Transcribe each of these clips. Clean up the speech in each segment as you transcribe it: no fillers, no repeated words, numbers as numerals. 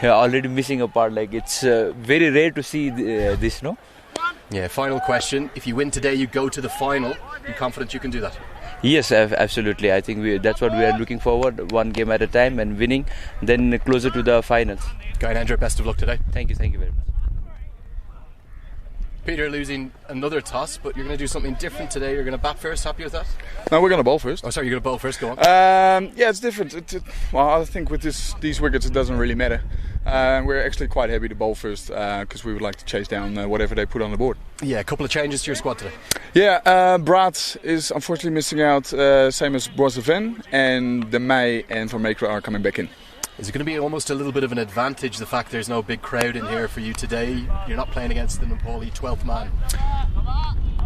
Already missing a part. Like it's very rare to see this, no? Yeah. Final question: if you win today, you go to the final. You confident you can do that? Yes, absolutely. I think that's what we are looking forward. One game at a time and winning, then closer to the finals. Guy and Andrew, best of luck today. Thank you very much. Peter, losing another toss, but you're going to do something different today. You're going to bat first. Happy with that? No, we're going to bowl first. Oh, sorry, you're going to bowl first. Go on. Yeah, it's different. Well, I think with these wickets, it doesn't really matter. We're actually quite happy to bowl first because we would like to chase down whatever they put on the board. Yeah, a couple of changes to your squad today. Yeah, Brad is unfortunately missing out, same as Boisseven, and the May and Van Meekeren are coming back in. Is it going to be almost a little bit of an advantage, the fact there's no big crowd in here for you today? You're not playing against the Nepali 12th man.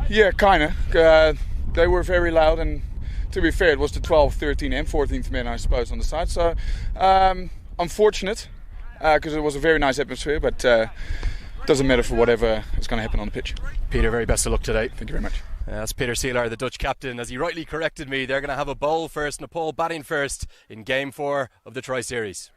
Yeah, kind of. They were very loud, and to be fair, it was the 12th, 13th and 14th man, I suppose, on the side. So, unfortunate, because it was a very nice atmosphere, but doesn't matter for whatever is going to happen on the pitch. Peter, very best of luck today. Thank you very much. That's Peter Seelar, the Dutch captain. As he rightly corrected me, they're going to have a bowl first, Nepal batting first in Game 4 of the Tri-Series.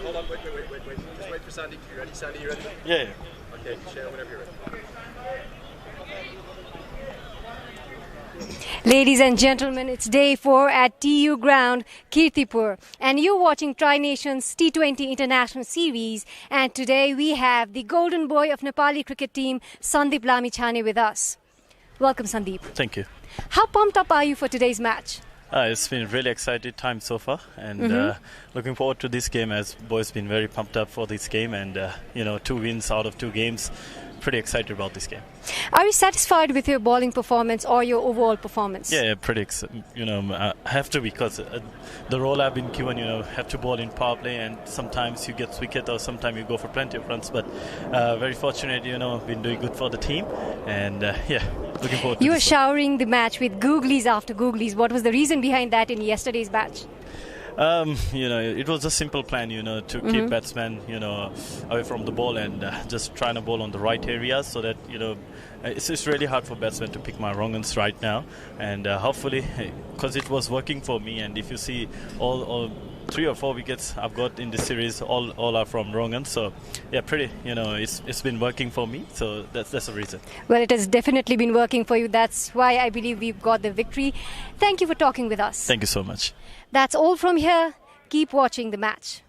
Hold on, wait. Just wait for Sandy. You ready? Sandy, you ready? Yeah. Okay, share whenever you're ready. Ladies and gentlemen, it's day 4 at TU Ground, Kirtipur, and you're watching Tri-Nations T20 International Series, and today we have the golden boy of Nepali cricket team, Sandeep Lamichhane, with us. Welcome, Sandeep. Thank you. How pumped up are you for today's match? It's been a really exciting time so far, and looking forward to this game, as boys been very pumped up for this game, and 2 wins out of 2 games. Pretty excited about this game. Are you satisfied with your bowling performance or your overall performance? Yeah, pretty. I have to, because the role I've been given, have to bowl in power play, and sometimes you get wicket or sometimes you go for plenty of runs. But very fortunate, been doing good for the team, and looking forward to You were this showering the match with googlies after googlies. What was the reason behind that in yesterday's match? It was a simple plan, to keep batsmen, away from the ball, and just trying to bowl on the right areas, so that, it's really hard for batsmen to pick my wrong uns right now, and hopefully, because it was working for me, and if you see all 3 or 4 wickets I've got in this series, all are from wrong uns, so yeah, pretty, it's been working for me, so that's the reason. Well, it has definitely been working for you. That's why I believe we've got the victory. Thank you for talking with us. Thank you so much. That's all from here. Keep watching the match.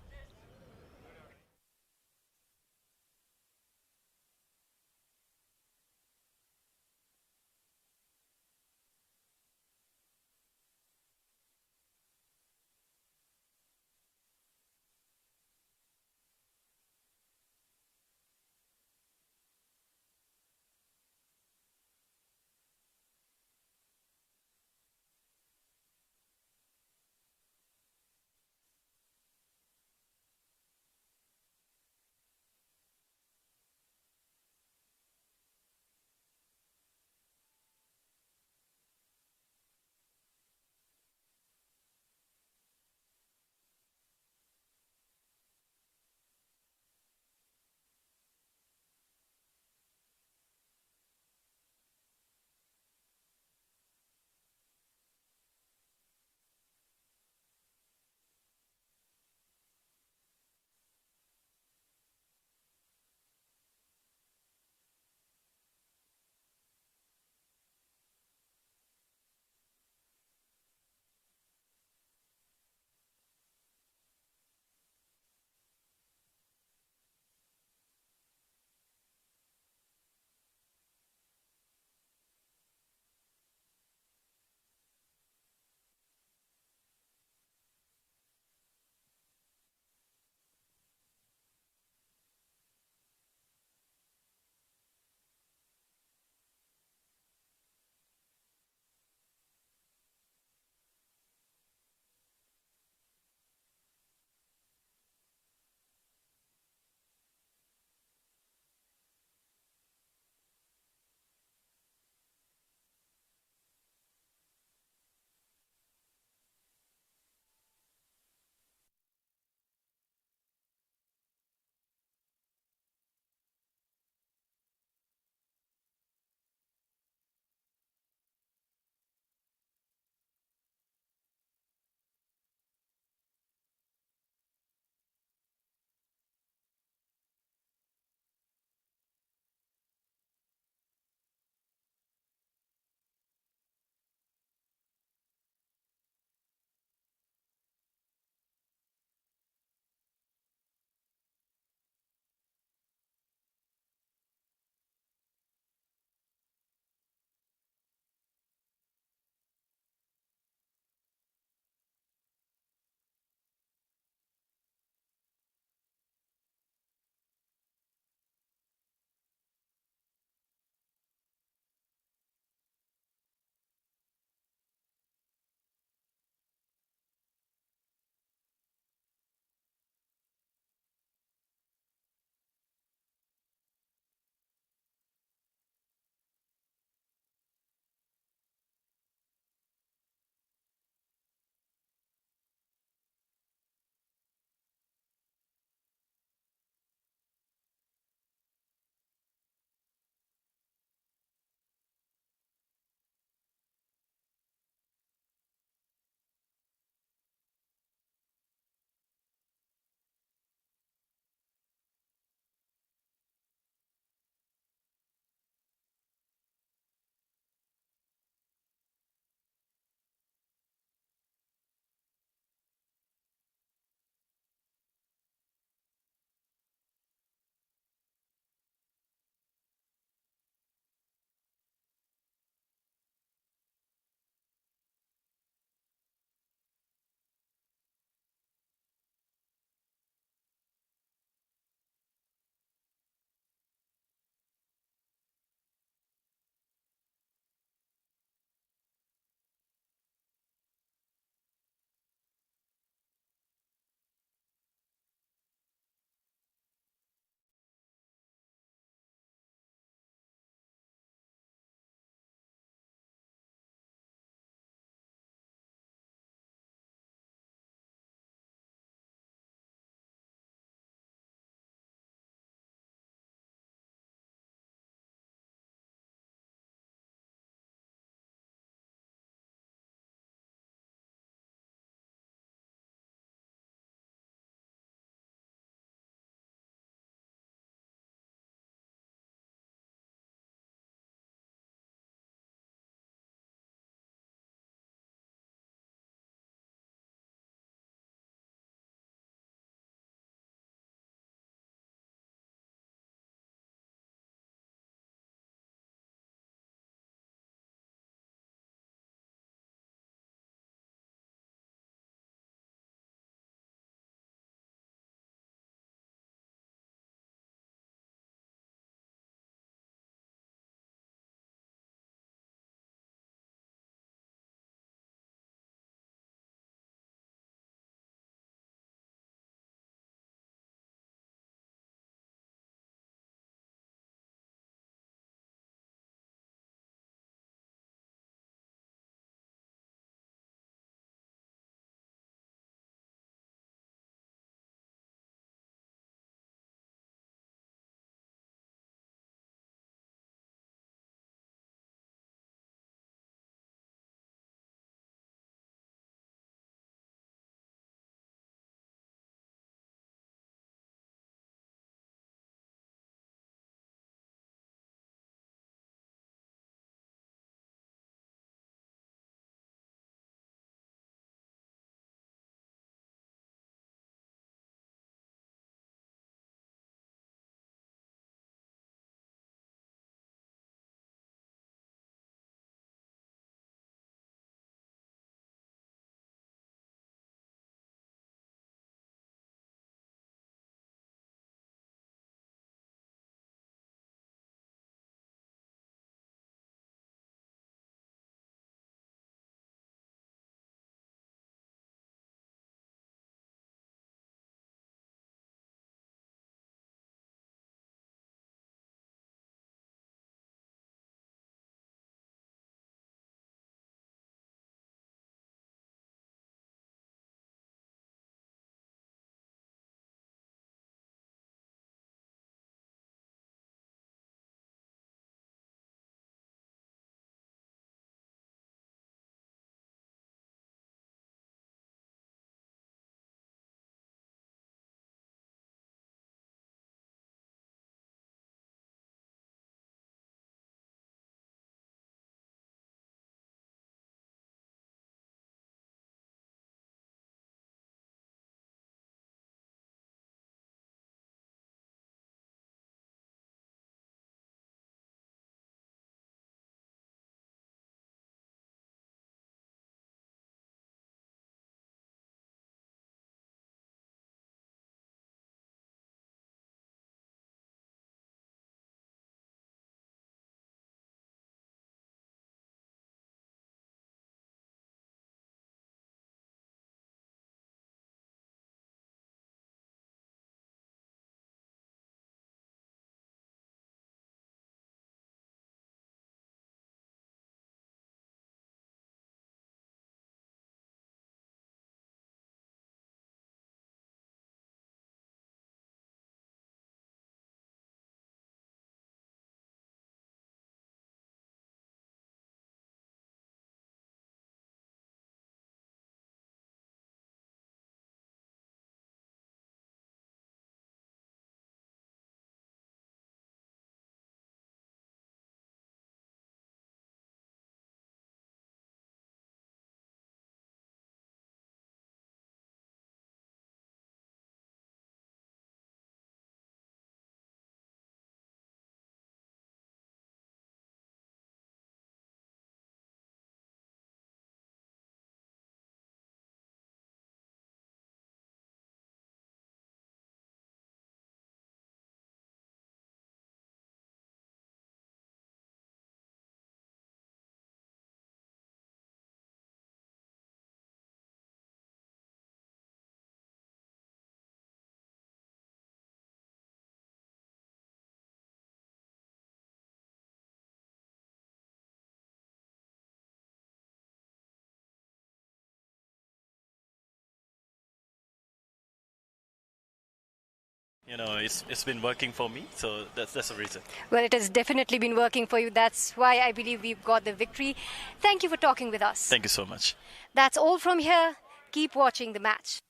You know, it's been working for me, so that's the reason. Well, it has definitely been working for you. That's why I believe we've got the victory. Thank you for talking with us. Thank you so much. That's all from here. Keep watching the match.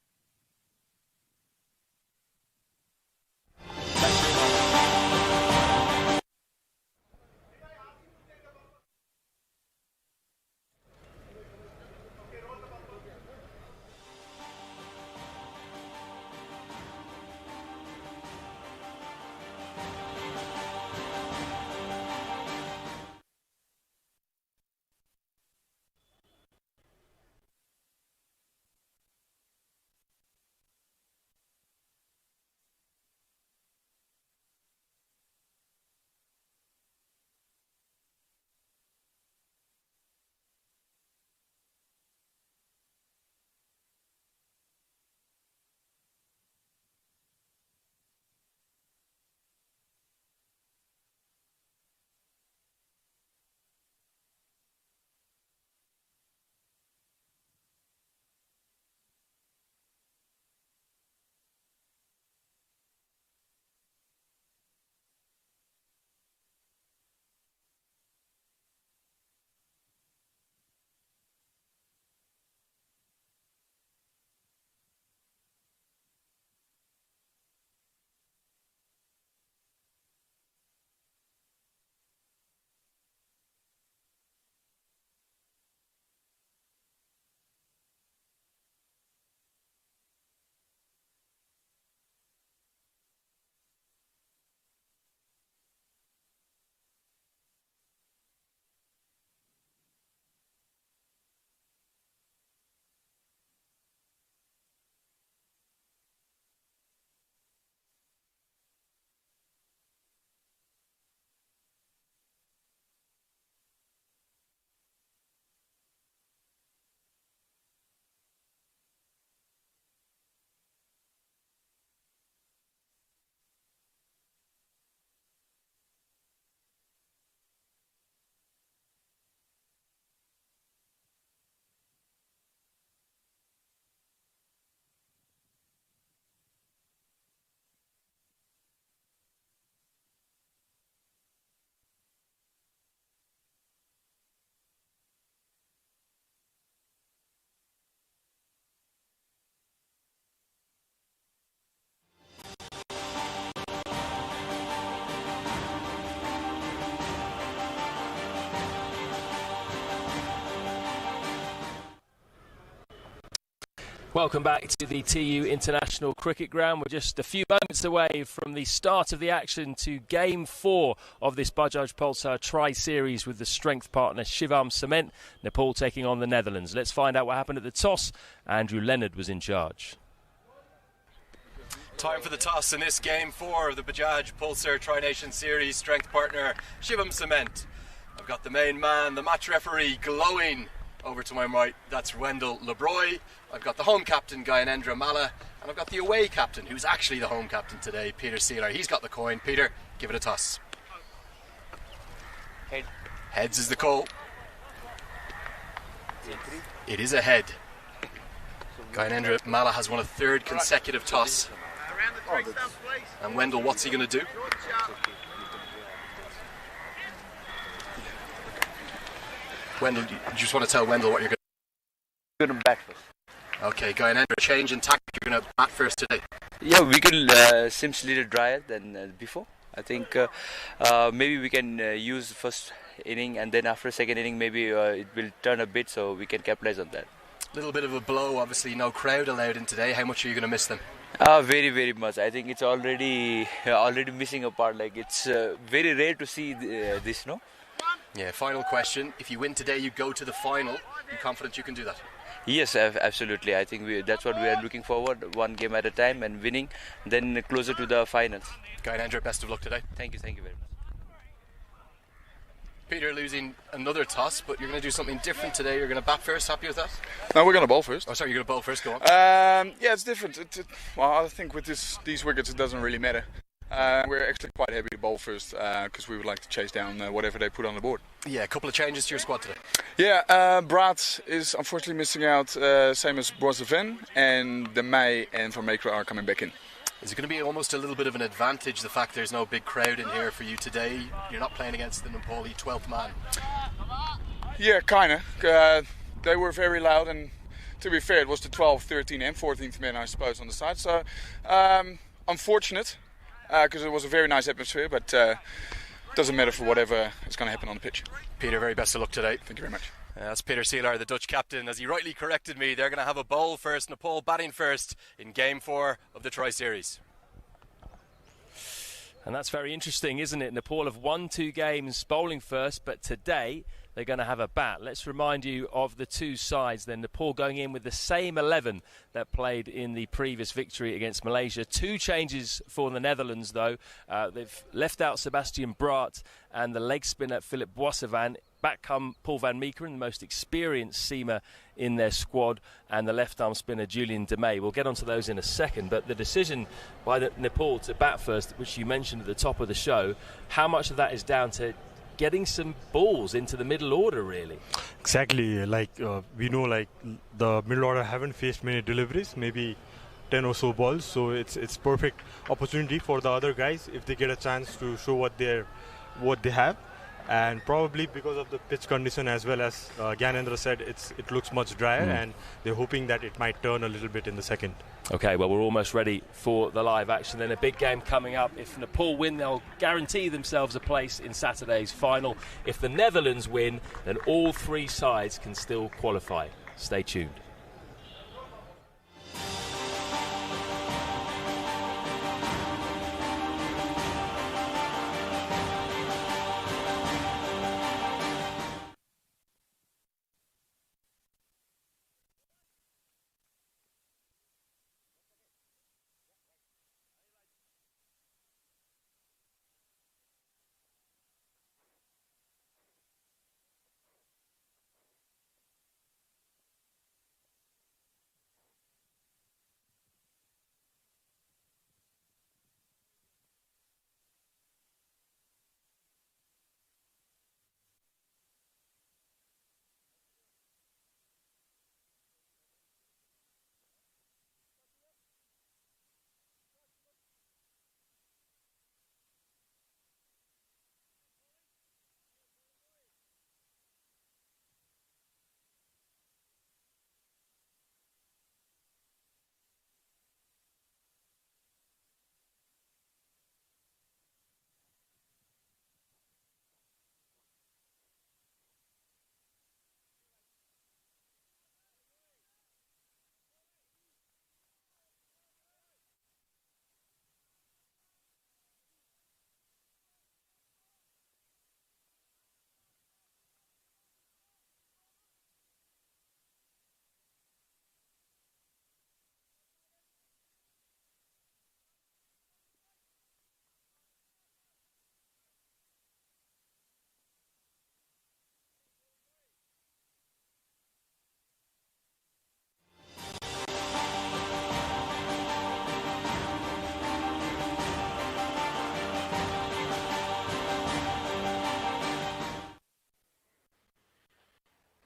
Welcome back to the TU International Cricket Ground. We're just a few moments away from the start of the action to Game 4 of this Bajaj Pulsar Tri-Series with the strength partner Shivam Cement. Nepal taking on the Netherlands. Let's find out what happened at the toss. Andrew Leonard was in charge. Time for the toss in this Game 4 of the Bajaj Pulsar Tri-Nation Series. Strength partner Shivam Cement. I've got the main man, the match referee, glowing. Over to my right, that's Wendell Lebroy. I've got the home captain, Gyanendra Malla, and I've got the away captain, who's actually the home captain today, Peter Seeler. He's got the coin. Peter, give it a toss. Head. Heads is the call. It is a head. Gyanendra Malla has won a third consecutive toss. And Wendell, what's he going to do? Wendell, you just want to tell Wendell what you're going Going to bat first. Okay, Gyanendra, change in tactic. You're going to bat first today. Yeah, we can seems little drier than before. I think maybe we can use first inning, and then after second inning maybe it will turn a bit, so we can capitalize on that. Little bit of a blow, obviously no crowd allowed in today. How much are you going to miss them? Very, very much. I think it's already missing a part. Like it's very rare to see this, no? Yeah, final question. If you win today, you go to the final. Are you confident you can do that? Yes, absolutely. I think that's what we are looking forward. One game at a time and winning, then closer to the finals. Gyanendra, best of luck today. Thank you very much. Peter, losing another toss, but you're going to do something different today. You're going to bat first. Happy with that? No, we're going to bowl first. Oh, sorry, you're going to bowl first. Go on. Yeah, it's different. Well, I think with these wickets, it doesn't really matter. We're actually quite happy to bowl first because we would like to chase down whatever they put on the board. Yeah, a couple of changes to your squad today. Yeah, Brad is unfortunately missing out, same as Boisseven, and De Meij and Van Meekeren are coming back in. Is it going to be almost a little bit of an advantage, the fact there's no big crowd in here for you today? You're not playing against the Nepali 12th man. Yeah, kind of. They were very loud, and to be fair, it was the 12th, 13th and 14th men, I suppose, on the side. So, unfortunate, because it was a very nice atmosphere, but doesn't matter for whatever is going to happen on the pitch. Peter, very best of luck today. Thank you very much. That's Peter Seelar, the Dutch captain. As he rightly corrected me, they're going to have a bowl first, Nepal batting first in Game 4 of the Tri-Series. And that's very interesting, isn't it? Nepal have won 2 games bowling first, but today they're going to have a bat. Let's remind you of the 2 sides then. Nepal going in with the same 11 that played in the previous victory against Malaysia. 2 changes for the Netherlands, though. They've left out Sebastian Braat and the leg spinner Philip Boissevan. Back come Paul van Meekeren, the most experienced seamer in their squad, and the left-arm spinner Julian Demey. We'll get onto those in a second, but the decision by Nepal to bat first, which you mentioned at the top of the show, how much of that is down to getting some balls into the middle order, really? Exactly. We know, the middle order haven't faced many deliveries, maybe 10 or so balls, so it's perfect opportunity for the other guys if they get a chance to show what they have. And probably because of the pitch condition, as well as Gyanendra said, it looks much drier, and they're hoping that it might turn a little bit in the second. Okay, well, we're almost ready for the live action. Then a big game coming up. If Nepal win, they'll guarantee themselves a place in Saturday's final. If the Netherlands win, then all 3 sides can still qualify. Stay tuned.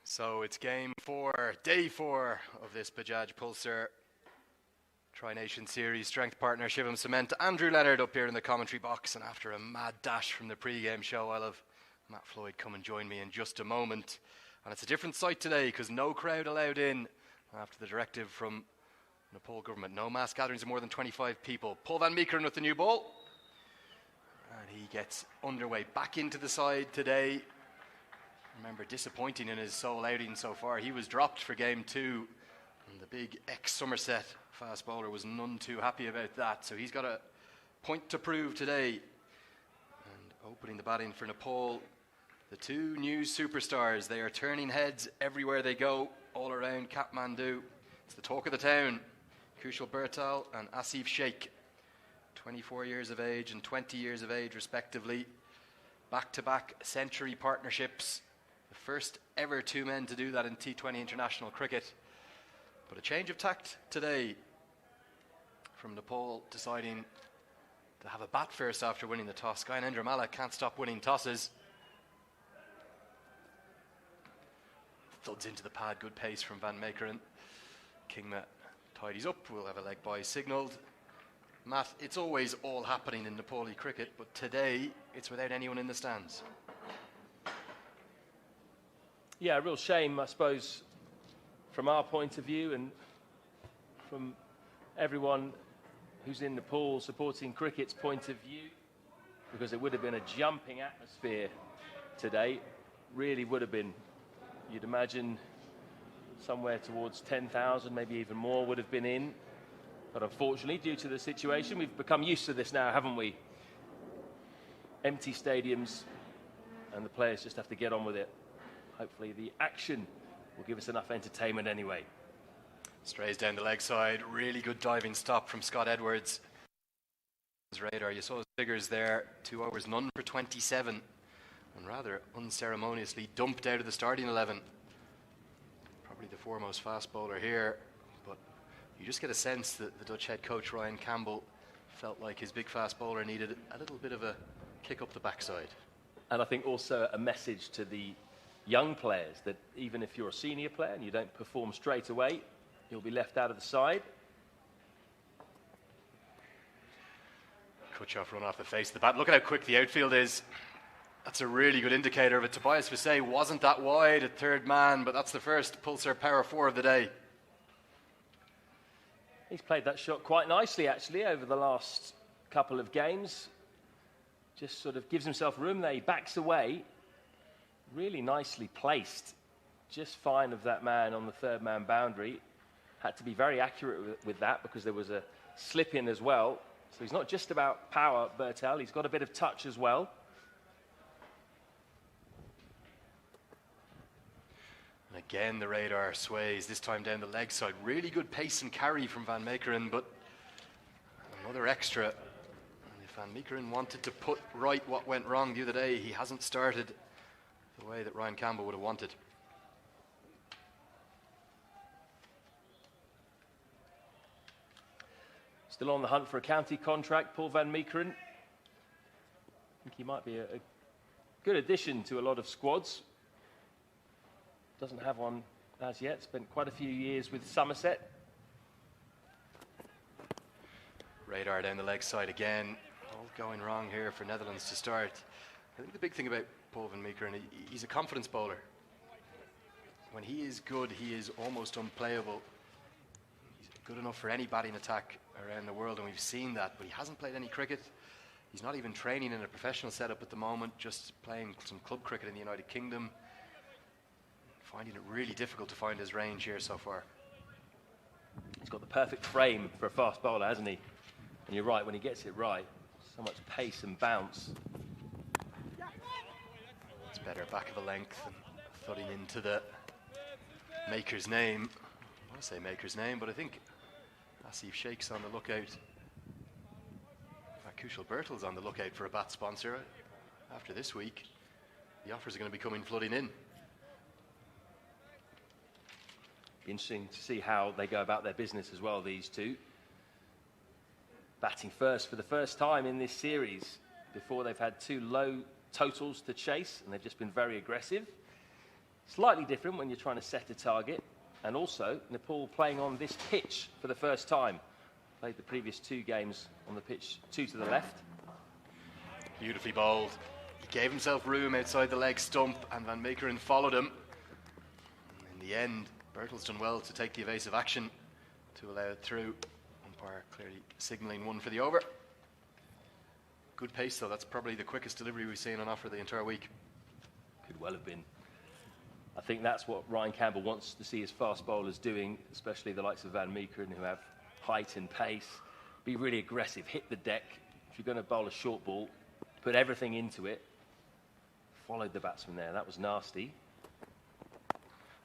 So it's Game 4, Day 4 of this Bajaj Pulsar Tri-Nation Series. Strength partner Shivam Cement, Andrew Leonard up here in the commentary box, and after a mad dash from the pre-game show, I'll have Matt Floyd come and join me in just a moment. And it's a different sight today because no crowd allowed in after the directive from Nepal government. No mass gatherings of more than 25 people. Paul van Meekeren with the new ball, and he gets underway back into the side today. Remember, disappointing in his sole outing so far. He was dropped for Game 2, and the big ex-Somerset fast bowler was none too happy about that. So he's got a point to prove today. And opening the batting for Nepal, the 2 new superstars. They are turning heads everywhere they go, all around Kathmandu. It's the talk of the town. Kushal Bertal and Asif Sheikh, 24 years of age and 20 years of age respectively. Back-to-back century partnerships. The first ever 2 men to do that in T20 international cricket. But a change of tact today from Nepal, deciding to have a bat first after winning the toss. Gyanendra Malla can't stop winning tosses. Thuds into the pad, good pace from Van Meekeren. Kingma tidies up, we'll have a leg by signalled. Matt, it's always all happening in Nepali cricket, but today it's without anyone in the stands. Yeah, a real shame, I suppose, from our point of view and from everyone who's in Nepal supporting cricket's point of view, because it would have been a jumping atmosphere today. Really would have been. You'd imagine somewhere towards 10,000, maybe even more, would have been in. But unfortunately, due to the situation, we've become used to this now, haven't we? Empty stadiums, and the players just have to get on with it. Hopefully the action will give us enough entertainment anyway. Strays down the leg side, really good diving stop from Scott Edwards. Radar, you saw his figures there, 2 overs, none for 27, and rather unceremoniously dumped out of the starting 11. Probably the foremost fast bowler here, but you just get a sense that the Dutch head coach Ryan Campbell felt like his big fast bowler needed a little bit of a kick up the backside. And I think also a message to the young players that even if you're a senior player and you don't perform straight away, you'll be left out of the side. Kutchov run off the face of the bat. Look at how quick the outfield is. That's a really good indicator of it. Tobias Visay wasn't that wide at third man, but that's the first Pulsar Power 4 of the day. He's played that shot quite nicely, actually, over the last couple of games. Just sort of gives himself room there. He backs away. Really nicely placed. Just fine of that man on the third man boundary. Had to be very accurate with that because there was a slip in as well. So he's not just about power, Bertel. He's got a bit of touch as well. And again, the radar sways, this time down the leg side. Really good pace and carry from Van Meekeren, but another extra. And if Van Meekeren wanted to put right what went wrong the other day, he hasn't started the way that Ryan Campbell would have wanted. Still on the hunt for a county contract, Paul Van Meekeren. I think he might be a good addition to a lot of squads. Doesn't have one as yet. Spent quite a few years with Somerset. Radar down the leg side again. All going wrong here for Netherlands to start. I think the big thing about Paul Van Meekeren, he's a confidence bowler. When he is good, he is almost unplayable. He's good enough for any batting attack around the world, and we've seen that, but he hasn't played any cricket. He's not even training in a professional setup at the moment, just playing some club cricket in the United Kingdom. Finding it really difficult to find his range here so far. He's got the perfect frame for a fast bowler, hasn't he? And you're right, when he gets it right, so much pace and bounce. It's better back of the length and thudding into the maker's name. I want to say maker's name, but I think Asif Sheikh's on the lookout. In fact, Kushal Bertel's on the lookout for a bat sponsor. After this week, the offers are going to be coming flooding in. Be interesting to see how they go about their business as well, these two. Batting first for the first time in this series. Before they've had two low totals to chase, and they've just been very aggressive. Slightly different when you're trying to set a target. And also, Nepal playing on this pitch for the first time. Played the previous two games on the pitch, two to the left. Beautifully bowled. He gave himself room outside the leg stump, and Van Meekeren followed him. And in the end, Bertel's done well to take the evasive action to allow it through. Umpire clearly signalling one for the over. Good pace though, that's probably the quickest delivery we've seen on offer the entire week. Could well have been. I think that's what Ryan Campbell wants to see his fast bowlers doing, especially the likes of Van Meekeren, who have height and pace. Be really aggressive, hit the deck. If you're going to bowl a short ball, put everything into it. Followed the batsman there, that was nasty.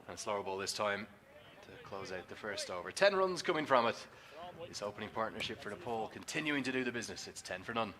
And slower ball this time to close out the first over. 10 runs coming from it. This opening partnership for Nepal continuing to do the business. It's 10 for none.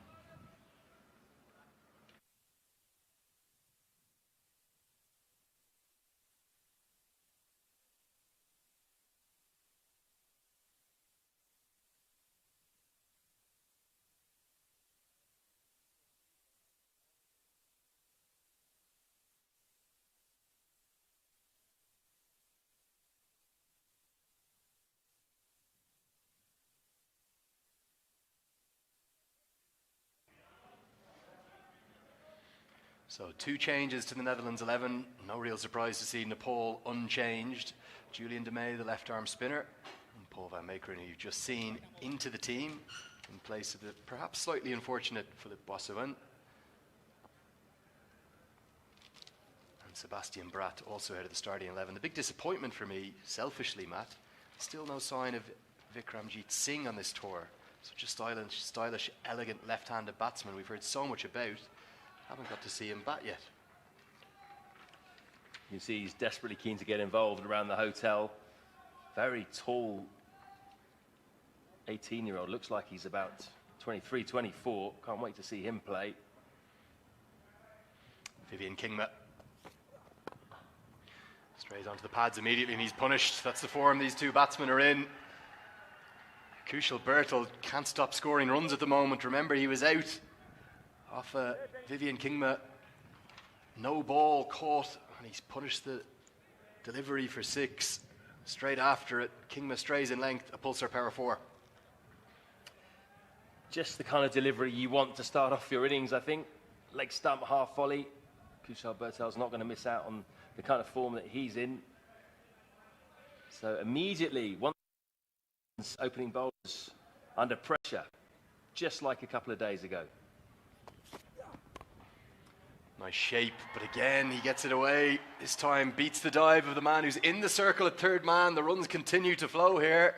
So 2 changes to the Netherlands 11. No real surprise to see Nepal unchanged. Julian de May, the left arm spinner, and Paul van Meekeren, who you've just seen, into the team in place of the perhaps slightly unfortunate Philippe Boissevin. And Sebastian Bratt also out of the starting 11. The big disappointment for me, selfishly, Matt, still no sign of Vikramjit Singh on this tour. Such a stylish, elegant left-handed batsman we've heard so much about. Haven't got to see him bat yet. You can see he's desperately keen to get involved around the hotel. Very tall 18-year-old. Looks like he's about 23, 24. Can't wait to see him play. Vivian Kingma strays onto the pads immediately and he's punished. That's the form these two batsmen are in. Kushal Bertel can't stop scoring runs at the moment. Remember, he was out off Vivian Kingma. No ball caught, and he's punished the delivery for 6. Straight after it, Kingma strays in length, a pulsar power 4. Just the kind of delivery you want to start off your innings, I think. Leg stump, half volley. Kushal Bertel's not going to miss out on the kind of form that he's in. So immediately, once opening bowlers under pressure, just like a couple of days ago. Nice shape, but again he gets it away. This time beats the dive of the man who's in the circle at third man. The runs continue to flow here.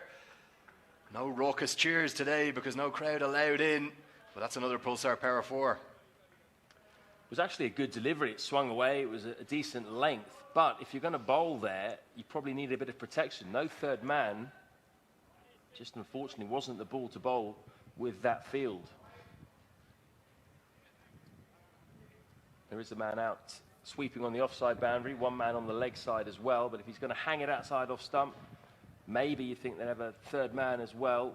No raucous cheers today because no crowd allowed in, but that's another pulsar power 4. It was actually a good delivery. It swung away. It was a decent length, but if you're going to bowl there, you probably need a bit of protection. No third man. Just unfortunately wasn't the ball to bowl with that field. There is a man out sweeping on the offside boundary, one man on the leg side as well, but if he's going to hang it outside off stump, maybe you think they'd have a third man as well.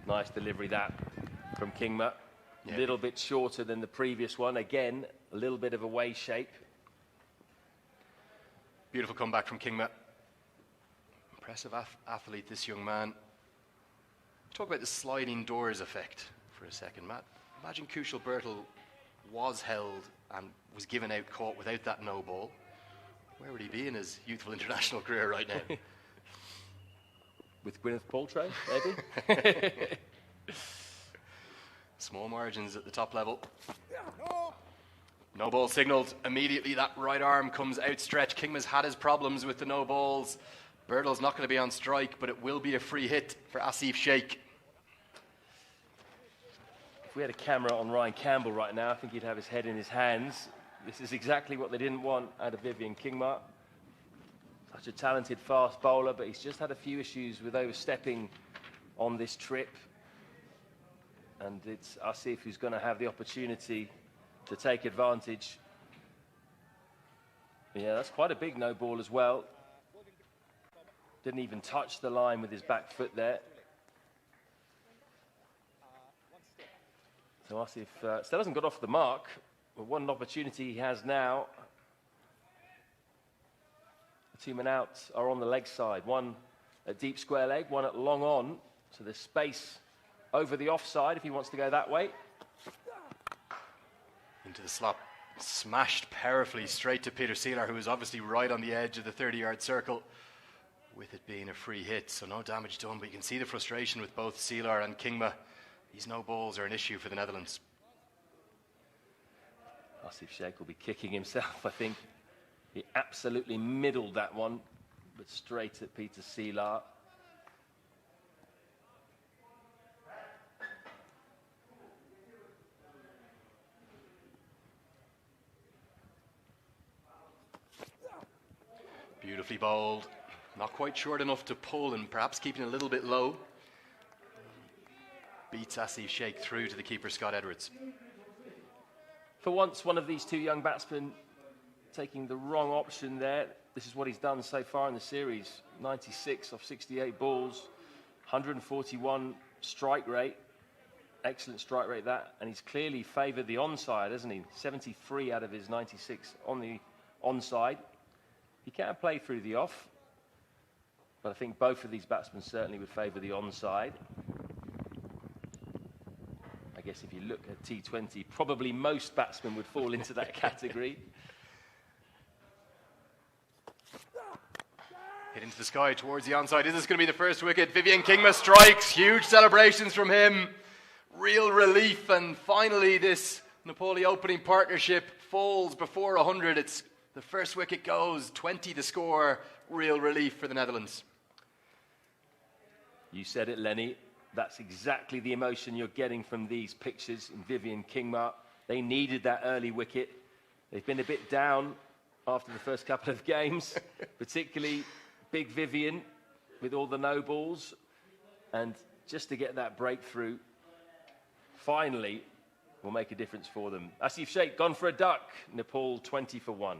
Nice delivery that from Kingma. A little bit shorter than the previous one. Again, a little bit of a way shape. Beautiful comeback from Kingma. Impressive athlete, this young man. Talk about the sliding doors effect for a second, Matt. Imagine Kushal Bertel was held and was given out caught without that no ball. Where would he be in his youthful international career right now? With Gwyneth Paltrow, maybe? Small margins at the top level. No ball signalled. Immediately that right arm comes outstretched. Kingma's had his problems with the no balls. Bertel's not going to be on strike, but it will be a free hit for Asif Sheikh. If we had a camera on Ryan Campbell right now, I think he'd have his head in his hands. This is exactly what they didn't want out of Vivian Kingma. Such a talented fast bowler, but he's just had a few issues with overstepping on this trip. And it's Asif who's going to have the opportunity to take advantage. Yeah, that's quite a big no ball as well. Didn't even touch the line with his back foot there. So Asif still hasn't got off the mark, but what an opportunity he has now. The 2 men out are on the leg side. One at deep square leg, one at long on. So there's space over the offside if he wants to go that way. Into the slot, smashed powerfully straight to Peter Seelar, who was obviously right on the edge of the 30-yard circle, with it being a free hit. So no damage done, but you can see the frustration with both Seelar and Kingma. These no balls are an issue for the Netherlands. Asif Sheikh will be kicking himself, I think. He absolutely middled that one, but straight at Peter Seelar. Beautifully bowled. Not quite short enough to pull and perhaps keeping a little bit low. Beats Asif Sheikh through to the keeper, Scott Edwards. For once, one of these two young batsmen taking the wrong option there. This is what he's done so far in the series. 96 off 68 balls, 141 strike rate. Excellent strike rate that. And he's clearly favoured the onside, hasn't he? 73 out of his 96 on the onside. He can play through the off, but I think both of these batsmen certainly would favour the onside. guess if you look at T20, probably most batsmen would fall into that category. Hit into the sky towards the onside. Is this going to be the first wicket? Vivian Kingma strikes. Huge celebrations from him. Real relief. And finally, this Nepali opening partnership falls before 100. It's the first wicket goes. 20 to score. Real relief for the Netherlands. You said it, Lenny. That's exactly the emotion you're getting from these pictures in Vivian Kingma. They needed that early wicket. They've been a bit down after the first couple of games, particularly Big Vivian with all the no balls. And just to get that breakthrough, finally, will make a difference for them. Asif Sheikh gone for a duck. Nepal 20 for 1.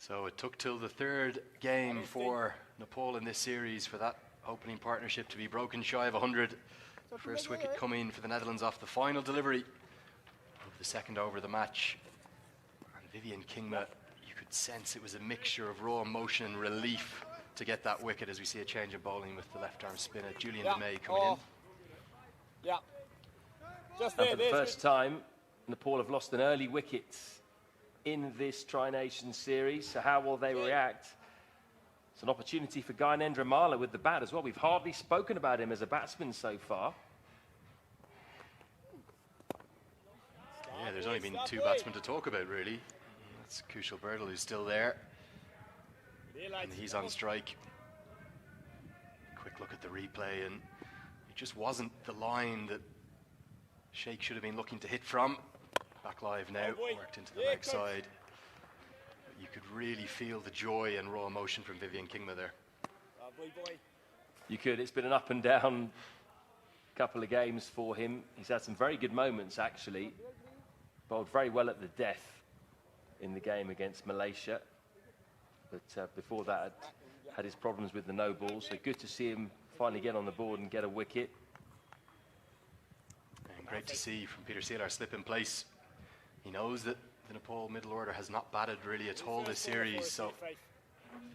So it took till the third game for Nepal in this series for that opening partnership to be broken shy of 100. First wicket coming for the Netherlands off the final delivery of the second over of the match. And Vivian Kingma, you could sense it was a mixture of raw emotion and relief to get that wicket as we see a change of bowling with the left arm spinner Julian DeMay coming in. Yeah. And for the first time, Nepal have lost an early wicket in this Tri-Nations series. So how will they react? It's an opportunity for Gyanendra Mala with the bat as well. We've hardly spoken about him as a batsman so far. Yeah, there's only been two batsmen to talk about, really. That's Kushal Birdle, who's still there. And he's on strike. Quick look at the replay, and it just wasn't the line that Sheikh should have been looking to hit from. Back live now, worked into the leg side. But you could really feel the joy and raw emotion from Vivian Kingma there. You could. It's been an up and down couple of games for him. He's had some very good moments, actually. Bowled very well at the death in the game against Malaysia. But before that, had his problems with the no ball. So good to see him finally get on the board and get a wicket. And great to see from Peter Seelar slip in place. He knows that the Nepal middle order has not batted really at all this series, so if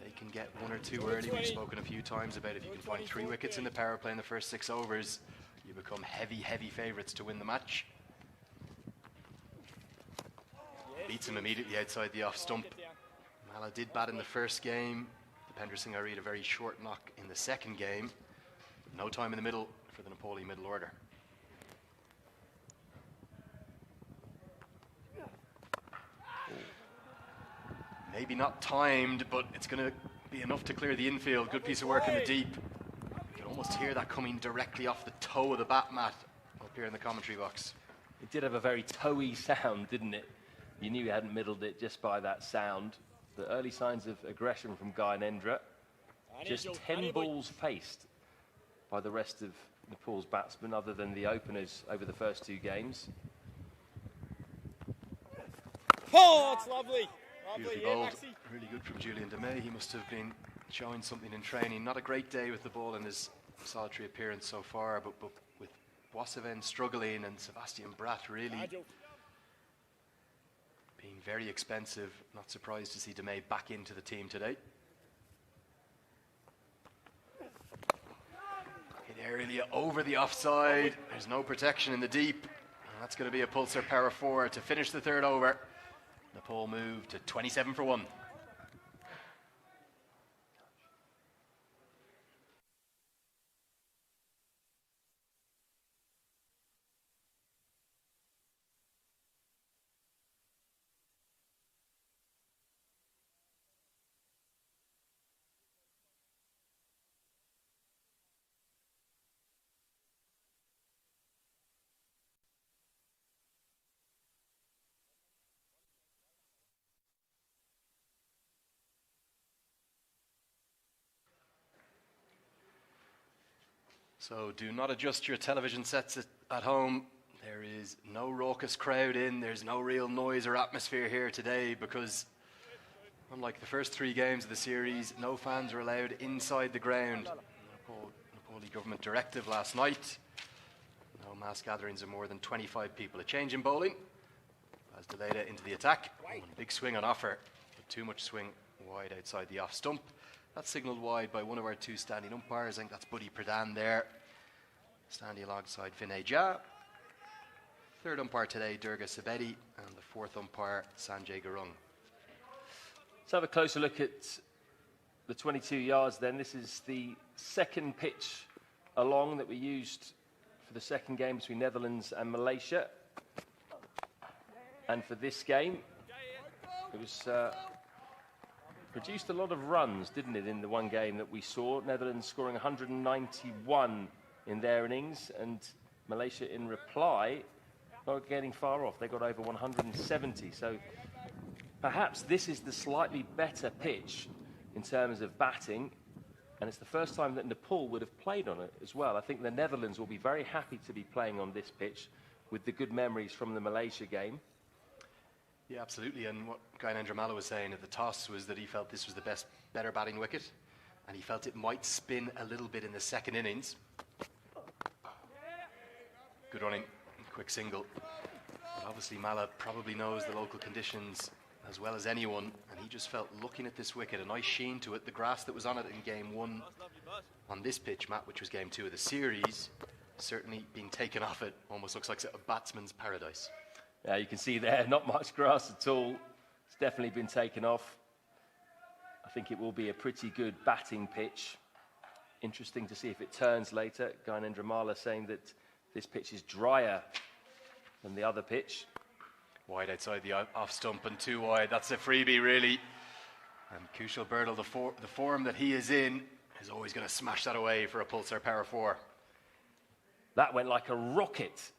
they can get one or two early, we've spoken a few times about if you can find 3 wickets in the power play in the first 6 overs, you become heavy favourites to win the match. Beats him immediately outside the off stump. Mala did bat in the first game. Dipender Singh Arid a very short knock in the second game. No time in the middle for the Nepali middle order. Maybe not timed, but it's going to be enough to clear the infield. Good piece of work in the deep. You can almost hear that coming directly off the toe of the bat mat up here in the commentary box. It did have a very toey sound, didn't it? You knew he hadn't middled it just by that sound. The early signs of aggression from Gyanendra. Just 10 balls faced by the rest of Nepal's batsmen, other than the openers over the first 2 games. Oh, it's lovely. Beautifully bowled. Really good from Julian DeMay. He must have been showing something in training. Not a great day with the ball in his solitary appearance so far, but with Boisseven struggling and Sebastian Bratt really being very expensive. Not surprised to see DeMay back into the team today. Hit earlier over the offside. There's no protection in the deep. And that's going to be a Pulsar power 4 to finish the third over. Nepal moved to 27 for 1. So do not adjust your television sets at home. There is no raucous crowd in. There's no real noise or atmosphere here today because, unlike the first 3 games of the series, no fans are allowed inside the ground. Nepali government directive last night. No mass gatherings of more than 25 people. A change in bowling. As Deleda into the attack. Big swing on offer. But too much swing wide outside the off stump. That's signalled wide by one of our 2 standing umpires. I think that's Buddy Pradhan there. Standing alongside Vinay Jha. 3rd umpire today, Durga Sabedi. And the 4th umpire, Sanjay Gurung. Let's have a closer look at the 22 yards then. This is the second pitch along that we used for the second game between Netherlands and Malaysia. And for this game, it was produced a lot of runs, didn't it, in the one game that we saw. Netherlands scoring 191 in their innings, and Malaysia in reply not getting far off. They got over 170. So perhaps this is the slightly better pitch in terms of batting, and it's the first time that Nepal would have played on it as well. I think the Netherlands will be very happy to be playing on this pitch with the good memories from the Malaysia game. Yeah, absolutely. And what Gyanendra Malla was saying at the toss was that he felt this was the better batting wicket, and he felt it might spin a little bit in the second innings. Good running, quick single. But obviously Malla probably knows the local conditions as well as anyone, and he just felt, looking at this wicket, a nice sheen to it. The grass that was on it in game 1 on this pitch, Matt, which was game 2 of the series, certainly being taken off it almost looks like a batsman's paradise. Yeah, you can see there, not much grass at all. It's definitely been taken off. I think it will be a pretty good batting pitch. Interesting to see if it turns later. Gyanendra Malla saying that this pitch is drier than the other pitch. Wide outside the off stump and 2 wide. That's a freebie, really. And Kushal Birdal, the form that he is in, is always going to smash that away for a Pulsar Power 4. That went like a rocket.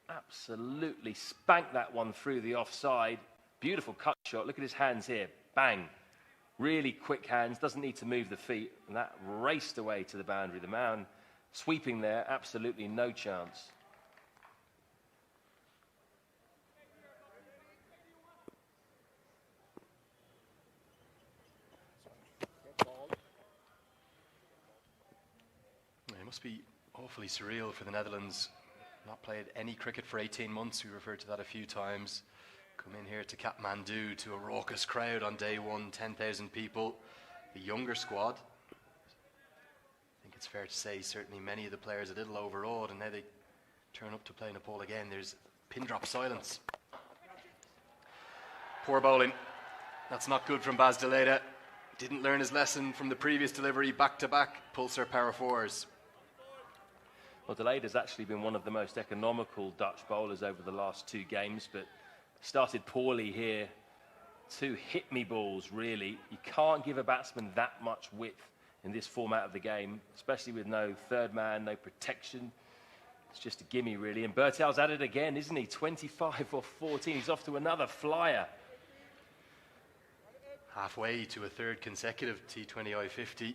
Absolutely spanked that one through the offside. Beautiful cut shot. Look at his hands here. Bang. Really quick hands. Doesn't need to move the feet. And that raced away to the boundary. The man sweeping there. Absolutely no chance. It must be awfully surreal for the Netherlands. Not played any cricket for 18 months. We referred to that a few times. Come in here to Kathmandu to a raucous crowd on day 1, 10,000 people. The younger squad. I think it's fair to say certainly many of the players a little overawed, and now they turn up to play Nepal again. There's pin drop silence. Poor bowling. That's not good from Baz Deleda. Didn't learn his lesson from the previous delivery, back-to-back Pulsar Power 4s. Well, Deleda has actually been one of the most economical Dutch bowlers over the last 2 games, but started poorly here. 2 hit-me balls, really. You can't give a batsman that much width in this format of the game, especially with no third man, no protection. It's just a gimme, really. And Bertel's at it again, isn't he? 25 or 14. He's off to another flyer. Halfway to a 3rd consecutive T20 I-50.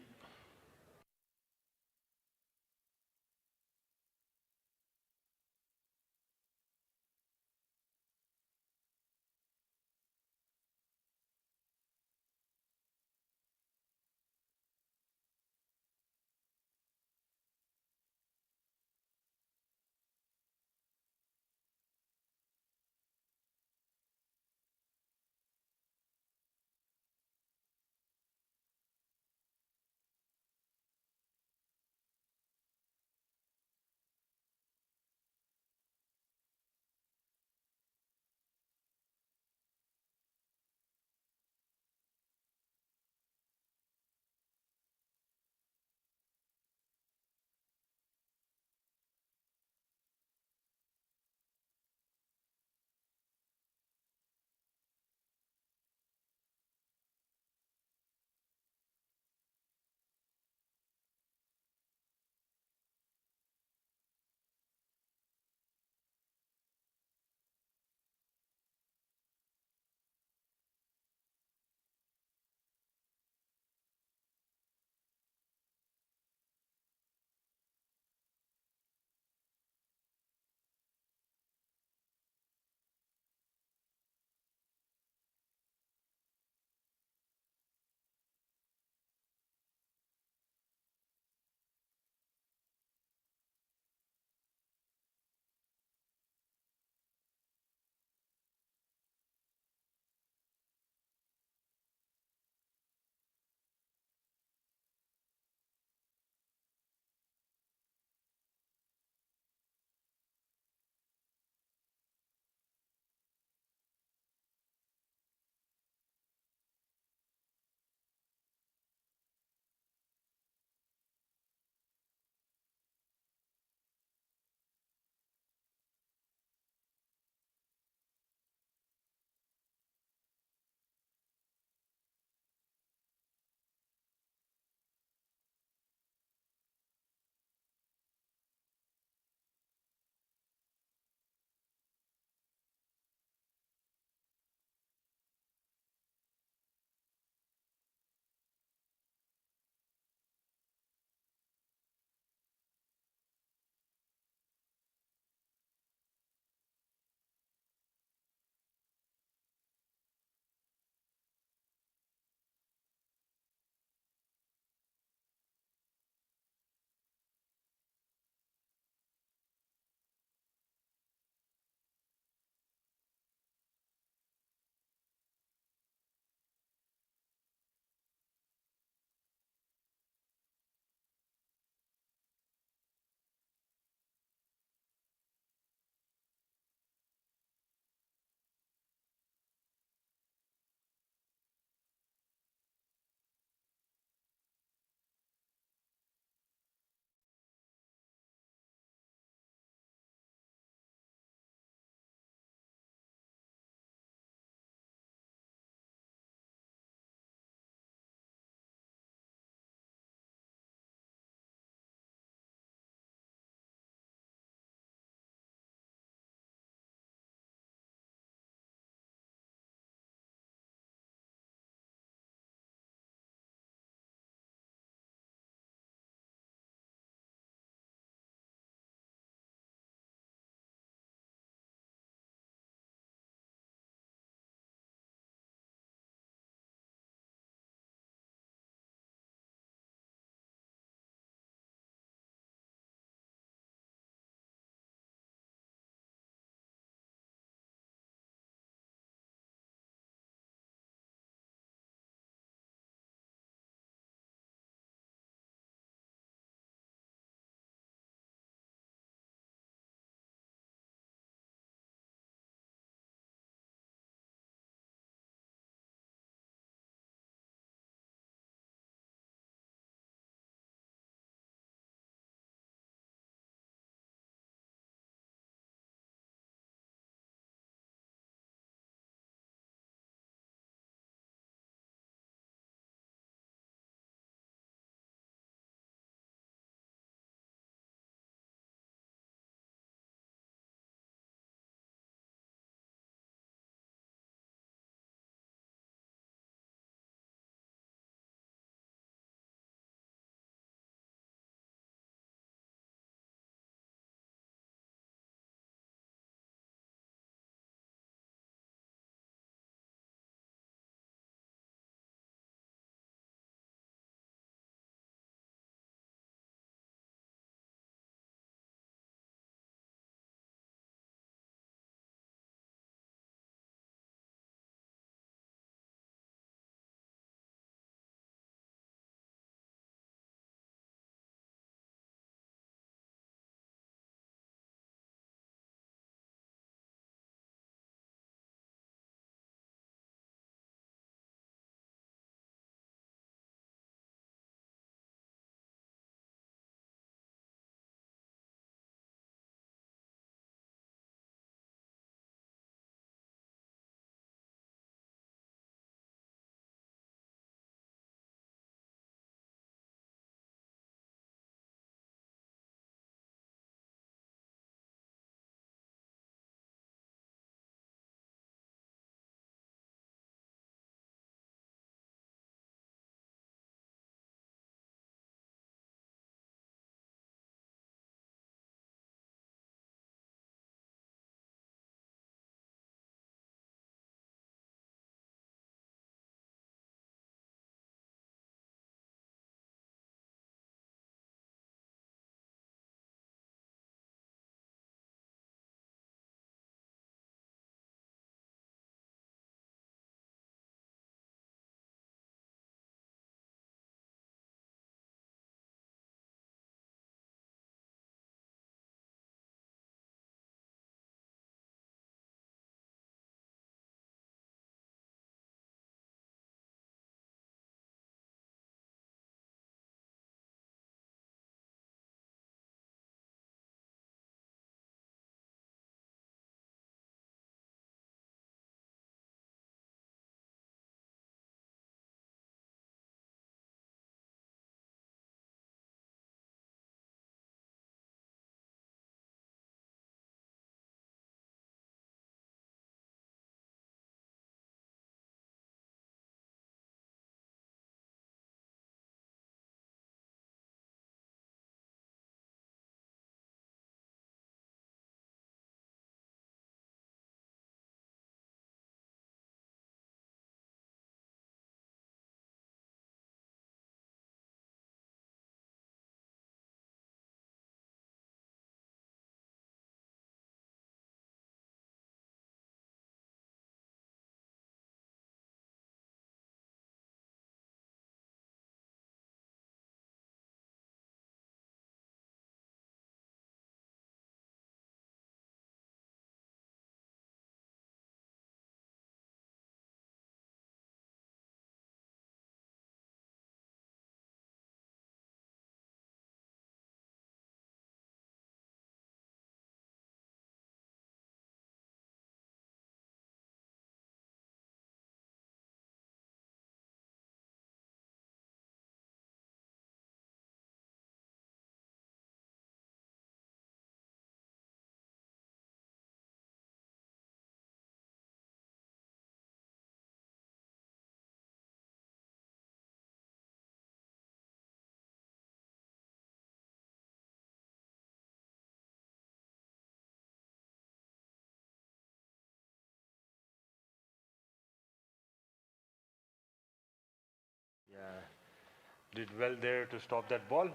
did well there to stop that ball.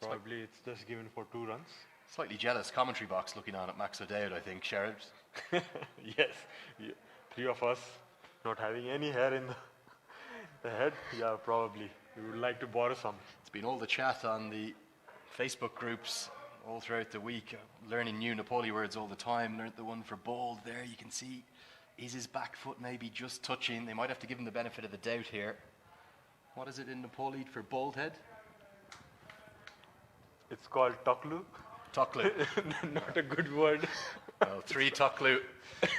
Probably it's just given for 2 runs. Slightly jealous commentary box looking on at Max O'Dowd, I think, Sherrod. Yes, 3 of us not having any hair in the head. Yeah, probably. We would like to borrow some. It's been all the chat on the Facebook groups all throughout the week, learning new Nepali words all the time. Learned the one for bold there, you can see. Is his back foot maybe just touching? They might have to give him the benefit of the doubt here. What is it in Nepali for bold head? It's called Taklu. Taklu. Not a good word. Well, 3 Taklu,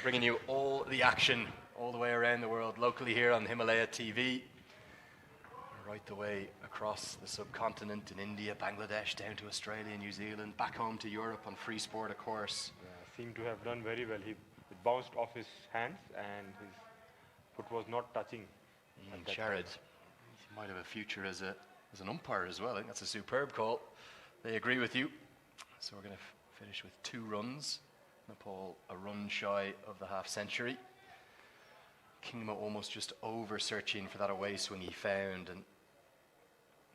bringing you all the action all the way around the world, locally here on Himalaya TV. Right the way across the subcontinent in India, Bangladesh, down to Australia, New Zealand, back home to Europe on free sport, of course. Yeah, seemed to have done very well. It bounced off his hands and his foot was not touching. Sherrod, he might have a future as an umpire as well. I think that's a superb call. They agree with you. So we're going to finish with 2 runs. Nepal a run shy of the half century. Kingma almost just over searching for that away swing he found and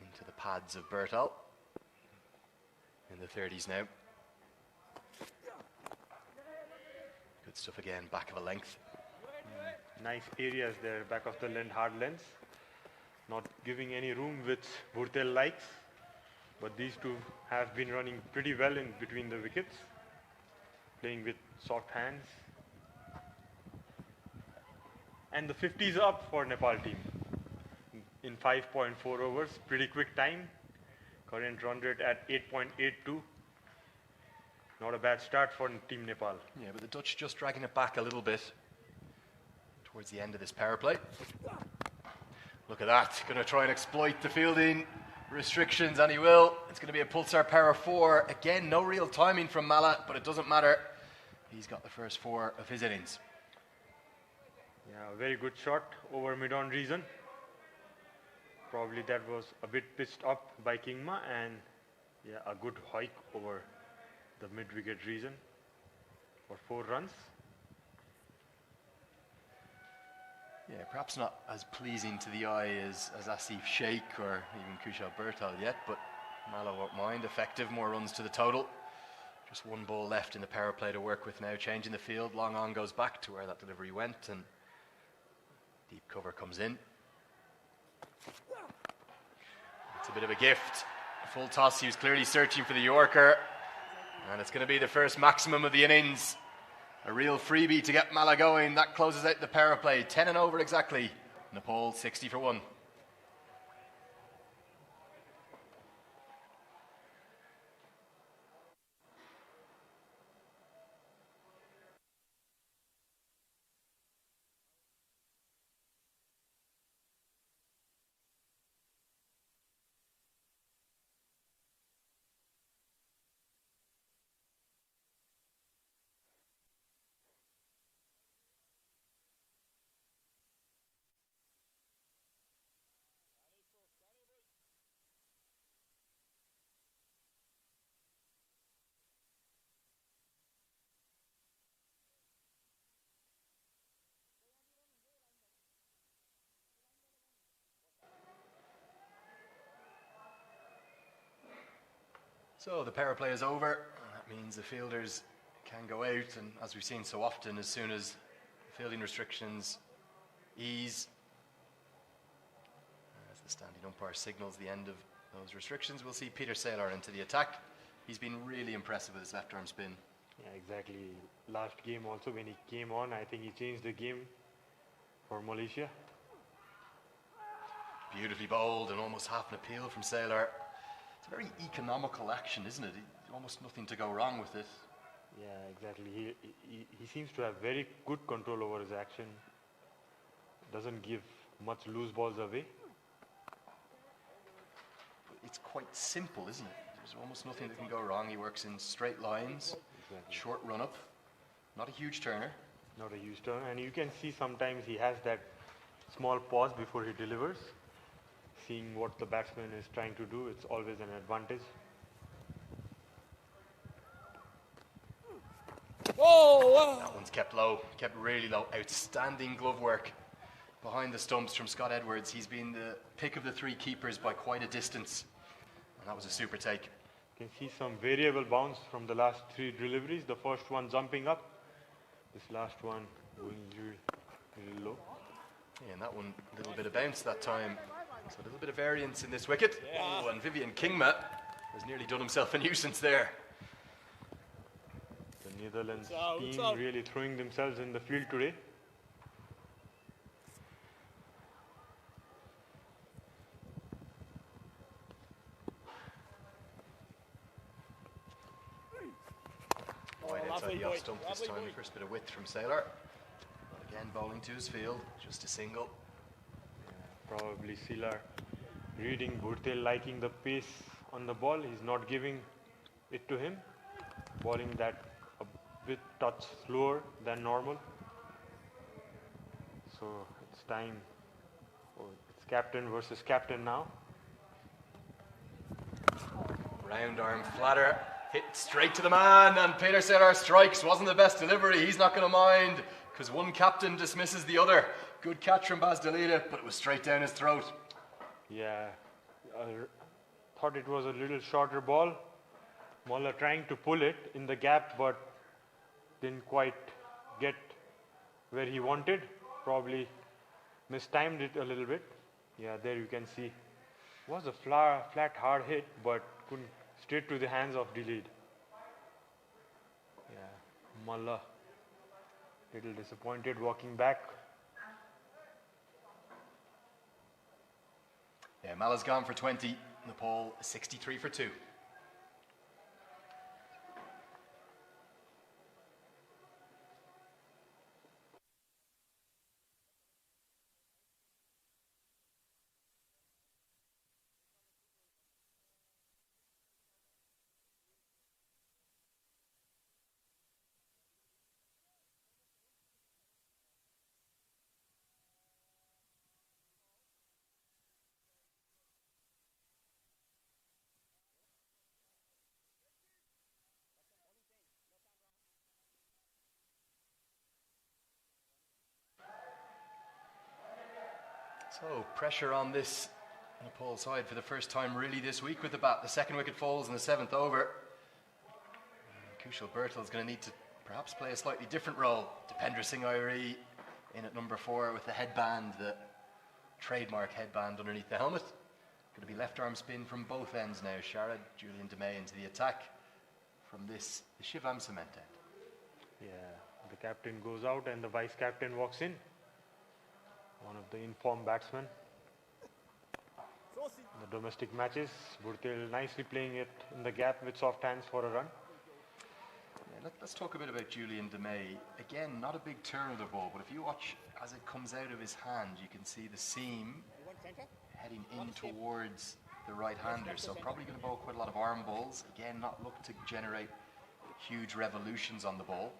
into the pads of Bertal. In the 30s now. Good stuff again, back of a length. Nice areas there, back of the hard lengths. Not giving any room which Bhurtel likes. But these 2 have been running pretty well in between the wickets. Playing with soft hands. And the 50 is up for Nepal team. In 5.4 overs, pretty quick time. Current run rate at 8.82. Not a bad start for Team Nepal. Yeah, but the Dutch just dragging it back a little bit towards the end of this power play. Look at that, going to try and exploit the fielding restrictions, and he will. It's going to be a Pulsar Power 4. Again, no real timing from Mala, but it doesn't matter. He's got the first 4 of his innings. Yeah, a very good shot over mid-on region. Probably that was a bit pitched up by Kingma, and yeah, a good hike over the mid-wicket region for 4 runs. Yeah, perhaps not as pleasing to the eye as Asif Sheikh or even Kushal Bertal yet, but Mala won't mind. Effective, more runs to the total. Just 1 ball left in the power play to work with now. Changing the field, long on goes back to where that delivery went, and deep cover comes in. It's a bit of a gift. A full toss, he was clearly searching for the Yorker, and it's going to be the first maximum of the innings. A real freebie to get Mala going. That closes out the power play. 10 and over exactly. Nepal 60 for 1. So the power play is over. That means the fielders can go out, and as we've seen so often, as soon as fielding restrictions ease, as the standing umpire signals the end of those restrictions, we'll see Peter Saylor into the attack. He's been really impressive with his left arm spin. Yeah, exactly. Last game also, when he came on, I think he changed the game for Malaysia. Beautifully bowled and almost half an appeal from Saylor. It's a very economical action, isn't it? Almost nothing to go wrong with it. Yeah, exactly. He seems to have very good control over his action. Doesn't give much loose balls away. It's quite simple, isn't it? There's almost nothing that can go wrong. He works in straight lines, exactly. Short run up, not a huge turner. Not a huge turner, and you can see sometimes he has that small pause before he delivers. Seeing what the batsman is trying to do, it's always an advantage. Whoa! That one's kept low, kept really low. Outstanding glove work behind the stumps from Scott Edwards. He's been the pick of the three keepers by quite a distance. And that was a super take. You can see some variable bounce from the last three deliveries. The first one jumping up. This last one going a little low. Yeah, and that one, a little bit of bounce that time. So a little bit of variance in this wicket. Oh, and Vivian Kingma has nearly done himself a nuisance there. The Netherlands team really throwing themselves in the field today. Wide outside the off stump this time. First bit of width from Saylor. Again, bowling to his field, just a single. Yeah, probably Saylor reading Bhurtel, liking the pace on the ball. He's not giving it to him. Bowling that a bit touch slower than normal. So it's time. Oh, it's captain versus captain now. Round arm flatter. Hit straight to the man, and Peter Saylor strikes. Wasn't the best delivery. He's not going to mind, because one captain dismisses the other. Good catch from Baz Dalida, but it was straight down his throat. Yeah, thought it was a little shorter ball. Mullah trying to pull it in the gap, but didn't quite get where he wanted. Probably mistimed it a little bit. Yeah, there you can see. Was a flat hard hit, but couldn't. Straight to the hands of Dalid. Yeah, Mullah, little disappointed walking back. Yeah, Mullah's gone for 20. Nepal 63 for 2. So, pressure on this Nepal side for the first time really this week with the bat. The second wicket falls in the 7th over. Kushal Bertel is going to need to perhaps play a slightly different role. Dipendra Singh Airi in at number 4 with the headband, the trademark headband underneath the helmet. Going to be left arm spin from both ends now. Sharad, Julian DeMay into the attack. From this, the Shivam Cement end. Yeah, the captain goes out and the vice captain walks in. One of the informed batsmen. The domestic matches, Bhurtel nicely playing it in the gap with soft hands for a run. Yeah, let's talk a bit about Julian DeMay. Again, not a big turn of the ball, but if you watch as it comes out of his hand, you can see the seam heading in towards the right-hander. So probably going to bowl quite a lot of arm balls. Again, not look to generate huge revolutions on the ball.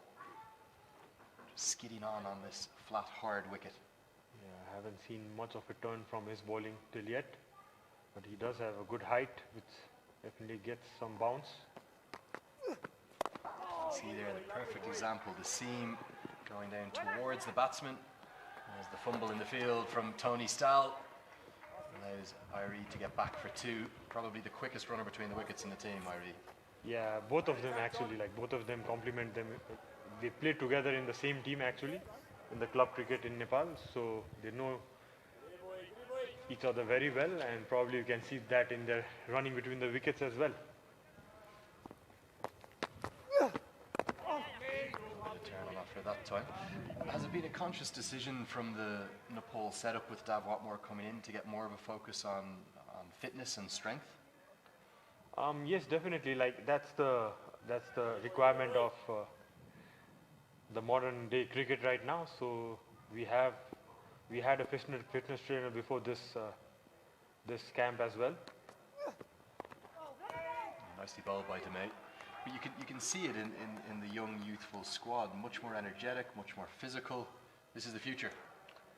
Just skidding on this flat, hard wicket. Yeah, I haven't seen much of a turn from his bowling till yet, but he does have a good height, which definitely gets some bounce. See there the perfect example, the seam going down towards the batsman. There's the fumble in the field from Tony Stahl. Allows Irie to get back for 2. Probably the quickest runner between the wickets in the team, Irie. Yeah, both of them actually, both of them complement them. They play together in the same team actually, in the club cricket in Nepal, so they know each other very well, and probably you can see that in their running between the wickets as well. Turn on after that time. Has it been a conscious decision from the Nepal setup with Dav Watmore coming in to get more of a focus on fitness and strength? Yes, definitely. That's the requirement of the modern day cricket right now. So we had a fitness trainer before this camp as well. Nicely bowled by DeMay. But you can see it in the young youthful squad. Much more energetic, much more physical. This is the future.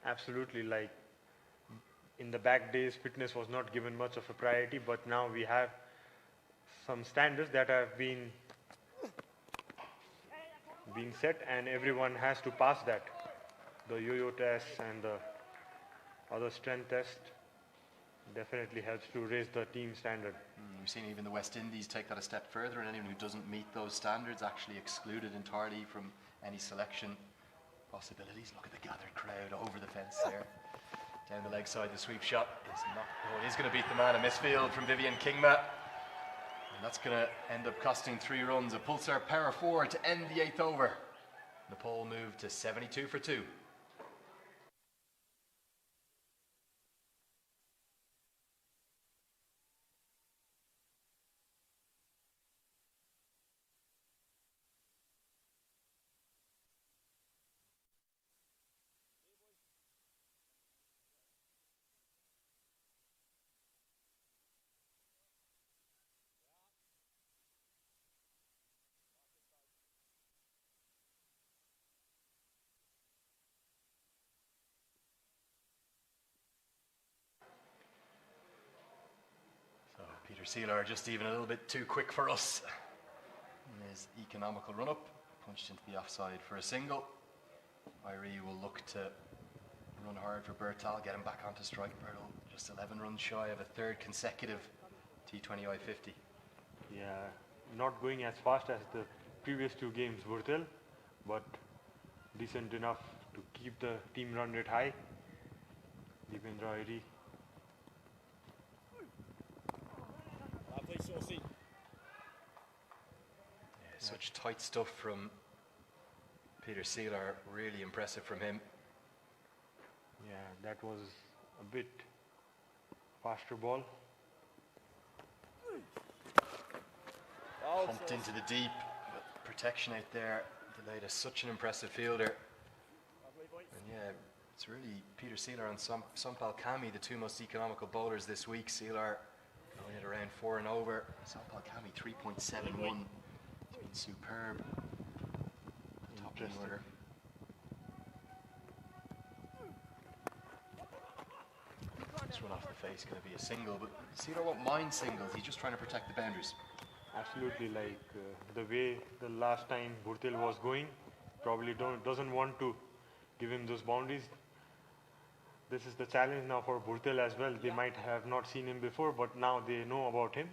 Absolutely. In the back days, fitness was not given much of a priority, but now we have some standards that have been set, and everyone has to pass that. The yo-yo test and the other strength test. Definitely helps to raise the team standard. We've seen even the West Indies take that a step further, and anyone who doesn't meet those standards actually excluded entirely from any selection possibilities. Look at the gathered crowd over the fence there. Down the leg side, the sweep shot is not. Oh, it is going to beat the man. A misfield from Vivian Kingma. And that's going to end up costing 3 runs. A Pulsar power 4 to end the 8th over. Nepal moved to 72 for 2. Peter Seeler just even a little bit too quick for us. In his economical run-up, punched into the offside for a single. Irie will look to run hard for Bertal, get him back onto strike. Bertal just 11 runs shy of a 3rd consecutive T20 I-50. Yeah, not going as fast as the previous 2 games, Burtil, but decent enough to keep the team run rate high. Deependra Irie. Saucy. Yeah, such tight stuff from Peter Seeler, really impressive from him. Yeah, that was a bit faster ball. Pumped into the deep, but protection out there delayed as such an impressive fielder. And yeah, it's really Peter Seeler and Sampal Kami, the 2 most economical bowlers this week. Seeler going at around 4 and over. Sampal Kami 3.71. It's been superb. Top of the order. This run off the face going to be a single, but Seeler won't mind singles. He's just trying to protect the boundaries. Absolutely, like the way the last time Burtil was going, probably doesn't want to give him those boundaries. This is the challenge now for Burtil as well. They might have not seen him before, but now they know about him,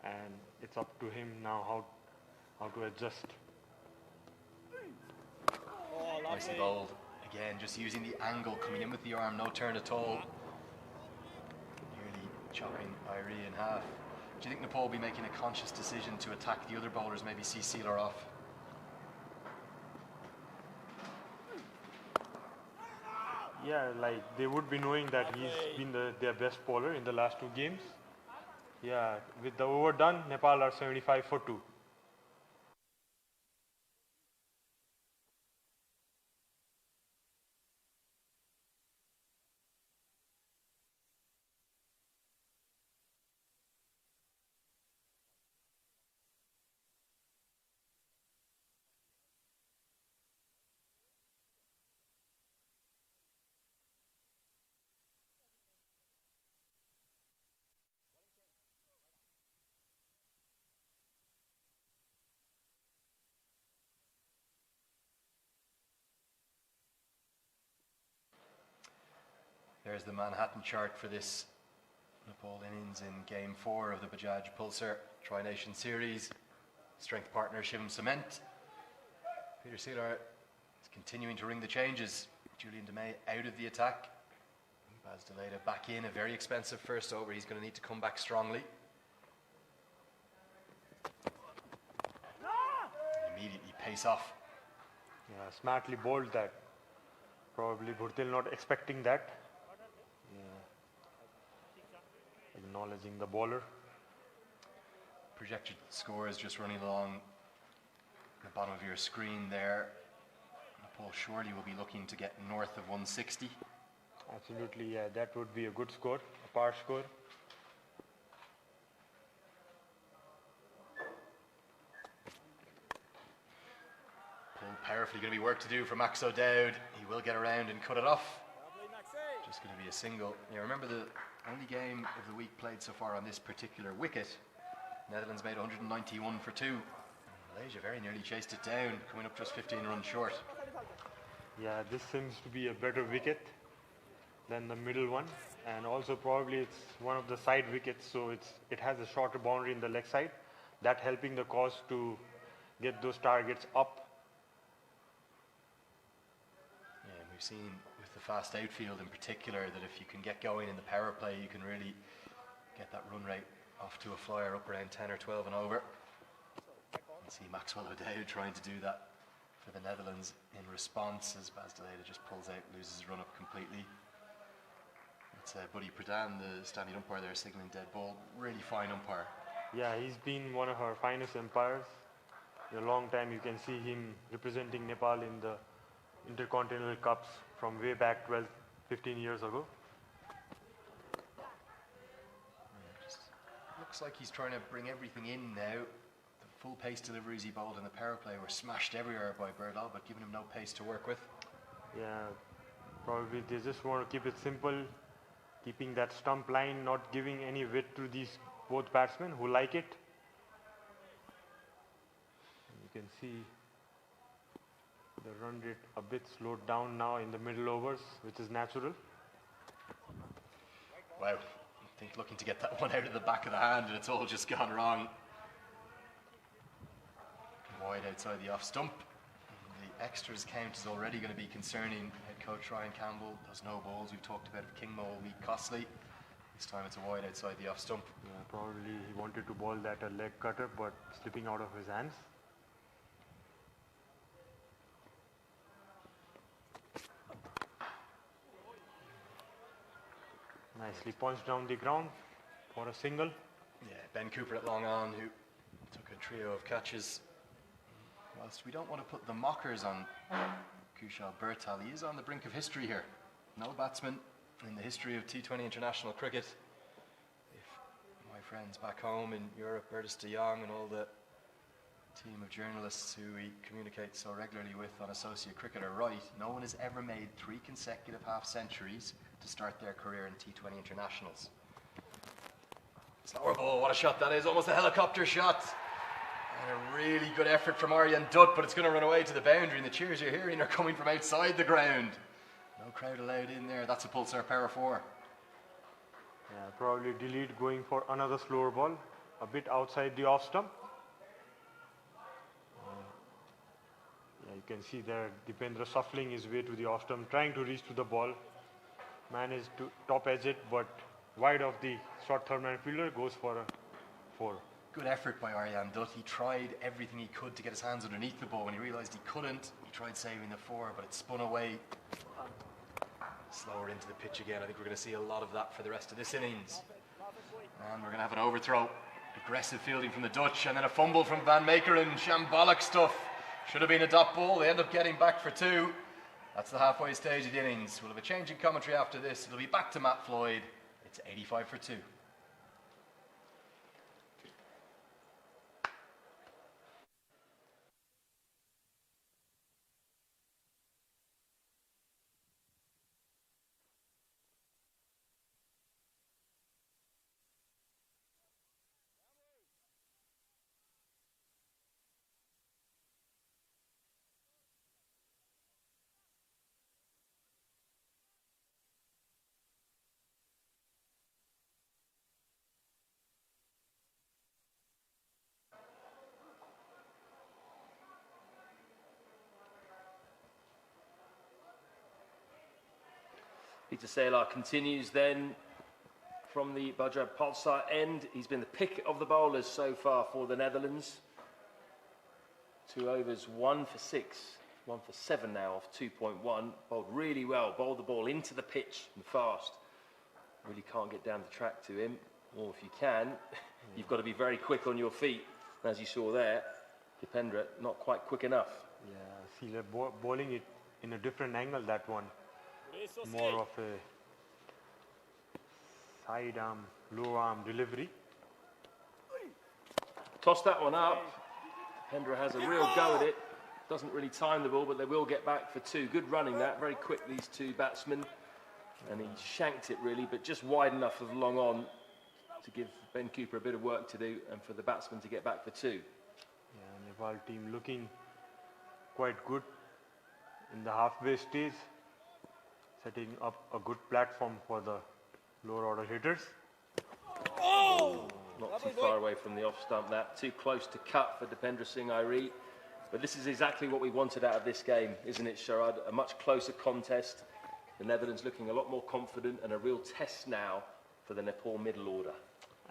and it's up to him now how to adjust. Nicely bowled. Again, just using the angle, coming in with the arm, no turn at all. Nearly chopping Irie in half. Do you think Nepal will be making a conscious decision to attack the other bowlers, maybe see Seeler off? Yeah, like they would be knowing that he's been their best bowler in the last 2 games. Yeah, with the over done, Nepal are 75 for 2. There's the Manhattan chart for this Nepal innings in Game 4 of the Bajaj Pulsar Tri-Nation Series. Strength partner Shivam Cement. Peter Seeler is continuing to ring the changes. Julian DeMay out of the attack. Baz Deleda back in, a very expensive first over. He's going to need to come back strongly. Immediately pace off. Yeah, smartly bowled that. Probably Burtil not expecting that. Acknowledging the bowler. Projected score is just running along the bottom of your screen there. Nepal surely will be looking to get north of 160. Absolutely, yeah, that would be a good score, a par score. Pull powerfully, going to be work to do for Max O'Dowd. He will get around and cut it off. Just going to be a single. Yeah, remember the only game of the week played so far on this particular wicket. Netherlands made 191 for 2. Malaysia very nearly chased it down, coming up just 15 runs short. Yeah, this seems to be a better wicket. than the middle one, and also probably it's one of the side wickets, so it has a shorter boundary in the leg side, that helping the cause to get those targets up. Yeah, and we've seen with the fast outfield in particular that if you can get going in the power play, you can really get that run rate off to a flyer up around 10 or 12 and over. And see Maxwell O'Dowd trying to do that for the Netherlands in response as Baz Deleda just pulls out, loses his run up completely. It's Buddy Pradhan, the standing umpire there, signalling dead ball. Really fine umpire. Yeah, he's been one of our finest umpires. In a long time, you can see him representing Nepal in the Intercontinental Cups from way back 12, 15 years ago. Yeah, just looks like he's trying to bring everything in now. The full pace deliveries he bowled in the power play were smashed everywhere by Birdall, but giving him no pace to work with. Yeah, probably they just want to keep it simple, keeping that stump line, not giving any width to these both batsmen who like it. You can see the run rate a bit slowed down now in the middle overs, which is natural. Wow, I think looking to get that one out of the back of the hand, and it's all just gone wrong. Wide outside the off stump. The extras count is already going to be concerning. Head coach Ryan Campbell, those no balls we've talked about of Kingmo will be costly. This time it's a wide outside the off stump. Yeah, probably he wanted to ball that a leg cutter, but slipping out of his hands. Nicely punched down the ground for a single. Yeah, Ben Cooper at long on, who took a trio of catches. Whilst we don't want to put the mockers on Kushal Bertal, he is on the brink of history here. No batsman in the history of T20 international cricket. If my friends back home in Europe, Bertus de Jong and all the team of journalists who we communicate so regularly with on associate cricket are right, no one has ever made 3 consecutive half-centuries to start their career in T20 internationals. Slower ball, what a shot that is, almost a helicopter shot. And a really good effort from Aryan Dutt, but it's going to run away to the boundary, and the cheers you're hearing are coming from outside the ground. No crowd allowed in there. That's a Pulsar Power 4. Yeah, probably delete going for another slower ball, a bit outside the off stump. Yeah, you can see there Dipendra shuffling his way to the off stump, trying to reach to the ball. Managed to top edge it, but wide of the short third man fielder, goes for a 4. Good effort by Aryan Dutt. He tried everything he could to get his hands underneath the ball. When he realised he couldn't, he tried saving the 4, but it spun away. Slower into the pitch again. I think we're going to see a lot of that for the rest of this innings. And we're going to have an overthrow. Aggressive fielding from the Dutch, and then a fumble from Van Meekeren. Shambolic stuff. Should have been a dot ball. They end up getting back for 2. That's the halfway stage of the innings. We'll have a change in commentary after this. It'll be back to Matt Floyd. It's 85 for 2. Peter Saylor continues then from the Bajaj Pulsar end. He's been the pick of the bowlers so far for the Netherlands. 2 overs, 1 for 6, 1 for 7 now off 2.1. Bowled really well, bowled the ball into the pitch and fast. Really can't get down the track to him, or if you can, you've got to be very quick on your feet. As you saw there, Dipendra not quite quick enough. Yeah, see, they're bowling it in a different angle, that one. More of a side arm, low arm delivery. Toss that one up. Dipendra has a real go at it. Doesn't really time the ball, but they will get back for 2. Good running that, very quick, these 2 batsmen. And he shanked it really, but just wide enough of long on to give Ben Cooper a bit of work to do and for the batsman to get back for 2. Yeah, Nepal team looking quite good in the halfway stage. setting up a good platform for the lower order hitters. Not too far away from the off stump, that too close to cut for Dipendra Singh Airi. But this is exactly what we wanted out of this game, isn't it, Sharad? A much closer contest. The Netherlands looking a lot more confident, and a real test now for the Nepal middle order.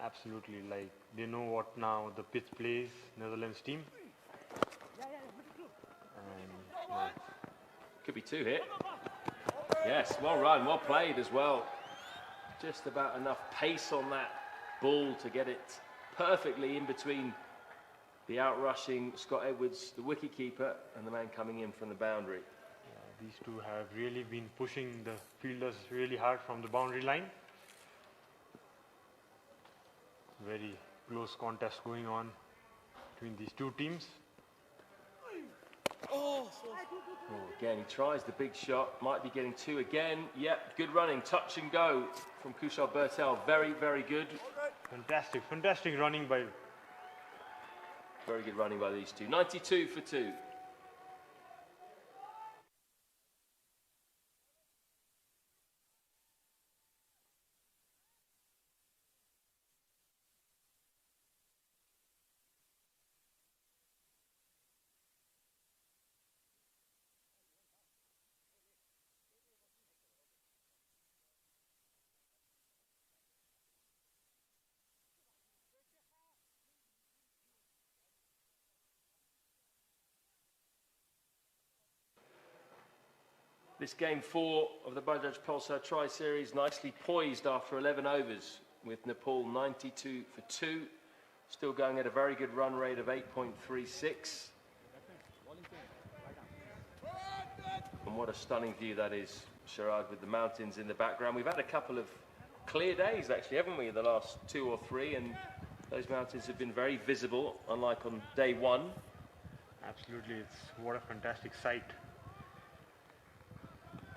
Absolutely, like they know what now the pitch plays, Netherlands team. And could be two hit. Yes, well run, well played as well. Just about enough pace on that ball to get it perfectly in between the outrushing Scott Edwards, the wicketkeeper, and the man coming in from the boundary. Yeah, these two have really been pushing the fielders really hard from the boundary line. Very close contest going on between these two teams. Again, he tries the big shot, might be getting two again. Yep, good running, touch and go from Kushal Bertel. Very, very good. Fantastic running by... Very good running by these two. 92 for 2. This game 4 of the Bajaj Pulsar Tri-Series nicely poised after 11 overs with Nepal 92 for 2. Still going at a very good run rate of 8.36. And what a stunning view that is, Sharad, with the mountains in the background. We've had a couple of clear days actually, haven't we, the last 2 or 3, and those mountains have been very visible, unlike on day 1. Absolutely, what a fantastic sight.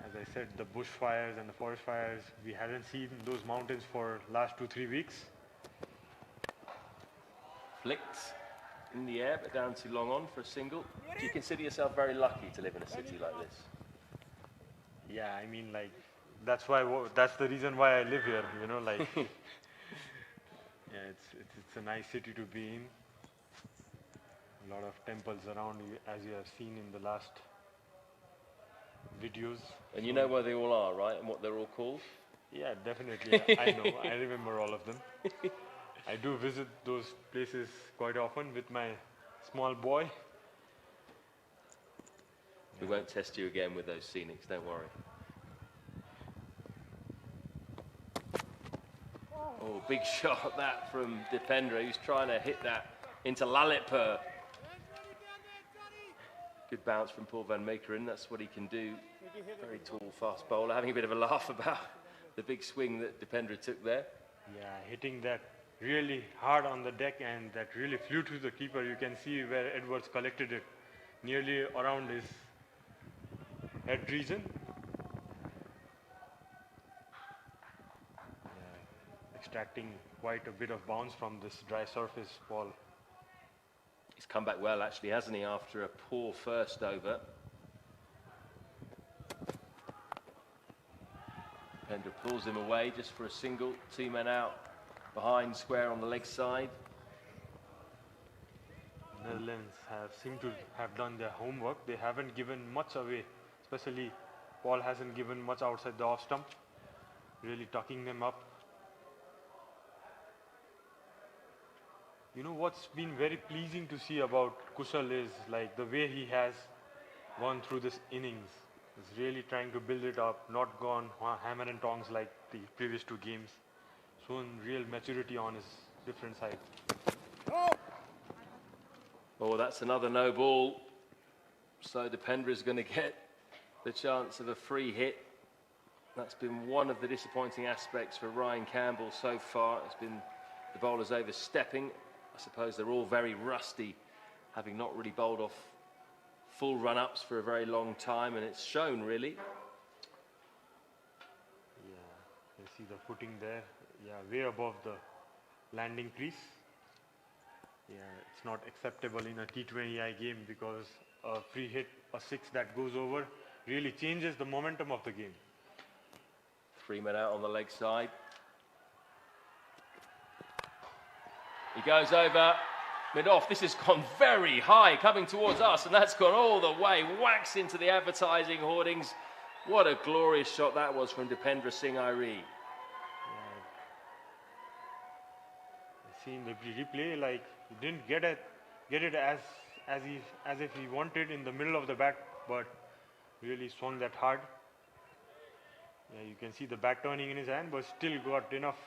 As I said, the bushfires and the forest fires, we haven't seen those mountains for last 2-3 weeks. Flicked in the air, but down too long on for a single. Do you consider yourself very lucky to live in a city like this? Yeah, I mean, like, that's the reason why I live here, you know, like, yeah, it's a nice city to be in. A lot of temples around you, as you have seen in the last videos. And you know where they all are, right? And what they're all called? Yeah, definitely. I know. I remember all of them. I do visit those places quite often with my small boy. We won't test you again with those scenics, don't worry. Oh, big shot that from Dipendra, who's trying to hit that into Lalitpur. Good bounce from Paul van Meekeren, that's what he can do. Very tall, fast bowler, having a bit of a laugh about the big swing that Dipendra took there. Yeah, hitting that really hard on the deck, and that really flew to the keeper. You can see where Edwards collected it, nearly around his head region. Yeah, extracting quite a bit of bounce from this dry surface ball. He's come back well, actually, hasn't he, after a poor first over. Dipendra pulls him away just for a single. 2 men out behind, square on the leg side. Netherlands seem to have done their homework. They haven't given much away, especially Paul hasn't given much outside the off stump, really tucking them up. You know what's been very pleasing to see about Kushal is like the way he has gone through this innings. He's really trying to build it up, not gone hammer and tongs like the previous 2 games. Shown real maturity on his different side. Oh, that's another no ball. So Dipendra is going to get the chance of a free hit. That's been one of the disappointing aspects for Ryan Campbell so far. It's been the bowlers overstepping. I suppose they're all very rusty, having not really bowled off full run-ups for a very long time, and it's shown, really. Yeah, you see the footing there. Yeah, way above the landing crease. Yeah, it's not acceptable in a T20I game because a free hit, a 6 that goes over, really changes the momentum of the game. 3 men out on the leg side. He goes over mid-off. This has gone very high coming towards us, and that's gone all the way, whacks into the advertising hoardings. What a glorious shot that was from Dipendra Singh Airi. Seen the replay, like he didn't get it as if he wanted in the middle of the bat, but really swung that hard. Yeah, you can see the bat turning in his hand, but still got enough.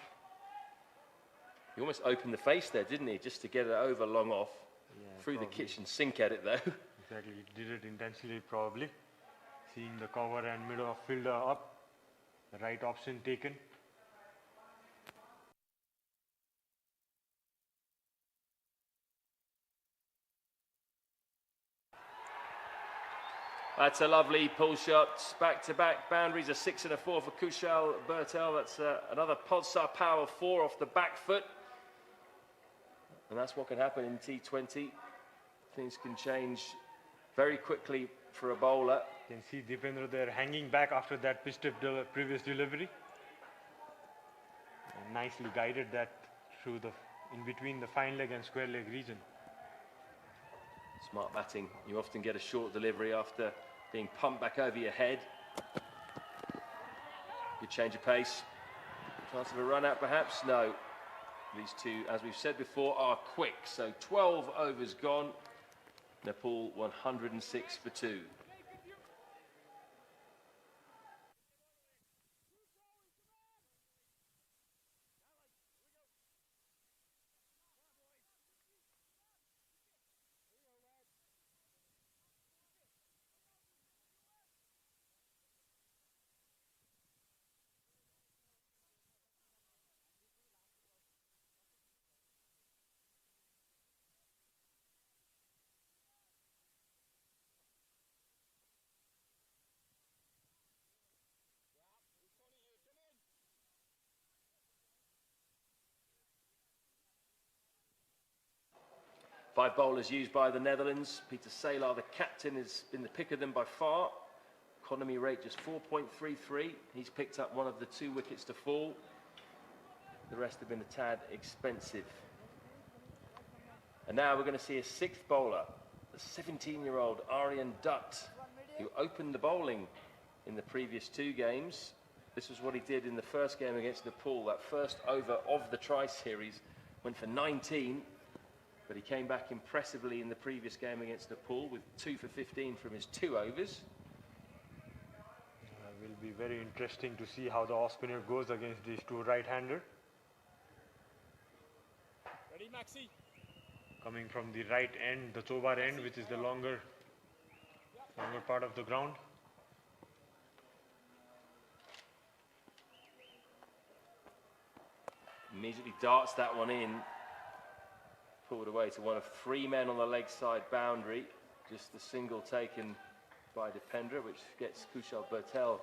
He almost opened the face there, didn't he, just to get it over long off. Yeah, threw probably. The kitchen sink at it though. Exactly, he did it intentionally probably. Seeing the cover and middle of fielder up, the right option taken. That's a lovely pull shot, back-to-back boundaries, a 6 and a 4 for Kushal Bertel. That's another Pulsar Power 4 off the back foot. And that's what can happen in T20. Things can change very quickly for a bowler. You can see Dipendra there hanging back after that previous delivery. And nicely guided that through in between the fine leg and square leg region. Smart batting. You often get a short delivery after being pumped back over your head. Good change of pace. Chance of a run out perhaps? No. These two, as we've said before, are quick. So 12 overs gone. Nepal 106 for 2. Five bowlers used by the Netherlands. Peter Salar, the captain, has been the pick of them by far. Economy rate just 4.33. He's picked up one of the 2 wickets to fall. The rest have been a tad expensive. And now we're going to see a 6th bowler, the 17-year-old Aryan Dutt, who opened the bowling in the previous 2 games. This was what he did in the first game against Nepal. That first over of the tri-series went for 19. But he came back impressively in the previous game against Nepal with 2 for 15 from his 2 overs. It will be very interesting to see how the off spinner goes against these 2 right-hander. Ready, Maxi? Coming from the right end, the Chobar end, which is the longer part of the ground. Immediately darts that one in. Pulled away to one of 3 men on the leg side boundary. Just the single taken by Dipendra, which gets Kushal Bertel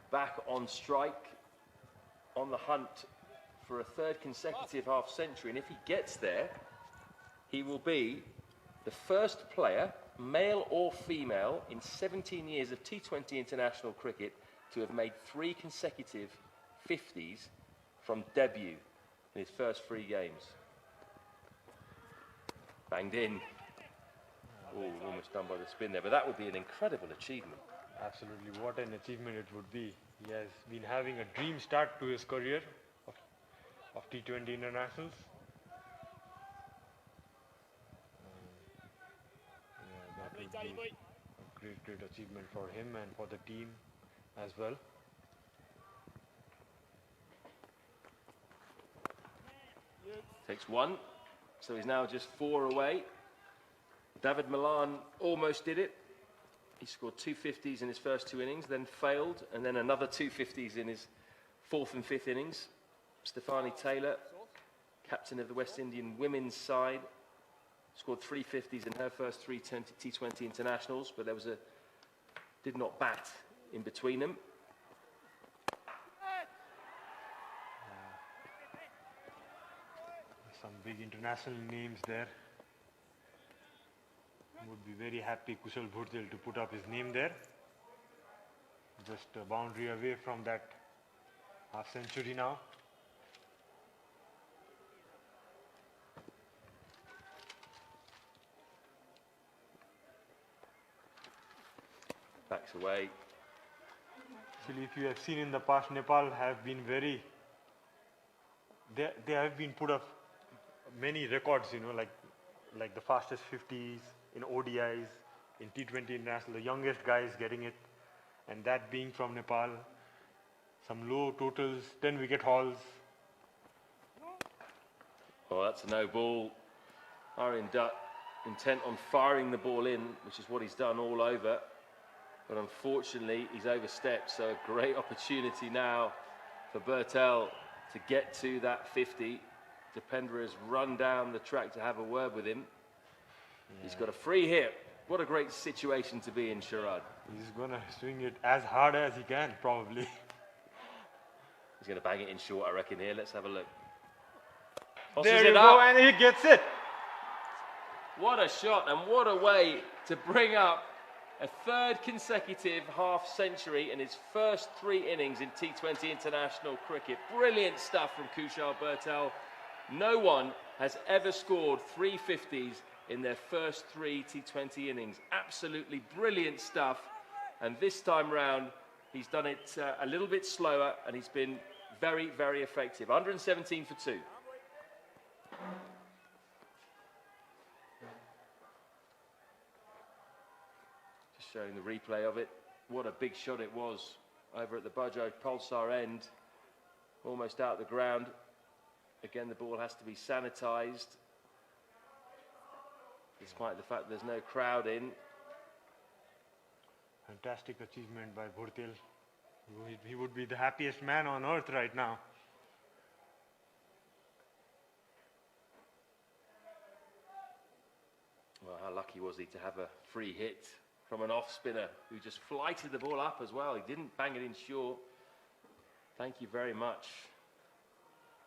back on strike, on the hunt for a 3rd consecutive half-century. And if he gets there, he will be the first player, male or female, in 17 years of T20 international cricket to have made 3 consecutive 50s from debut in his first 3 games. Banged in. Oh, almost done by the spin there, but that would be an incredible achievement. Absolutely, what an achievement it would be. He has been having a dream start to his career of T20 internationals. That would be a great achievement for him and for the team as well. Takes 1. So he's now just 4 away. David Milan almost did it. He scored 2 50s in his first 2 innings, then failed, and then another 2 50s in his 4th and 5th innings. Stefani Taylor, captain of the West Indian women's side, scored 3 50s in her first 3 T20 internationals, but there was did not bat in between them. Some big international names there. Would be very happy Kushal Bhurtel to put up his name there. Just a boundary away from that Half century now. Backs away. Actually, if you have seen in the past, Nepal have been very. They have been put up many records, you know, like the fastest 50s in ODIs, in T20 international, the youngest guys getting it, and that being from Nepal. Some low totals, 10 wicket hauls. Oh, that's a no ball. Aryan Dutt intent on firing the ball in, which is what he's done all over. But unfortunately, he's overstepped. So a great opportunity now for Bertel to get to that 50. Dipendra has run down the track to have a word with him. Yeah. He's got a free hit. What a great situation to be in, Sharad. He's going to swing it as hard as he can, probably. He's going to bang it in short, I reckon, here. Let's have a look. There you go, and he gets it. What a shot, and what a way to bring up a third consecutive half-century in his first 3 innings in T20 international cricket. Brilliant stuff from Kushal Bertel. No one has ever scored 350s in their first 3 T20 innings. Absolutely brilliant stuff. And this time round, he's done it a little bit slower, and he's been very, very effective. 117 for 2. Just showing the replay of it. What a big shot it was over at the Bajaj Pulsar end. Almost out of the ground. Again, the ball has to be sanitised, despite the fact there's no crowd in. Fantastic achievement by Bhurtel. He would be the happiest man on earth right now. Well, how lucky was he to have a free hit from an off-spinner who just flighted the ball up as well. He didn't bang it in short. Thank you very much.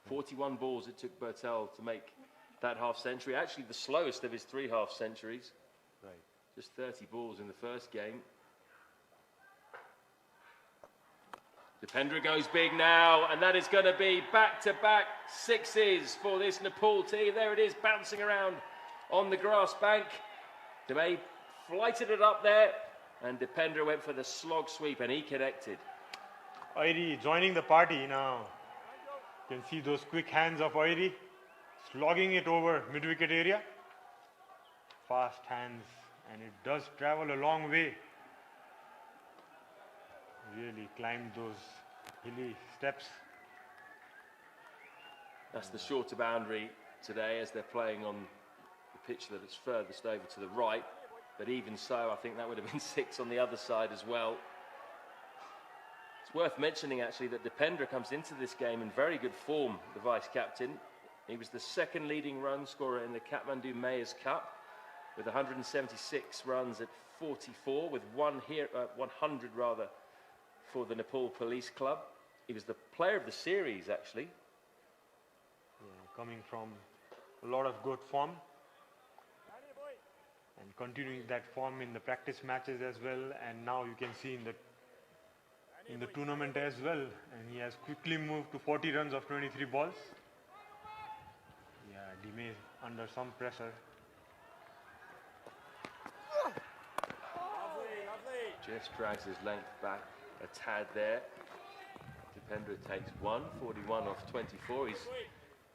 41 balls it took Bertel to make that half-century. Actually, the slowest of his 3 half-centuries. Right. Just 30 balls in the first game. Dipendra goes big now, and that is going to be back-to-back 6s for this Nepal team. There it is, bouncing around on the grass bank. Debay flighted it up there, and Dipendra went for the slog sweep, and he connected. Oiri joining the party now. You can see those quick hands of Oiri, slogging it over mid-wicket area. Fast hands, and it does travel a long way. Really climbed those hilly steps. That's the shorter boundary today as they're playing on the pitch that is furthest over to the right. But even so, I think that would have been 6 on the other side as well. It's worth mentioning actually that Dipendra comes into this game in very good form, the vice-captain. He was the 2nd leading run scorer in the Kathmandu Mayors Cup with 176 runs at 44, with 100 rather, for the Nepal Police Club. He was the player of the series, actually. Yeah, coming from a lot of good form. And continuing that form in the practice matches as well. And now you can see in the tournament as well. And he has quickly moved to 40 runs of 23 balls. Yeah, Dime under some pressure. Just drags his length back a tad there. Dipendra takes 41 off 24. He's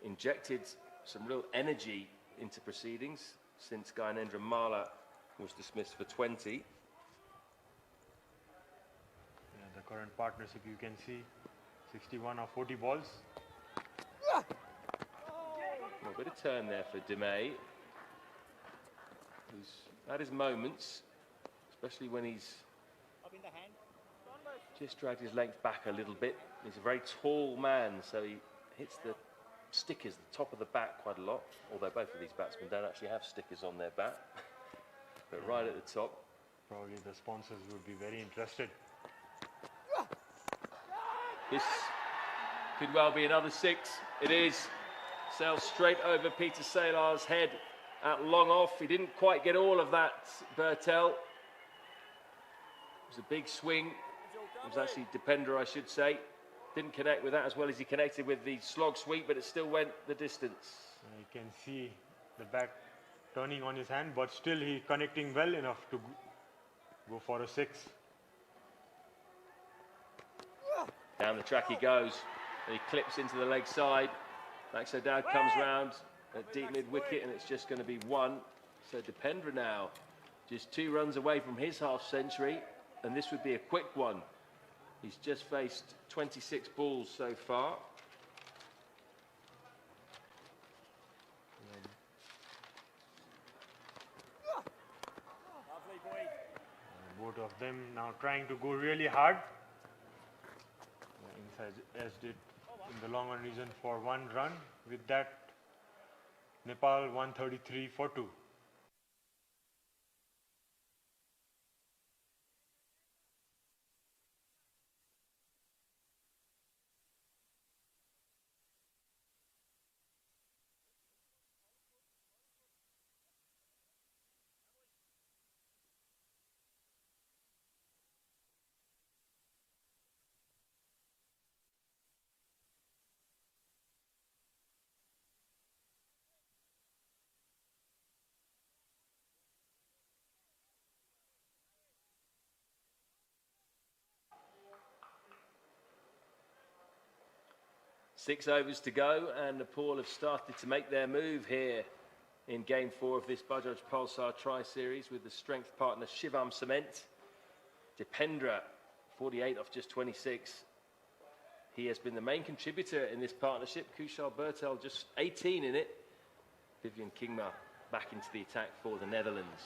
injected some real energy into proceedings since Gyanendra Mala was dismissed for 20. Yeah, the current partnership you can see 61 of 40 balls. Well, a bit of turn there for Dime, who's had his moments, especially when he's just dragged his length back a little bit. He's a very tall man, so he hits the stickers, the top of the bat, quite a lot. Although both of these batsmen don't actually have stickers on their bat. But right at the top. Probably the sponsors would be very interested. This could well be another 6. It is. Sails straight over Peter Salar's head at long off. He didn't quite get all of that, Bertel. It was a big swing. It was actually Dipendra, I should say. Didn't connect with that as well as he connected with the slog sweep, but it still went the distance. You can see the bat turning on his hand, but still he connecting well enough to go for a 6. Down the track he goes, and he clips into the leg side. Bashundhara comes round at deep mid-wicket, and it's just going to be 1. So Dipendra now just 2 runs away from his half-century, and this would be a quick one. He's just faced 26 balls so far. Both of them now trying to go really hard. Inside as did in the long run reason for 1 run. With that, Nepal 133 for 2. Six overs to go, and Nepal have started to make their move here in Game 4 of this Bajaj Pulsar Tri-Series with the strength partner Shivam Cement. Dipendra, 48 off just 26. He has been the main contributor in this partnership. Kushal Bertel just 18 in it. Vivian Kingma back into the attack for the Netherlands.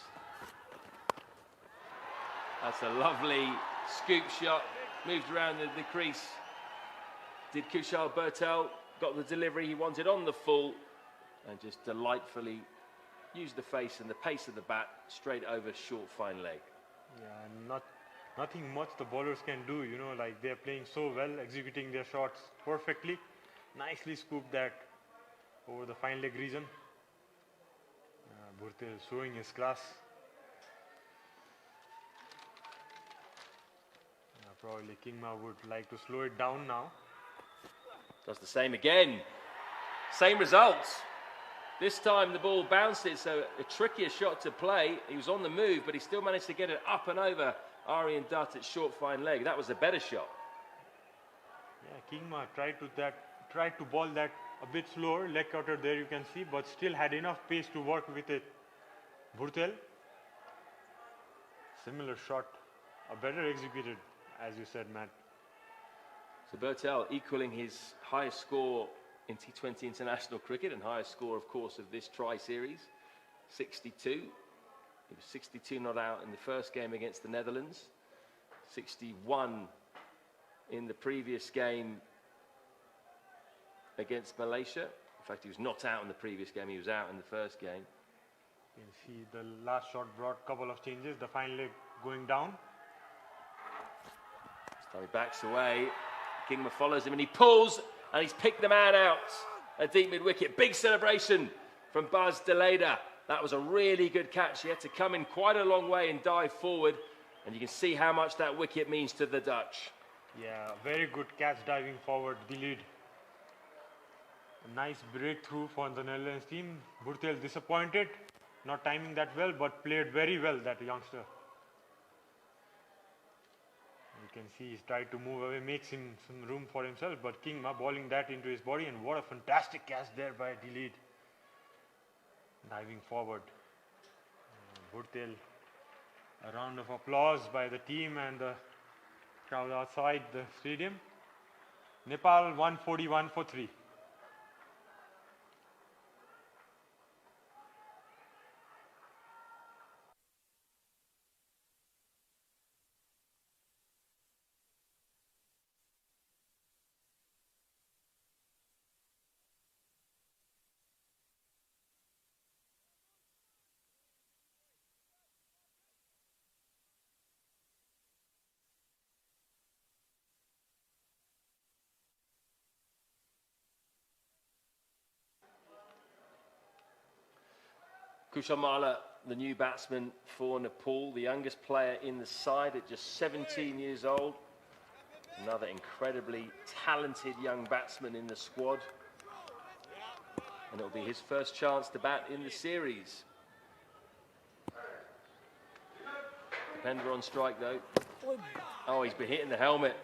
That's a lovely scoop shot. Moved around the crease. Did Kushal Bertel, got the delivery he wanted on the full, and just delightfully used the face and the pace of the bat straight over short fine leg. Yeah, nothing much the bowlers can do, you know, like they're playing so well, executing their shots perfectly. Nicely scooped that over the fine leg region. Bertel showing his class. Probably Kingma would like to slow it down now. Does the same again. Same results. This time the ball bounced it, so a trickier shot to play. He was on the move, but he still managed to get it up and over Aryan Dutt at short fine leg. That was a better shot. Yeah, Kingma tried to ball that a bit slower, leg cutter there you can see, but still had enough pace to work with it. Bertel, similar shot, a better executed, as you said, Matt. So Bertel equaling his highest score in T20 international cricket and highest score, of course, of this Tri-Series, 62. He was 62 not out in the first game against the Netherlands, 61 in the previous game against Malaysia. In fact, he was not out in the previous game, he was out in the first game. You can see the last shot brought a couple of changes, the fine leg going down. This time he backs away. Kingma follows him and he pulls, and he's picked the man out at deep mid-wicket. Big celebration from Baz de Leyda. That was a really good catch. He had to come in quite a long way and dive forward, and you can see how much that wicket means to the Dutch. Yeah, very good catch diving forward, the lead. A nice breakthrough for the Netherlands team. Bertel disappointed, not timing that well, but played very well, that youngster. You can see he's tried to move away, makes him some room for himself, but Kingma bowling that into his body, and what a fantastic catch there by Dilid. Diving forward. Bertel, a round of applause by the team and the crowd outside the stadium. Nepal 141 for 3. Kushal Mala, the new batsman for Nepal, the youngest player in the side at just 17 years old. Another incredibly talented young batsman in the squad. And it'll be his first chance to bat in the series. Depender on strike though. Oh, he's been hitting the helmet.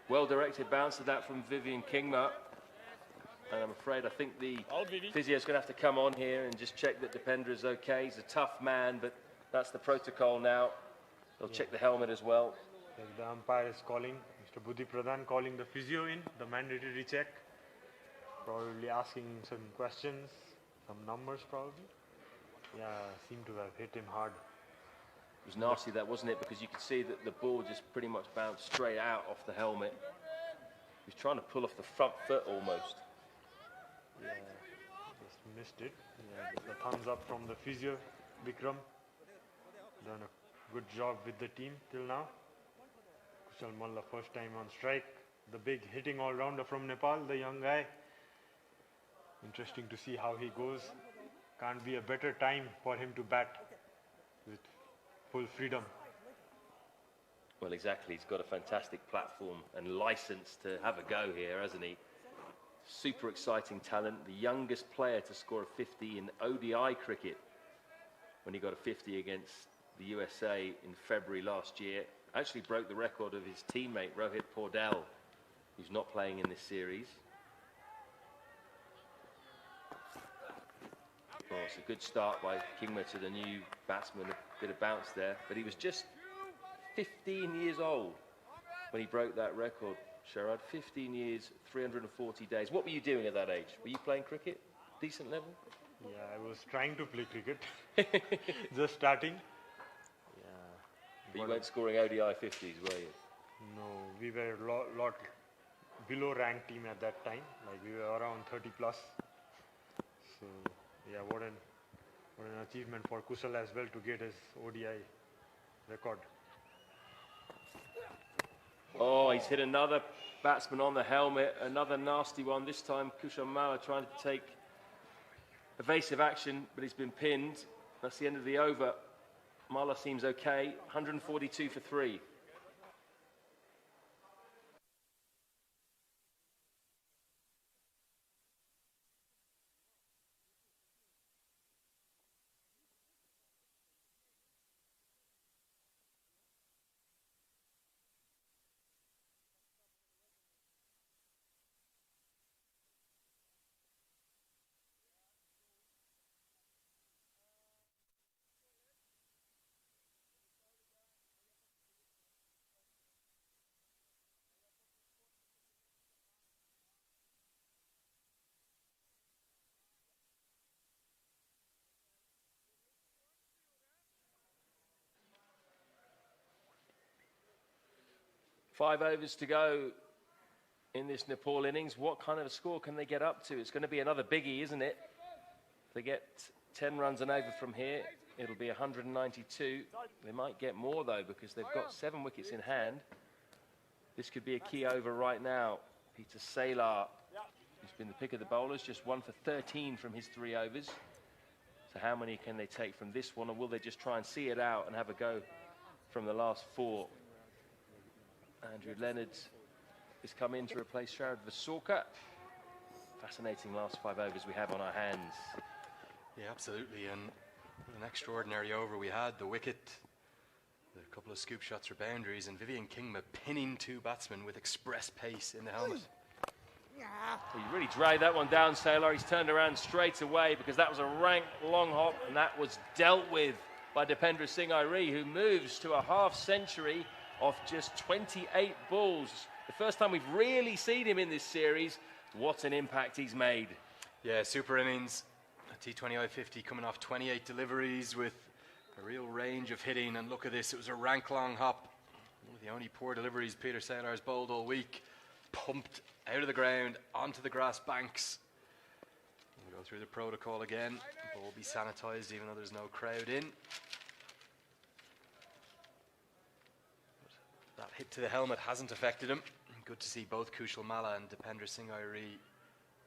Well-directed bounce to that from Vivian Kingma. And I'm afraid I think the physio's going to have to come on here and just check that Depender is okay. He's a tough man, but that's the protocol now. They'll check the helmet as well. The umpire is calling, Mr. Buddhi Pradhan calling the physio in, the mandatory check. Probably asking some questions, some numbers probably. Yeah, seemed to have hit him hard. It was nasty that, wasn't it? Because you could see that the ball just pretty much bounced straight out off the helmet. He was trying to pull off the front foot almost. Yeah, just missed it. Yeah, the thumbs up from the physio, Vikram. Done a good job with the team till now. Kushal Malla first time on strike. The big hitting all-rounder from Nepal, the young guy. Interesting to see how he goes. Can't be a better time for him to bat with full freedom. Well, exactly. He's got a fantastic platform and license to have a go here, hasn't he? Super exciting talent. The youngest player to score a 50 in ODI cricket when he got a 50 against the USA in February last year. Actually broke the record of his teammate, Rohit Paudel, who's not playing in this series. Oh, it's a good start by Kingma to the new batsman, a bit of bounce there. But he was just 15 years old when he broke that record, Sharad. 15 years, 340 days. What were you doing at that age? Were you playing cricket? Decent level? Yeah, I was trying to play cricket. Just starting. Yeah. But you weren't scoring ODI 50s, were you? No, we were a lot below ranked team at that time. Like we were around 30 plus. So yeah, what an achievement for Kushal as well to get his ODI record. Oh, he's hit another batsman on the helmet, another nasty one. This time Kushal Malla trying to take evasive action, but he's been pinned. That's the end of the over. Malla seems okay, 142 for 3. Five overs to go in this Nepal innings. What kind of a score can they get up to? It's going to be another biggie, isn't it? If they get 10 runs and over from here, it'll be 192. They might get more, though, because they've got 7 wickets in hand. This could be a key over right now. Peter Salar, who's been the pick of the bowlers, just 1 for 13 from his 3 overs. So how many can they take from this one, or will they just try and see it out and have a go from the last 4? Andrew Leonard has come in to replace Sharad Vasorka. Fascinating last 5 overs we have on our hands. Yeah, absolutely. And an extraordinary over we had. The wicket, a couple of scoop shots for boundaries, and Vivian Kingma pinning 2 batsmen with express pace in the helmet. He really dragged that one down, Sailor. He's turned around straight away because that was a rank long hop, and that was dealt with by Dipendra Singh Airi, who moves to a half century off just 28 balls. The first time we've really seen him in this series. What an impact he's made. Yeah, super innings. A T20 I-50 coming off 28 deliveries with a real range of hitting. And look at this, it was a rank long hop. One of the only poor deliveries Peter Salar's bowled all week. Pumped out of the ground onto the grass banks. We'll go through the protocol again. The ball will be sanitised even though there's no crowd in. That hit to the helmet hasn't affected him. Good to see both Kushal Malla and Dipendra Singh Airi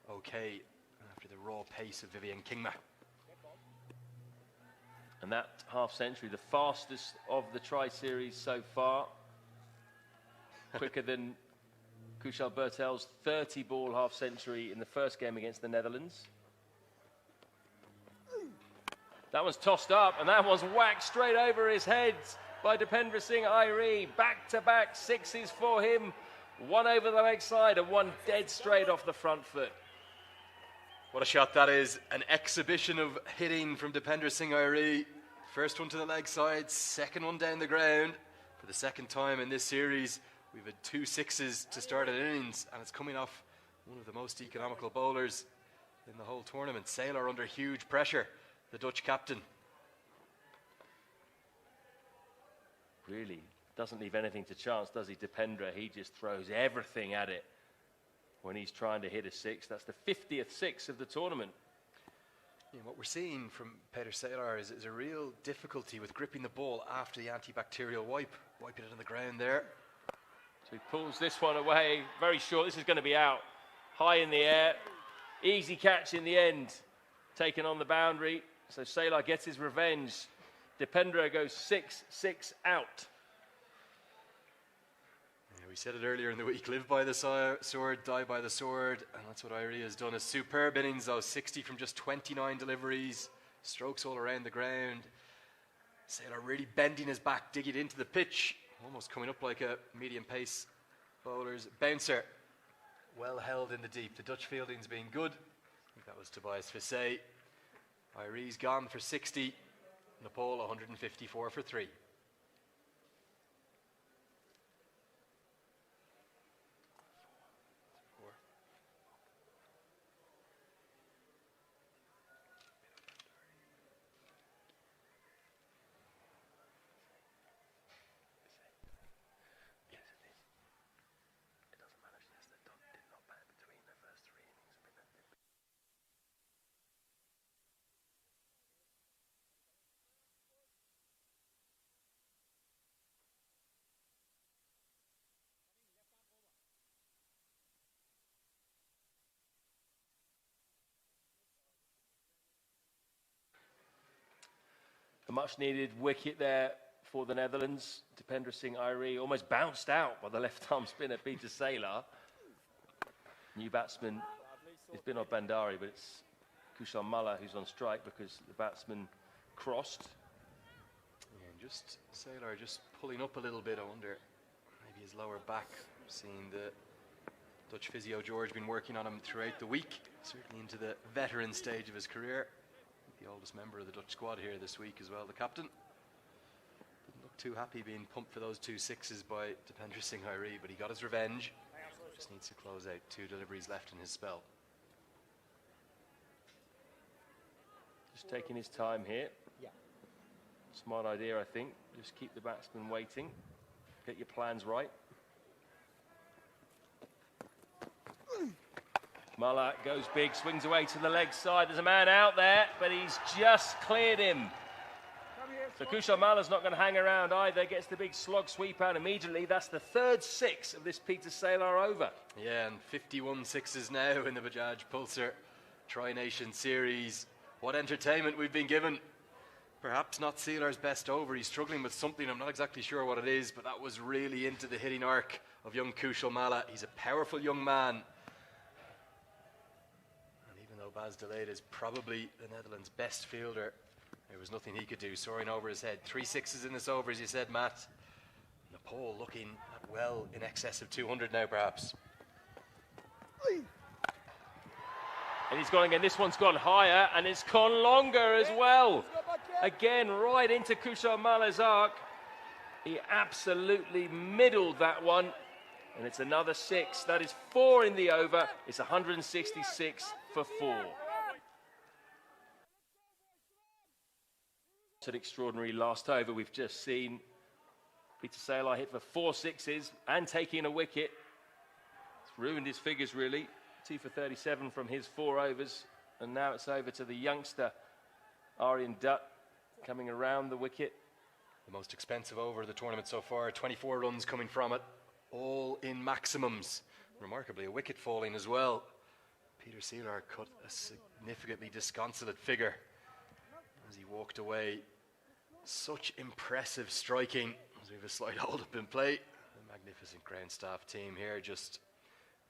okay after the raw pace of Vivian Kingma. And that half century, the fastest of the tri-series so far. quicker than Kushal Bertel's 30-ball half-century in the first game against the Netherlands. That one's tossed up, and that one's whacked straight over his head by Dipendra Singh Airi. Back-to-back sixes for him. One over the leg side and one dead straight off the front foot. What a shot that is. An exhibition of hitting from Dipendra Singh Airi. First one to the leg side, second one down the ground. For the second time in this series, we've had 2 sixes to start an innings, and it's coming off one of the most economical bowlers in the whole tournament. Saylor under huge pressure, the Dutch captain. Really doesn't leave anything to chance, does he, Dipendra? He just throws everything at it when he's trying to hit a six. That's the 50th six of the tournament. Yeah, what we're seeing from Peter Saylor is a real difficulty with gripping the ball after the antibacterial wipe. Wiping it on the ground there. So he pulls this one away, very short. This is going to be out. High in the air. Easy catch in the end. Taken on the boundary. So Saylor gets his revenge. Dipendra goes 6-6 out. Yeah, we said it earlier in the week, live by the sword, die by the sword, and that's what Airi has done. A superb innings though, 60 from just 29 deliveries, strokes all around the ground. Saylor really bending his back, digging into the pitch, almost coming up like a medium pace bowler's bouncer. Well held in the deep, the Dutch fielding's been good. I think that was Tobias Fissé. Airi's gone for 60. Nepal 154 for 3. A much-needed wicket there for the Netherlands. Dipendra Singh Airi almost bounced out by the left-arm spinner Peter Saylor. New batsman is Binod Bandari, but it's Kushal Malla who's on strike because the batsman crossed. Yeah, and just Saylor just pulling up a little bit. I wonder, maybe his lower back. Seeing the Dutch physio George been working on him throughout the week, certainly into the veteran stage of his career. The oldest member of the Dutch squad here this week as well, the captain. Didn't look too happy being pumped for those 2 sixes by Dipendra Singh Airi, but he got his revenge. Just needs to close out. 2 deliveries left in his spell. Just taking his time here. Yeah. Smart idea, I think. Just keep the batsman waiting. Get your plans right. Malla goes big, swings away to the leg side. There's a man out there, but he's just cleared him. So Kushal Malla's not going to hang around either. Gets the big slog sweep out immediately. That's the 3rd 6 of this Peter Saylor over. Yeah, and 51 sixes now in the Bajaj Pulsar Tri-Nation Series. What entertainment we've been given. Perhaps not Saylor's best over. He's struggling with something. I'm not exactly sure what it is, but that was really into the hitting arc of young Kushal Malla. He's a powerful young man. Though Baz de Leede is probably the Netherlands' best fielder, there was nothing he could do, soaring over his head. 3 sixes in this over, as you said, Matt. Nepal looking at well in excess of 200 now, perhaps. And he's gone again. This one's gone higher, and it's gone longer as well. Again, right into Kushal Malla's arc. He absolutely middled that one. And it's another 6. That is 4 in the over. It's 166 for 4. It's an extraordinary last over. We've just seen Peter Saylor hit for 4 sixes and taking a wicket. It's ruined his figures, really. 2 for 37 from his 4 overs. And now it's over to the youngster, Aryan Dutt, coming around the wicket. The most expensive over of the tournament so far. 24 runs coming from it. All in maximums. Remarkably, a wicket falling as well. Peter Saylor cut a significantly disconsolate figure as he walked away. Such impressive striking as we have a slight hold up in play. A Magnificent ground staff team here, just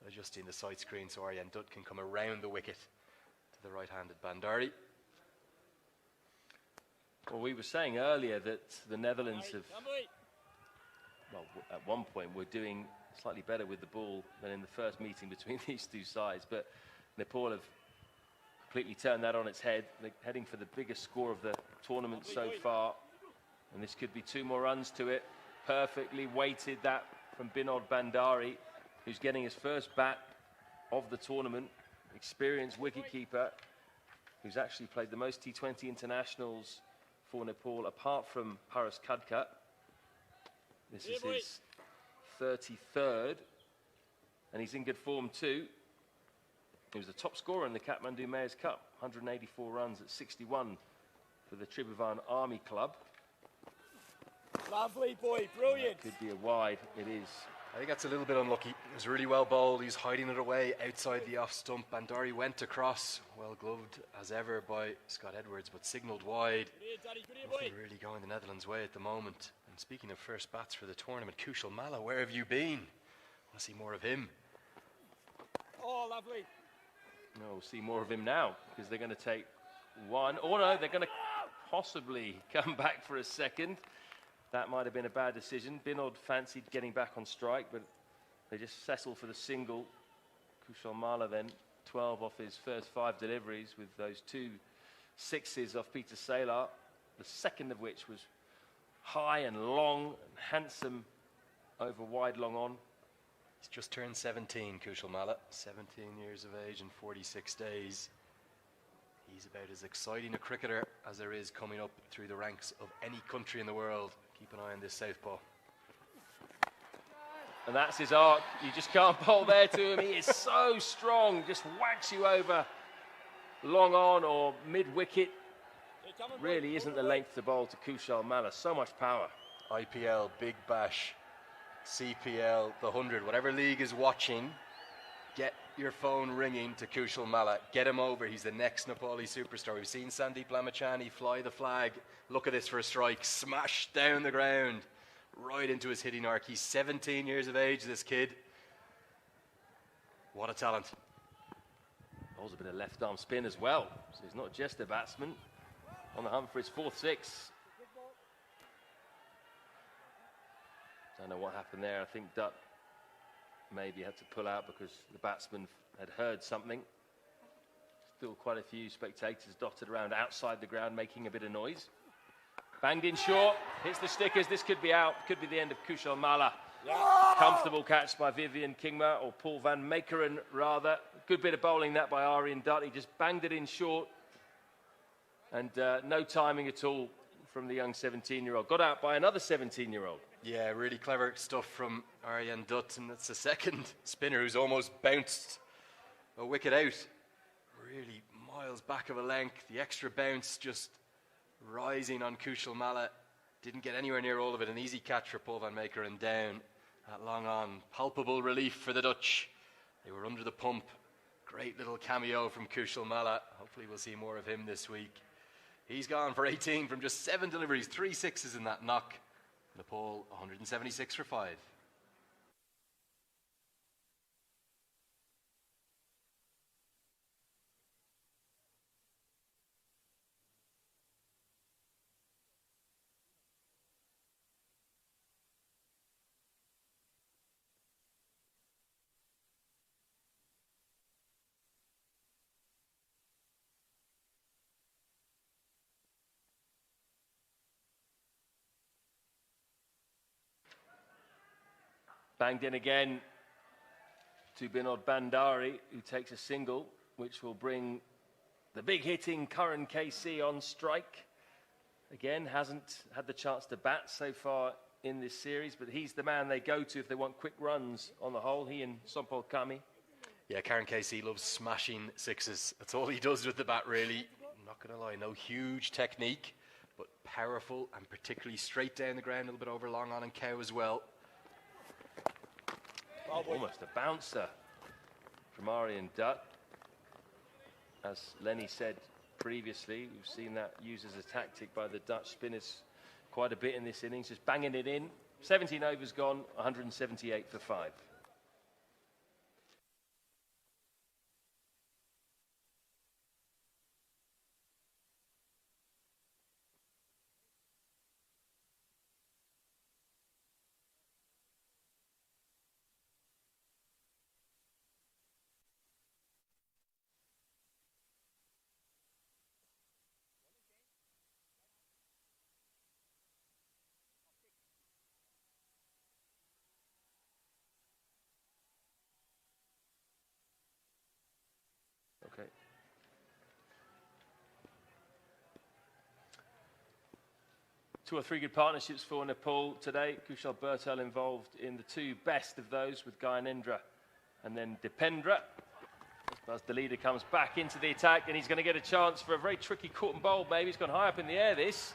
adjusting the sight screen so Aryan Dutt can come around the wicket to the right-handed Bandari. Well, we were saying earlier that the Netherlands have, well, at one point were doing slightly better with the ball than in the first meeting between these two sides, but Nepal have completely turned that on its head. They're heading for the biggest score of the tournament so far, and this could be 2 more runs to it. Perfectly weighted that from Binod Bandari, who's getting his first bat of the tournament. Experienced wicketkeeper, who's actually played the most T20 internationals for Nepal, apart from Paras Khadka. This is his 33rd, and he's in good form too. He was the top scorer in the Kathmandu Mayor's Cup, 184 runs at 61 for the Tribhuvan Army Club. Lovely, boy, brilliant. Could be a wide, it is. I think that's a little bit unlucky. It was really well bowled. He's hiding it away outside the off stump. Bandari went across, well gloved as ever by Scott Edwards, but signalled wide. Nothing really going the Netherlands' way at the moment. And speaking of first bats for the tournament, Kushal Malla, where have you been? I want to see more of him. Oh, lovely. No, we'll see more of him now, because they're going to take one. Oh no, they're going to possibly come back for a second. That might have been a bad decision. Binod fancied getting back on strike, but they just settled for the single. Kushal Malla then, 12 off his first 5 deliveries with those 2 sixes off Peter Saylor, the second of which was high and long and handsome over wide long on. He's just turned 17, Kushal Malla, 17 years of age and 46 days. He's about as exciting a cricketer as there is coming up through the ranks of any country in the world. Keep an eye on this southpaw. And that's his arc. You just can't bowl there to him. He is so strong, just whacks you over long on or mid-wicket. Really isn't the length to bowl to Kushal Malla. So much power. IPL, Big Bash, CPL, the 100, whatever league is watching, get your phone ringing to Kushal Malla. Get him over. He's the next Nepali superstar. We've seen Sandeep Lamachani fly the flag. Look at this for a strike. Smash down the ground. Right into his hitting arc. He's 17 years of age, this kid. What a talent. Bowls a bit of left arm spin as well. So he's not just a batsman. On the hunt for his 4th 6. Don't know what happened there. I think Dutt maybe had to pull out because the batsman had heard something. Still quite a few spectators dotted around outside the ground making a bit of noise. Banged in short, hits the stickers. This could be out, could be the end of Kushal Malla. Yeah. Comfortable catch by Vivian Kingma, or Paul van Meekeren rather. Good bit of bowling that by Aryan Dutt. He just banged it in short. And no timing at all from the young 17-year-old. Got out by another 17-year-old. Yeah, really clever stuff from Aryan Dutt, and that's the second spinner who's almost bounced a wicket out. Really miles back of a length. The extra bounce just rising on Kushal Malla. Didn't get anywhere near all of it. An easy catch for Paul van Meekeren down at long on. Palpable relief for the Dutch. They were under the pump. Great little cameo from Kushal Malla. Hopefully we'll see more of him this week. He's gone for 18 from just 7 deliveries, 3 sixes in that knock. Nepal 176 for 5. Banged in again to Binod Bandari, who takes a single, which will bring the big hitting Karan KC on strike. Again, hasn't had the chance to bat so far in this series, but he's the man they go to if they want quick runs on the whole, he and Sompol Kami. Yeah, Karan KC loves smashing sixes. That's all he does with the bat, really. I'm not going to lie, no huge technique, but powerful and particularly straight down the ground, a little bit over long on and cow as well. Almost a bouncer from Aryan Dutt. As Lenny said previously, we've seen that used as a tactic by the Dutch spinners quite a bit in this innings, just banging it in 17 overs gone, 178 for 5. Okay. Two or three good partnerships for Nepal today. Kushal Bertel involved in the two best of those with Gyanendra and then Dipendra. As the leader comes back into the attack, and he's going to get a chance for a very tricky caught and bowled. Maybe he's gone high up in the air, this.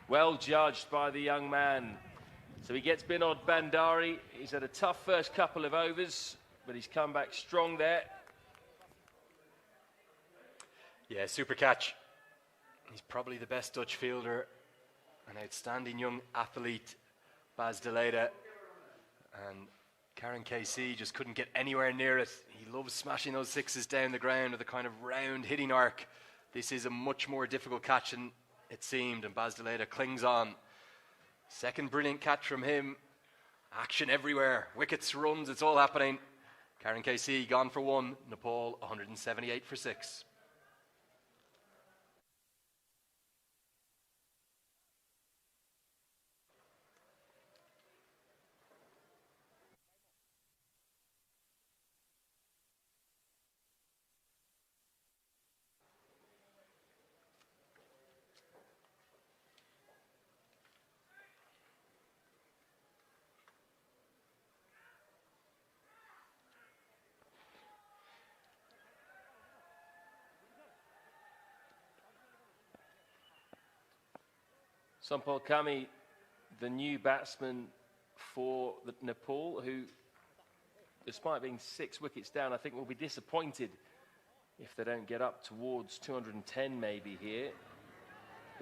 Well judged by the young man. So he gets Binod Bandari. He's had a tough first couple of overs, but he's come back strong there. Yeah, super catch. He's probably the best Dutch fielder. An outstanding young athlete, Bas de Leede. And Karen KC just couldn't get anywhere near it. He loves smashing those sixes down the ground with a kind of round hitting arc. This is a much more difficult catch than it seemed, and Bas de Leede clings on. Second brilliant catch from him. Action everywhere. Wickets, runs, it's all happening. Karen KC gone for 1. Nepal 178 for 6. Sampal Kami, the new batsman for the Nepal, who, despite being 6 wickets down, I think will be disappointed if they don't get up towards 210 maybe here.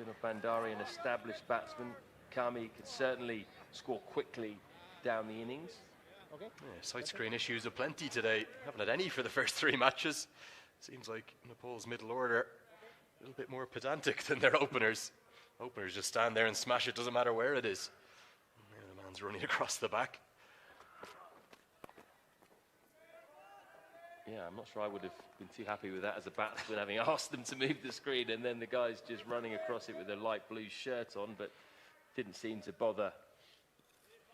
Binod Bandari, an established batsman. Kami could certainly score quickly down the innings. Okay. Yeah, side screen issues aplenty today. Haven't had any for the first 3 matches. Seems like Nepal's middle order a little bit more pedantic than their openers. Openers just stand there and smash it, doesn't matter where it is. And the man's running across the back. Yeah, I'm not sure I would have been too happy with that as a batsman, having asked them to move the screen, and then the guy's just running across it with a light blue shirt on, but didn't seem to bother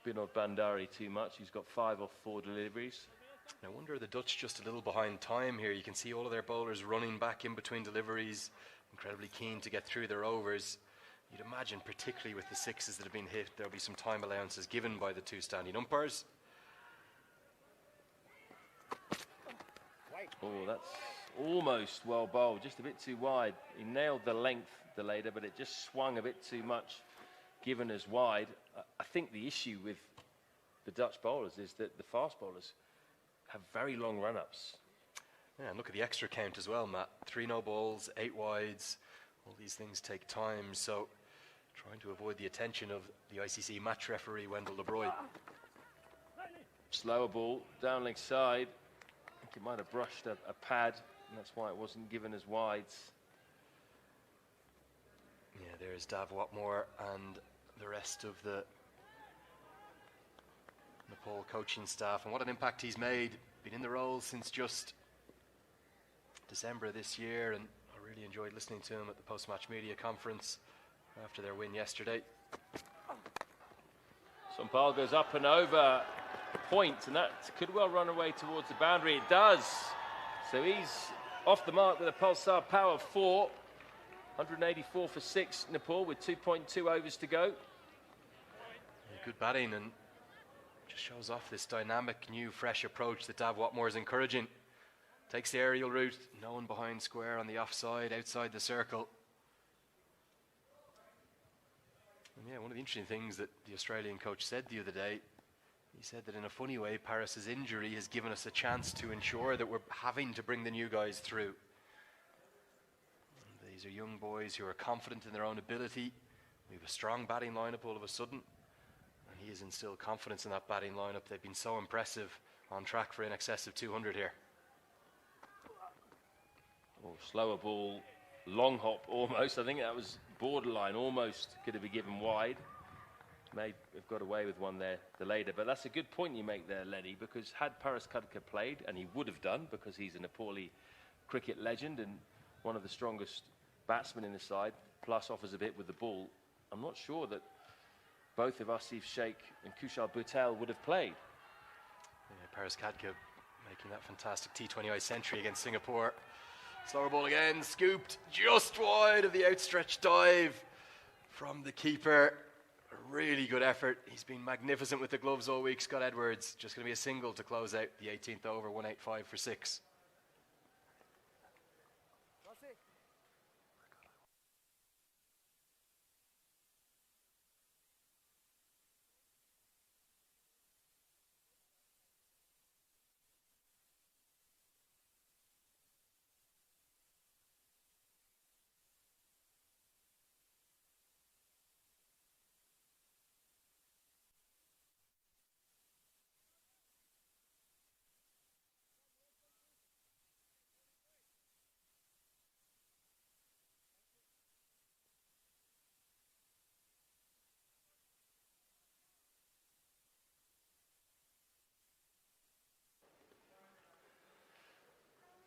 Binod Bandari too much. He's got 5 off 4 deliveries. I wonder, are the Dutch just a little behind time here? You can see all of their bowlers running back in between deliveries, incredibly keen to get through their overs. You'd imagine, particularly with the sixes that have been hit, there'll be some time allowances given by the 2 standing umpires. Oh, that's almost well bowled, just a bit too wide. He nailed the length, the Leede, but it just swung a bit too much, given as wide. I think the issue with the Dutch bowlers is that the fast bowlers have very long run-ups. Yeah, and look at the extra count as well, Matt. 3 no balls, 8 wides. All these things take time, so trying to avoid the attention of the ICC match referee, Wendell LeBroy. Slower ball, down leg side. I think it might have brushed a pad, and that's why it wasn't given as wides. Yeah, there's Dav Watmore and the rest of the Nepal coaching staff, and what an impact he's made. Been in the role since just December this year, and I really enjoyed listening to him at the post-match media conference after their win yesterday. Sampal goes up and over point, and that could well run away towards the boundary. It does. So he's off the mark with a Pulsar power 4. 184 for 6, Nepal, with 2.2 overs to go. Yeah, good batting, and just shows off this dynamic, new, fresh approach that Dav Watmore is encouraging. Takes the aerial route, no one behind square on the offside, outside the circle. And yeah, one of the interesting things that the Australian coach said the other day, he said that in a funny way, Paris's injury has given us a chance to ensure that we're having to bring the new guys through. And these are young boys who are confident in their own ability. We have a strong batting lineup all of a sudden. And he has instilled confidence in that batting lineup. They've been so impressive, on track for in excess of 200 here. Oh, slower ball, long hop almost. I think that was borderline, almost could have been given wide. May have got away with one there, the later. But that's a good point you make there, Lenny, because had Paras Khadka played, and he would have done because he's a Nepali cricket legend and one of the strongest batsmen in the side, plus offers a bit with the ball, I'm not sure that both of Asif Sheikh and Kushal Butel would have played. Yeah, Paras Khadka making that fantastic T20I century against Singapore. Slower ball again, scooped just wide of the outstretched dive from the keeper. A really good effort. He's been magnificent with the gloves all week, Scott Edwards. Just going to be a single to close out the 18th over, 185 for 6.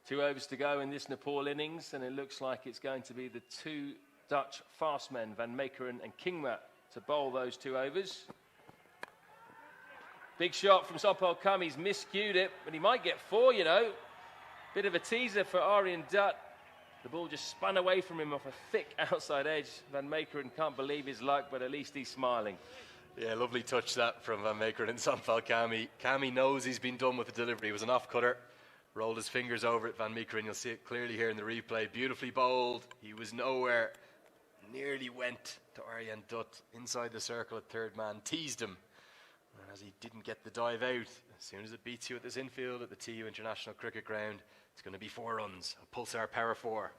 Two overs to go in this Nepal innings, and it looks like it's going to be the two Dutch fast men, Van Meekeren and Kingma, to bowl those 2 overs. Big shot from Sompal Kam. He's miscued it, but he might get 4, you know. Bit of a teaser for Aryan Dutt. The ball just spun away from him off a thick outside edge. Van Meekeren can't believe his luck, but at least he's smiling. Yeah, lovely touch that from Van Meekeren and Sompal Kami. Kami knows he's been done with the delivery. It was an off-cutter. Rolled his fingers over it, Van Meekeren. You'll see it clearly here in the replay. Beautifully bowled. He was nowhere. Nearly went to Aryan Dutt inside the circle at third man. Teased him. And as he didn't get the dive out, as soon as it beats you at this infield at the TU International Cricket Ground, it's going to be 4 runs. A Pulsar Power 4.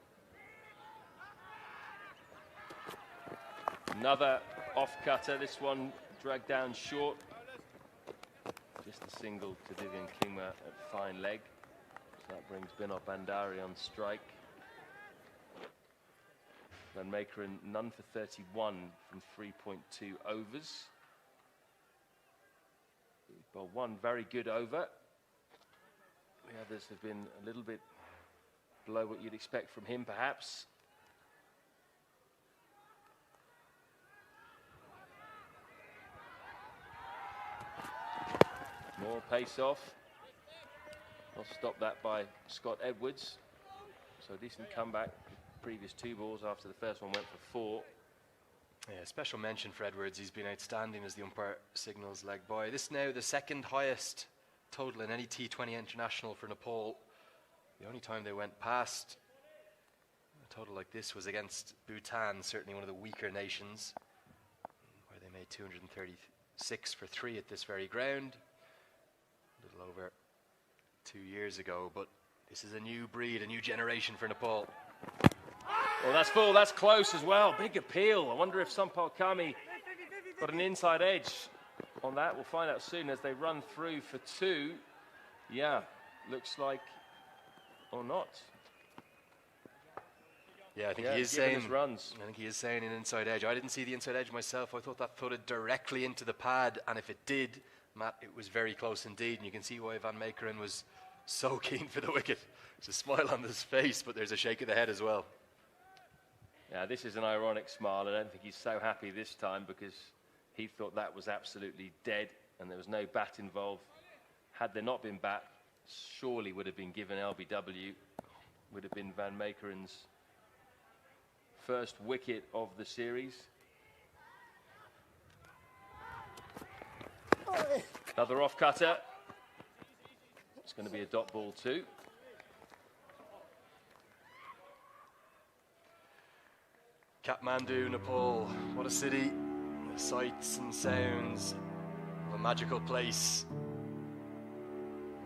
Another off-cutter. This one dragged down short. Just a single to Vivian Kingma at fine leg. That brings Binod Bandari on strike. Van Meekeren none for 31 from 3.2 overs. Well, one very good over. The others have been a little bit below what you'd expect from him, perhaps. More pace off. Well, stopped that by Scott Edwards. So a decent comeback. Previous 2 balls after the first one went for 4. Yeah, special mention for Edwards. He's been outstanding as the umpire signals leg by. This now the 2nd highest total in any T20 international for Nepal. The only time they went past a total like this was against Bhutan, certainly one of the weaker nations, where they made 236 for 3 at this very ground. A little over 2 years ago, but this is a new breed, a new generation for Nepal. Well, that's full, that's close as well. Big appeal. I wonder if Sompal Kami got an inside edge on that. We'll find out soon as they run through for 2. Yeah, looks like, or not. Yeah, I think he is saying runs. I think he is saying an inside edge. I didn't see the inside edge myself. I thought that thudded directly into the pad, and if it did, Matt, it was very close indeed, and you can see why Van Meekeren was so keen for the wicket. There's a smile on his face, but there's a shake of the head as well. Yeah, this is an ironic smile. I don't think he's so happy this time because he thought that was absolutely dead and there was no bat involved. Had there not been bat, surely would have been given LBW. Would have been Van Meekeren's first wicket of the series. Another off cutter. It's going to be a dot ball too. Kathmandu, Nepal, what a city. The sights and sounds of a magical place.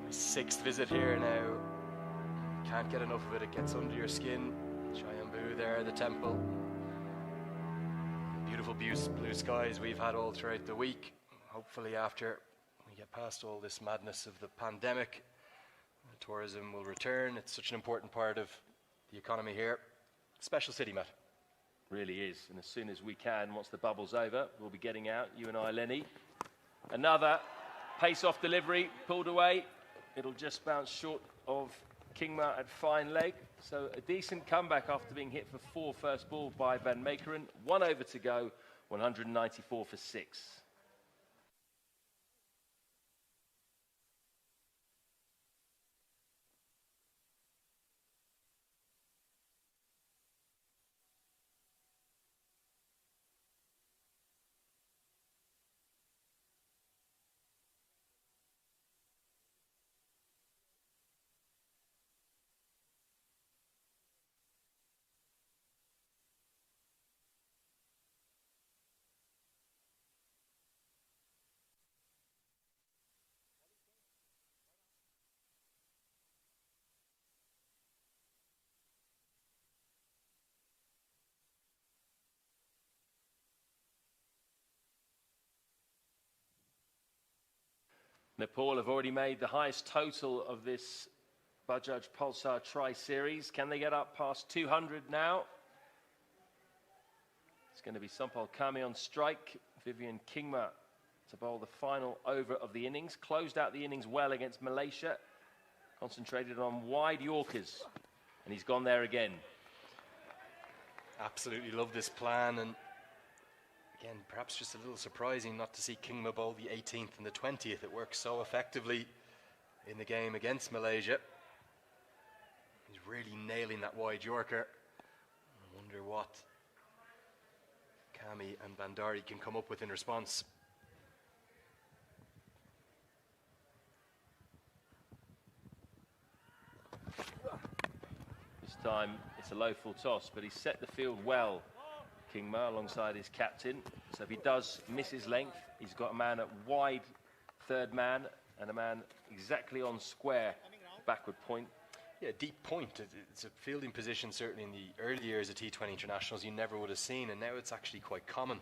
My 6th visit here now. Can't get enough of it, it gets under your skin. Chayambu there, the temple. Beautiful blue skies we've had all throughout the week. hopefully after we get past all this madness of the pandemic, tourism will return. It's such an important part of the economy here. Special city, Matt. Really is. And as soon as we can, once the bubble's over, we'll be getting out, you and I, Lenny. Another pace-off delivery, pulled away. It'll just bounce short of Kingma at fine leg. So a decent comeback after being hit for 4 first ball by Van Meekeren. 1 over to go, 194 for 6. Nepal have already made the highest total of this Bajaj Pulsar Tri-Series. Can they get up past 200 now? It's going to be Sampal Kami on strike. Vivian Kingma to bowl the final over of the innings. Closed out the innings well against Malaysia. Concentrated on wide Yorkers. And he's gone there again. Absolutely love this plan, and again, perhaps just a little surprising not to see Kingma bowl the 18th and the 20th. It works so effectively in the game against Malaysia. He's really nailing that wide Yorker. I wonder what Kami and Bandari can come up with in response. This time it's a low full toss, but he's set the field well, Kingma, alongside his captain. So if he does miss his length, he's got a man at wide third man and a man exactly on square backward point. Yeah, deep point. It's a fielding position certainly in the early years of T20 internationals you never would have seen, and now it's actually quite common.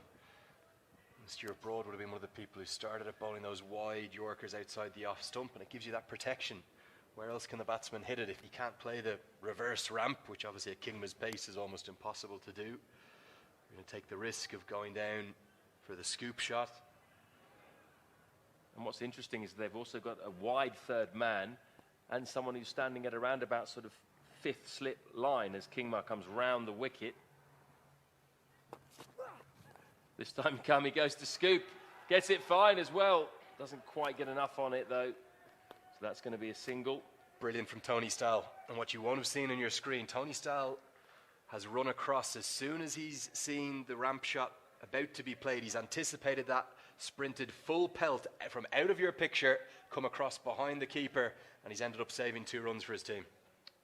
Stuart Broad would have been one of the people who started at bowling those wide Yorkers outside the off stump, and it gives you that protection. Where else can the batsman hit it if he can't play the reverse ramp, which obviously at Kingma's pace is almost impossible to do? You're going to take the risk of going down for the scoop shot. And what's interesting is they've also got a wide third man and someone who's standing at around about sort of 5th slip line as Kingma comes round the wicket. This time Kami goes to scoop, gets it fine as well. Doesn't quite get enough on it though. So that's going to be a single. Brilliant from Tony Stahl. And what you won't have seen on your screen, Tony Stahl has run across as soon as he's seen the ramp shot about to be played. He's anticipated that, sprinted full pelt from out of your picture, come across behind the keeper, and he's ended up saving 2 runs for his team.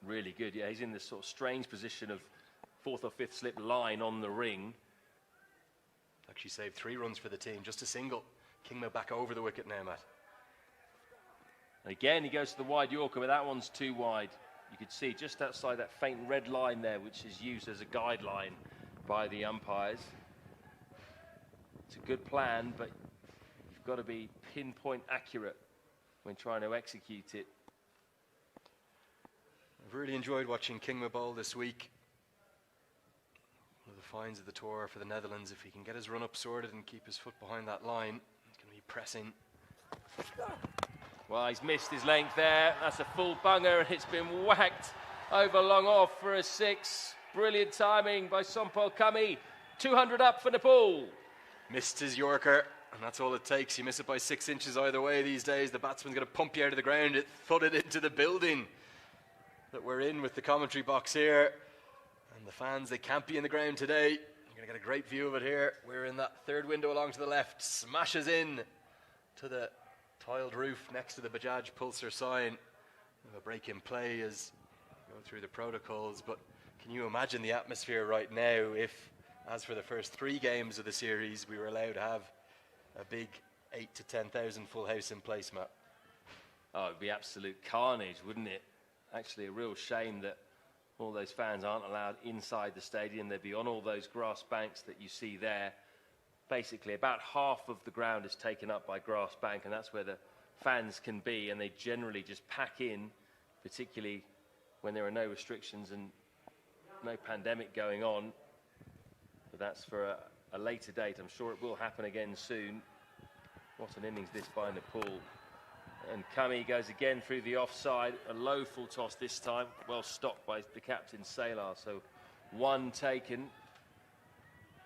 Really good, yeah. He's in this sort of strange position of 4th or 5th slip line on the ring. Actually saved 3 runs for the team, just a single. Kingma back over the wicket now, Matt. And again, he goes to the wide Yorker, but that one's too wide. You could see just outside that faint red line there, which is used as a guideline by the umpires. It's a good plan, but you've got to be pinpoint accurate when trying to execute it. I've really enjoyed watching Kingma bowl this week. One of the finds of the tour for the Netherlands. If he can get his run up sorted and keep his foot behind that line, he's going to be pressing. Well, he's missed his length there. That's a full bunger, and it's been whacked over long off for a 6. Brilliant timing by Sampal Kami. 200 up for Nepal. Missed his Yorker, and that's all it takes. You miss it by 6 inches either way these days. The batsman's going to pump you out of the ground. It thudded into the building that we're in with the commentary box here. And the fans, they can't be in the ground today. You're going to get a great view of it here. We're in that third window along to the left. Smashes in to the tiled roof next to the Bajaj Pulsar sign. A break in play as we go through the protocols, but can you imagine the atmosphere right now if, as for the first 3 games of the series, we were allowed to have a big 8,000 to 10,000 full house in place, Matt? Oh, it'd be absolute carnage, wouldn't it? Actually, a real shame that all those fans aren't allowed inside the stadium. They'd be on all those grass banks that you see there. basically about half of the ground is taken up by grass bank, and that's where the fans can be, and they generally just pack in, particularly when there are no restrictions and no pandemic going on. But that's for a later date. I'm sure it will happen again soon. What an innings this by Nepal. And Kami goes again through the offside. A low full toss this time. Well stopped by the captain, Salar. So 1 taken.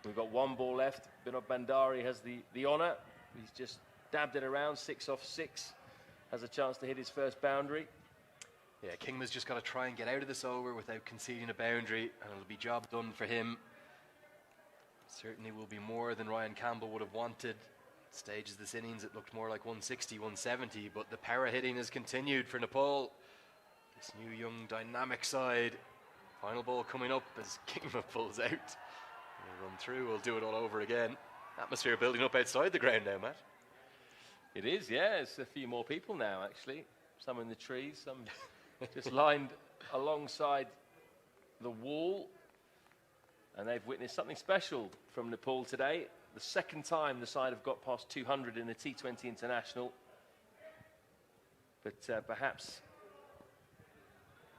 We've got 1 ball left. Binod Bandari has the honour. He's just dabbed it around, 6 off 6. Has a chance to hit his first boundary. Yeah, Kingma's just got to try and get out of this over without conceding a boundary, and it'll be job done for him. Certainly will be more than Ryan Campbell would have wanted. Stages this innings, it looked more like 160, 170, but the power hitting has continued for Nepal. This new young dynamic side. Final ball coming up as Kingma pulls out. We'll run through, we'll do it all over again. Atmosphere building up outside the ground now, Matt. It is, yeah. It's a few more people now, actually. Some in the trees, some just lined alongside the wall. And they've witnessed something special from Nepal today. The second time the side have got past 200 in a T20 international. But perhaps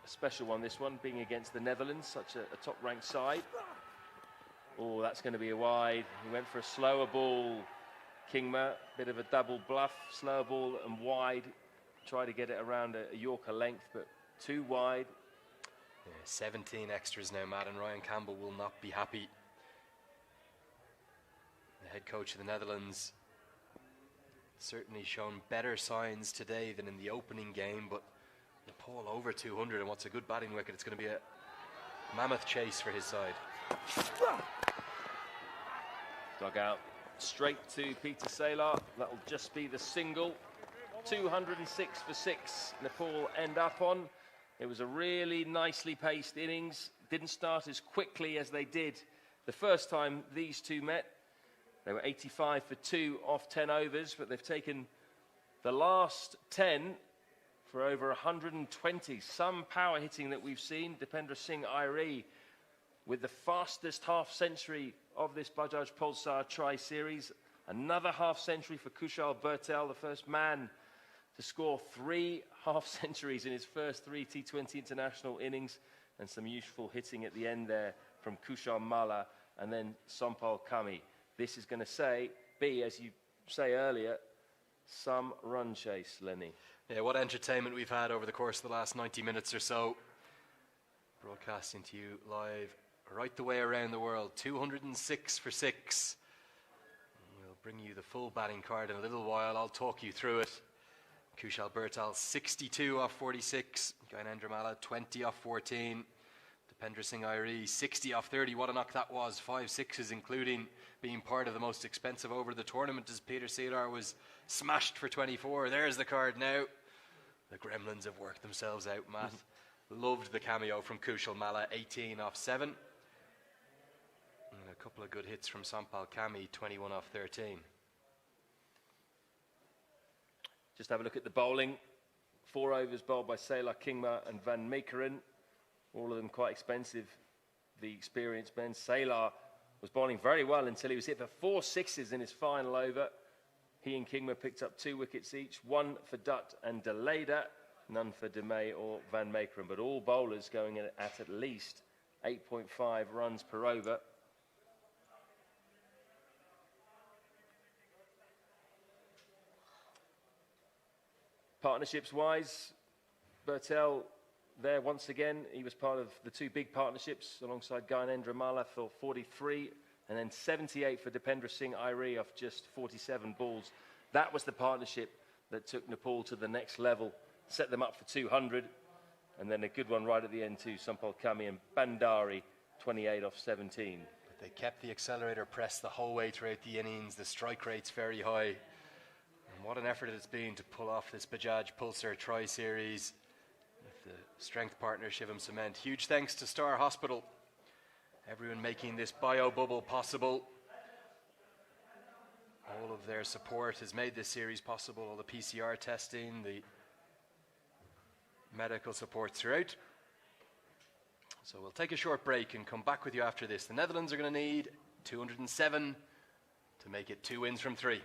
a special one, this one, being against the Netherlands, such a top-ranked side. Oh, that's going to be a wide. He went for a slower ball. Kingma, bit of a double bluff, slower ball and wide. Try to get it around a Yorker length, but too wide. Yeah, 17 extras now, Matt, and Ryan Campbell will not be happy. The head coach of the Netherlands certainly shown better signs today than in the opening game, but Nepal over 200, and what's a good batting wicket, it's going to be a mammoth chase for his side. Dug out straight to Peter Salar. That'll just be the single. 206 for 6 Nepal end up on. It was a really nicely paced innings. Didn't start as quickly as they did the first time these two met. They were 85 for 2 off 10 overs, but they've taken the last 10 for over 120. Some power hitting that we've seen. Dipendra Singh Airi with the fastest half-century of this Bajaj Pulsar Tri-Series. Another half-century for Kushal Bertel, the first man to score 3 half-centuries in his first 3 T20 international innings. And some useful hitting at the end there from Kushal Malla and then Sampal Kami. This is going to be, as you say earlier, some run chase, Lenny. Yeah, what entertainment we've had over the course of the last 90 minutes or so. Broadcasting to you live right the way around the world. 206 for 6. We'll bring you the full batting card in a little while. I'll talk you through it. Kushal Bertal, 62 off 46. Gyanendra Malla, 20 off 14. Dipendra Singh Airi, 60 off 30. What a knock that was. 5 sixes, including being part of the most expensive over the tournament, as Peter Salar was smashed for 24. There's the card now. The Gremlins have worked themselves out, Matt. Loved the cameo from Kushal Malla, 18 off 7. And a couple of good hits from Sampal Kami, 21 off 13. Just have a look at the bowling. 4 overs bowled by Salar, Kingma and Van Meekeren. All of them quite expensive. The experienced men. Salar was bowling very well until he was hit for 4 sixes in his final over. He and Kingma picked up 2 wickets each. 1 for Dutt and Deleda. None for De May or Van Meekeren. But all bowlers going in at least 8.5 runs per over. Partnerships-wise, Bertel there once again. He was part of the 2 big partnerships alongside Gyanendra Malla for 43 and then 78 for Dipendra Singh Airi off just 47 balls. That was the partnership that took Nepal to the next level, set them up for 200, and then a good one right at the end too, Sampal Kami and Bandari, 28 off 17. But they kept the accelerator press the whole way throughout the innings. The strike rate's very high. And what an effort it's been to pull off this Bajaj Pulsar Tri-Series with the strength partner Shivam Cement. Huge thanks to Star Hospital, everyone making this bio bubble possible. All of their support has made this series possible. All the PCR testing, the medical support throughout. So we'll take a short break and come back with you after this. The Netherlands are going to need 207 to make it 2 wins from 3.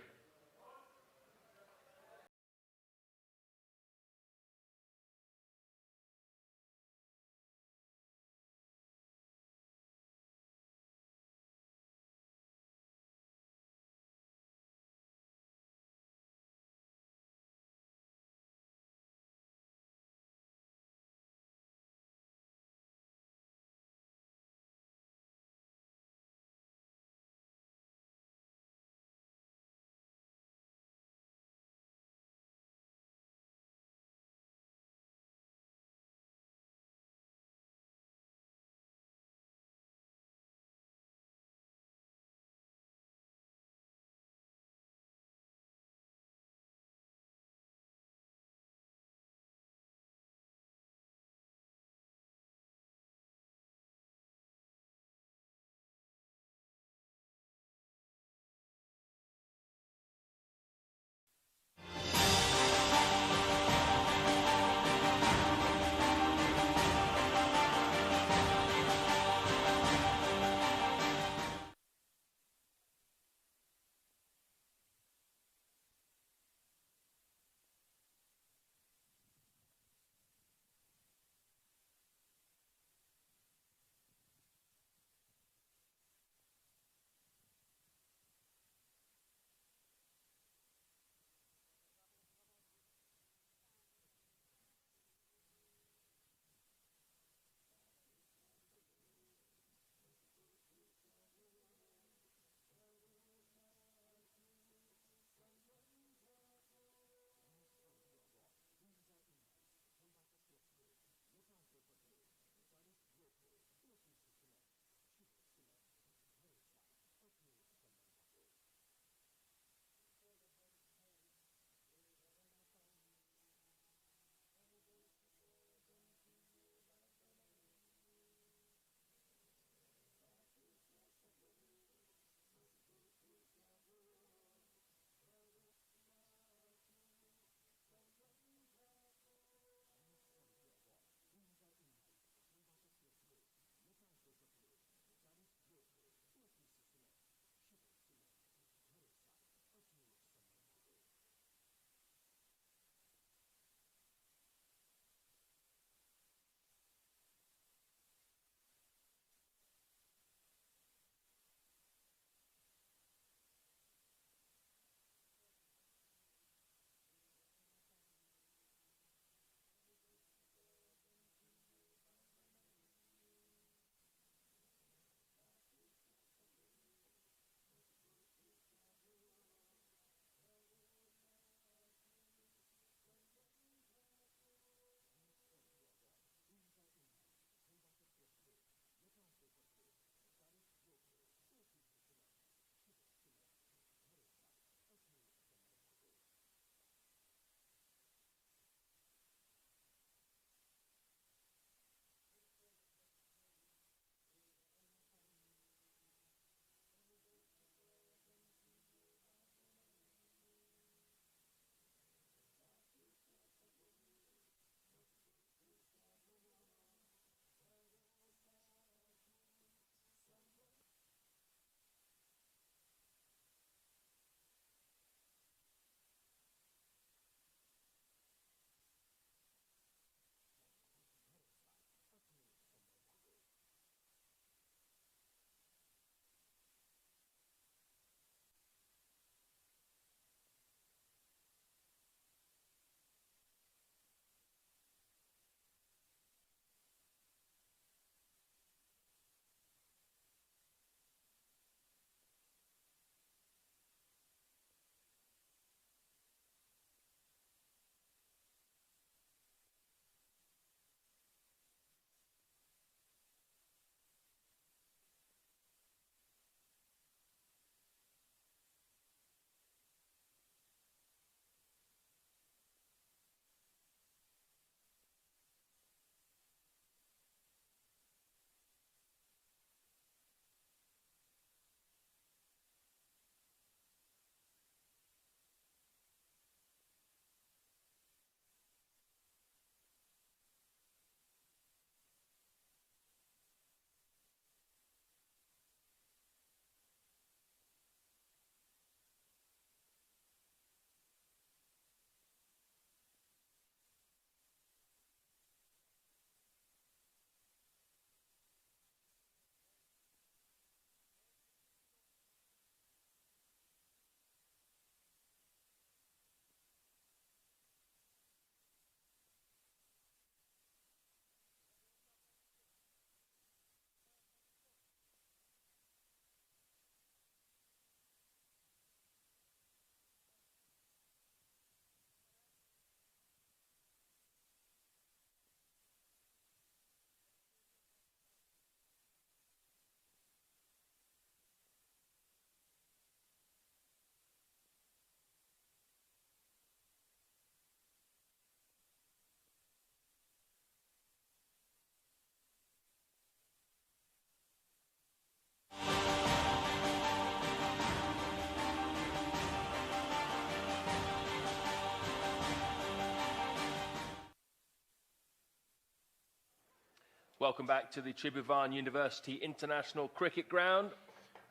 Welcome back to the Tribhuvan University International Cricket Ground.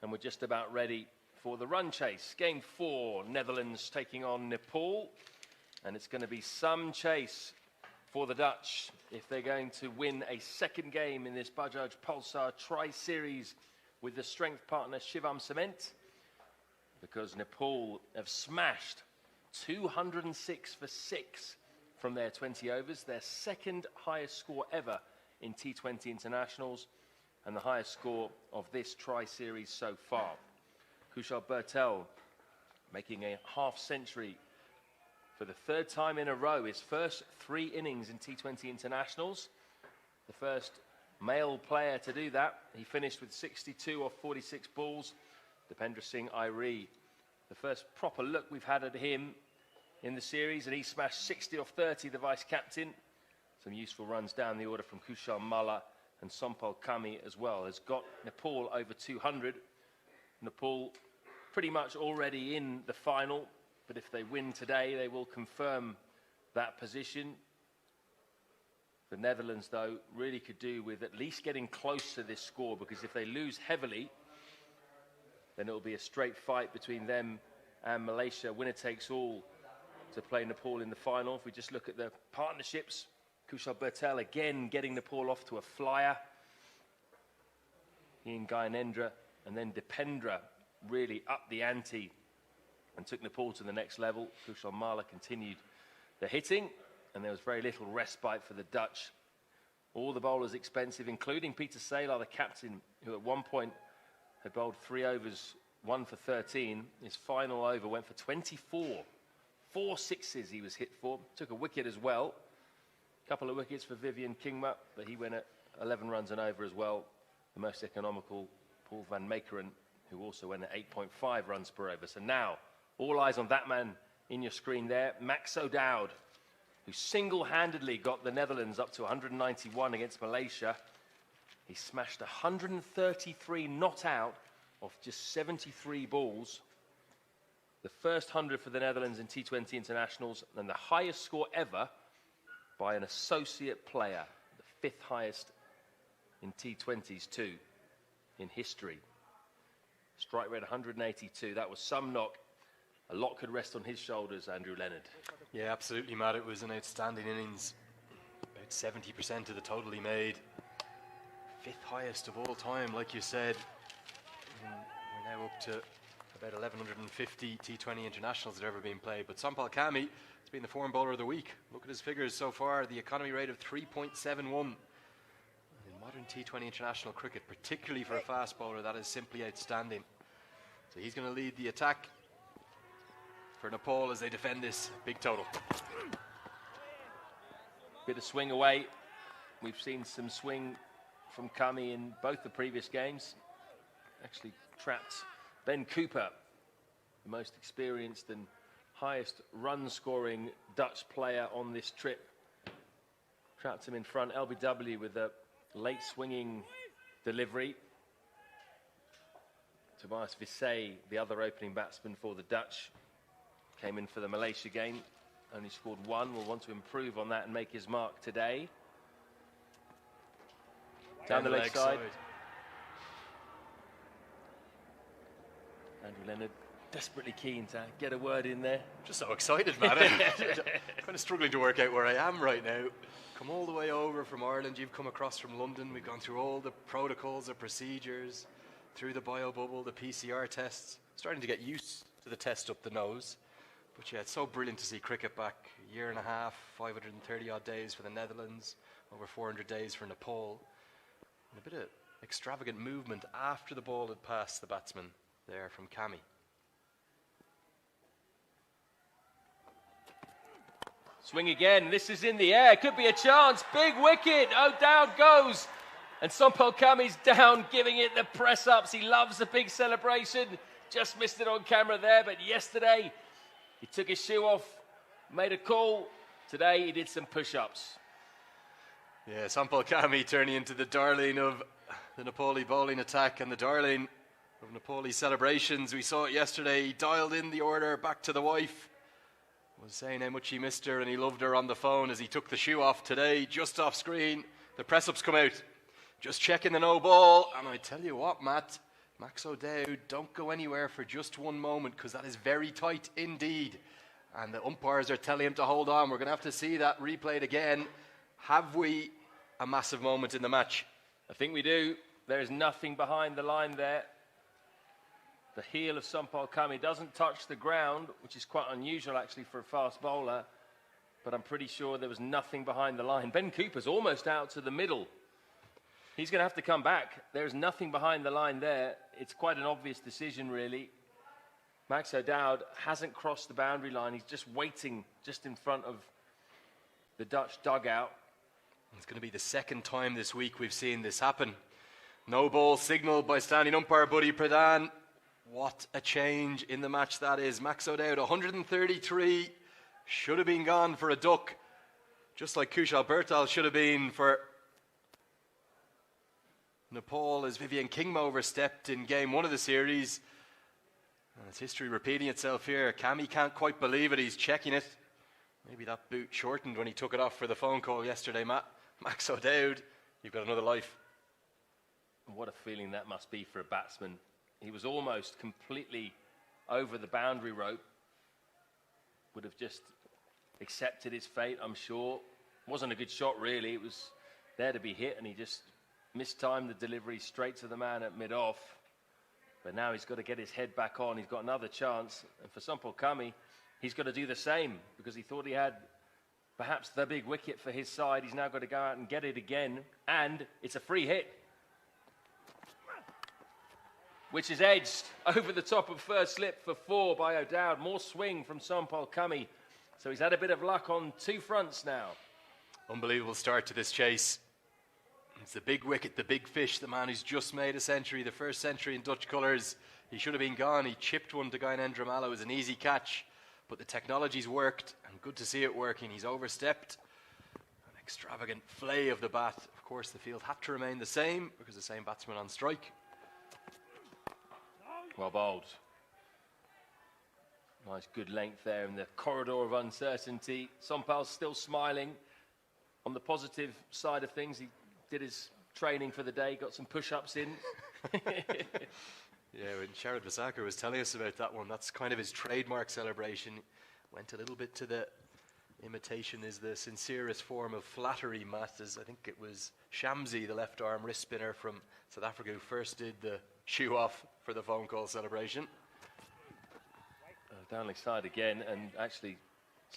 And we're just about ready for the run chase. Game 4, Netherlands taking on Nepal. And it's going to be some chase for the Dutch if they're going to win a second game in this Bajaj Pulsar Tri-Series with the strength partner Shivam Cement. Because Nepal have smashed 206 for 6 from their 20 overs, their second highest score ever in T20 internationals, and the highest score of this Tri-Series so far. Kushal Bertel making a half-century for the third time in a row, his first 3 innings in T20 internationals. The first male player to do that. He finished with 62 off 46 balls. Dipendra Singh Airi, the first proper look we've had at him in the series, and he smashed 60 off 30, the vice-captain. Some useful runs down the order from Kushal Malla, and Sompal Kami as well has got Nepal over 200. Nepal pretty much already in the final, but if they win today, they will confirm that position. The Netherlands, though, really could do with at least getting close to this score, because if they lose heavily, then it will be a straight fight between them and Malaysia. Winner takes all to play Nepal in the final. If we just look at the partnerships, Kushal Bertel again getting Nepal off to a flyer. Ian Gyanendra and then Dipendra really upped the ante and took Nepal to the next level. Kushal Malla continued the hitting, and there was very little respite for the Dutch. All the bowlers expensive, including Peter Saylor, the captain, who at one point had bowled 3 overs, 1 for 13. His final over went for 24. 4 sixes he was hit for. Took a wicket as well. A couple of wickets for Vivian Kingma, but he went at 11 runs and over as well. The most economical, Paul van Meekeren, who also went at 8.5 runs per over. So now, all eyes on that man in your screen there, Max O'Dowd, who single-handedly got the Netherlands up to 191 against Malaysia. He smashed 133 not out of just 73 balls. The first 100 for the Netherlands in T20 internationals, and the highest score ever by an associate player, the 5th highest in T20s too, in history. Strike rate 182, that was some knock. A lot could rest on his shoulders, Andrew Leonard. Yeah, absolutely, Matt. It was an outstanding innings. About 70% of the total he made. 5th highest of all time, like you said. We're now up to about 1,150 T20 internationals that have ever been played. But Sompal Kami has been the form bowler of the week. Look at his figures so far. The economy rate of 3.71. In modern T20 international cricket, particularly for a fast bowler, that is simply outstanding. So he's going to lead the attack for Nepal as they defend this big total. Bit of swing away. We've seen some swing from Kami in both the previous games. Actually trapped Ben Cooper, the most experienced and highest run-scoring Dutch player on this trip. Trapped him in front, LBW with a late swinging delivery. Tobias Vissay, the other opening batsman for the Dutch, came in for the Malaysia game, only scored 1. Will want to improve on that and make his mark today. Down the leg side. Andrew Leonard desperately keen to get a word in there. Just so excited, man. Kind of struggling to work out where I am right now. Come all the way over from Ireland. You've come across from London. We've gone through all the protocols, the procedures, through the bio bubble, the PCR tests. Starting to get used to the test up the nose. But yeah, it's so brilliant to see cricket back. A year and a half, 530 odd days for the Netherlands, over 400 days for Nepal. And a bit of extravagant movement after the ball had passed the batsman there from Kami. Swing again, this is in the air, could be a chance, big wicket, O'Dowd goes. And Sompal Kami's down, giving it the press-ups. He loves the big celebration. Just missed it on camera there, but yesterday he took his shoe off, made a call. Today he did some push-ups. Yeah, Sompal Kami turning into the darling of the Nepali bowling attack and the darling of Nepali celebrations. We saw it yesterday. He dialed in the order back to the wife. Was saying how much he missed her and he loved her on the phone as he took the shoe off today. Just off screen, the press-ups come out. Just checking the no ball, and I tell you what, Matt, Max O'Dowd, don't go anywhere for just one moment, because that is very tight indeed. And the umpires are telling him to hold on. We're going to have to see that replayed again. Have we a massive moment in the match? I think we do. There is nothing behind the line there. The heel of Sampal Kami doesn't touch the ground, which is quite unusual actually for a fast bowler. But I'm pretty sure there was nothing behind the line. Ben Cooper's almost out to the middle. He's going to have to come back. There's nothing behind the line there. It's quite an obvious decision, really. Max O'Dowd hasn't crossed the boundary line. He's just waiting just in front of the Dutch dugout. It's going to be the second time this week we've seen this happen. No ball signalled by standing umpire Buddy Pradhan. What a change in the match that is. Max O'Dowd, 133, should have been gone for a duck. Just like Kushal Bertal should have been for Nepal as Vivian Kingma overstepped in game 1 of the series. And it's history repeating itself here. Kami can't quite believe it. He's checking it. Maybe that boot shortened when he took it off for the phone call yesterday, Matt. Max O'Dowd, you've got another life. What a feeling that must be for a batsman. He was almost completely over the boundary rope. Would have just accepted his fate, I'm sure. Wasn't a good shot, really. It was there to be hit, and he just mistimed the delivery straight to the man at mid-off. But now he's got to get his head back on. He's got another chance. And for Sampal Kami, he's got to do the same, because he thought he had perhaps the big wicket for his side. He's now got to go out and get it again. And it's a free hit, which is edged over the top of first slip for 4 by O'Dowd. More swing from Sampal Kami. So he's had a bit of luck on 2 fronts now. Unbelievable start to this chase. It's the big wicket, the big fish, the man who's just made a century, the first century in Dutch colours. He should have been gone. He chipped one to Gyanendra Mallow. It was an easy catch, but the technology's worked, and good to see it working. He's overstepped. An extravagant flay of the bat. Of course, the field had to remain the same, because the same batsman on strike. Well bowled. Nice good length there in the corridor of uncertainty. Sampal's still smiling. On the positive side of things, he did his training for the day, got some push-ups in. Yeah, when Sharad Vasakar was telling us about that one, that's kind of his trademark celebration. Went a little bit to the imitation is the sincerest form of flattery, Matt, as I think it was Shamsi, the left arm wrist spinner from South Africa, who first did the shoe off for the phone call celebration. Downley side again, and actually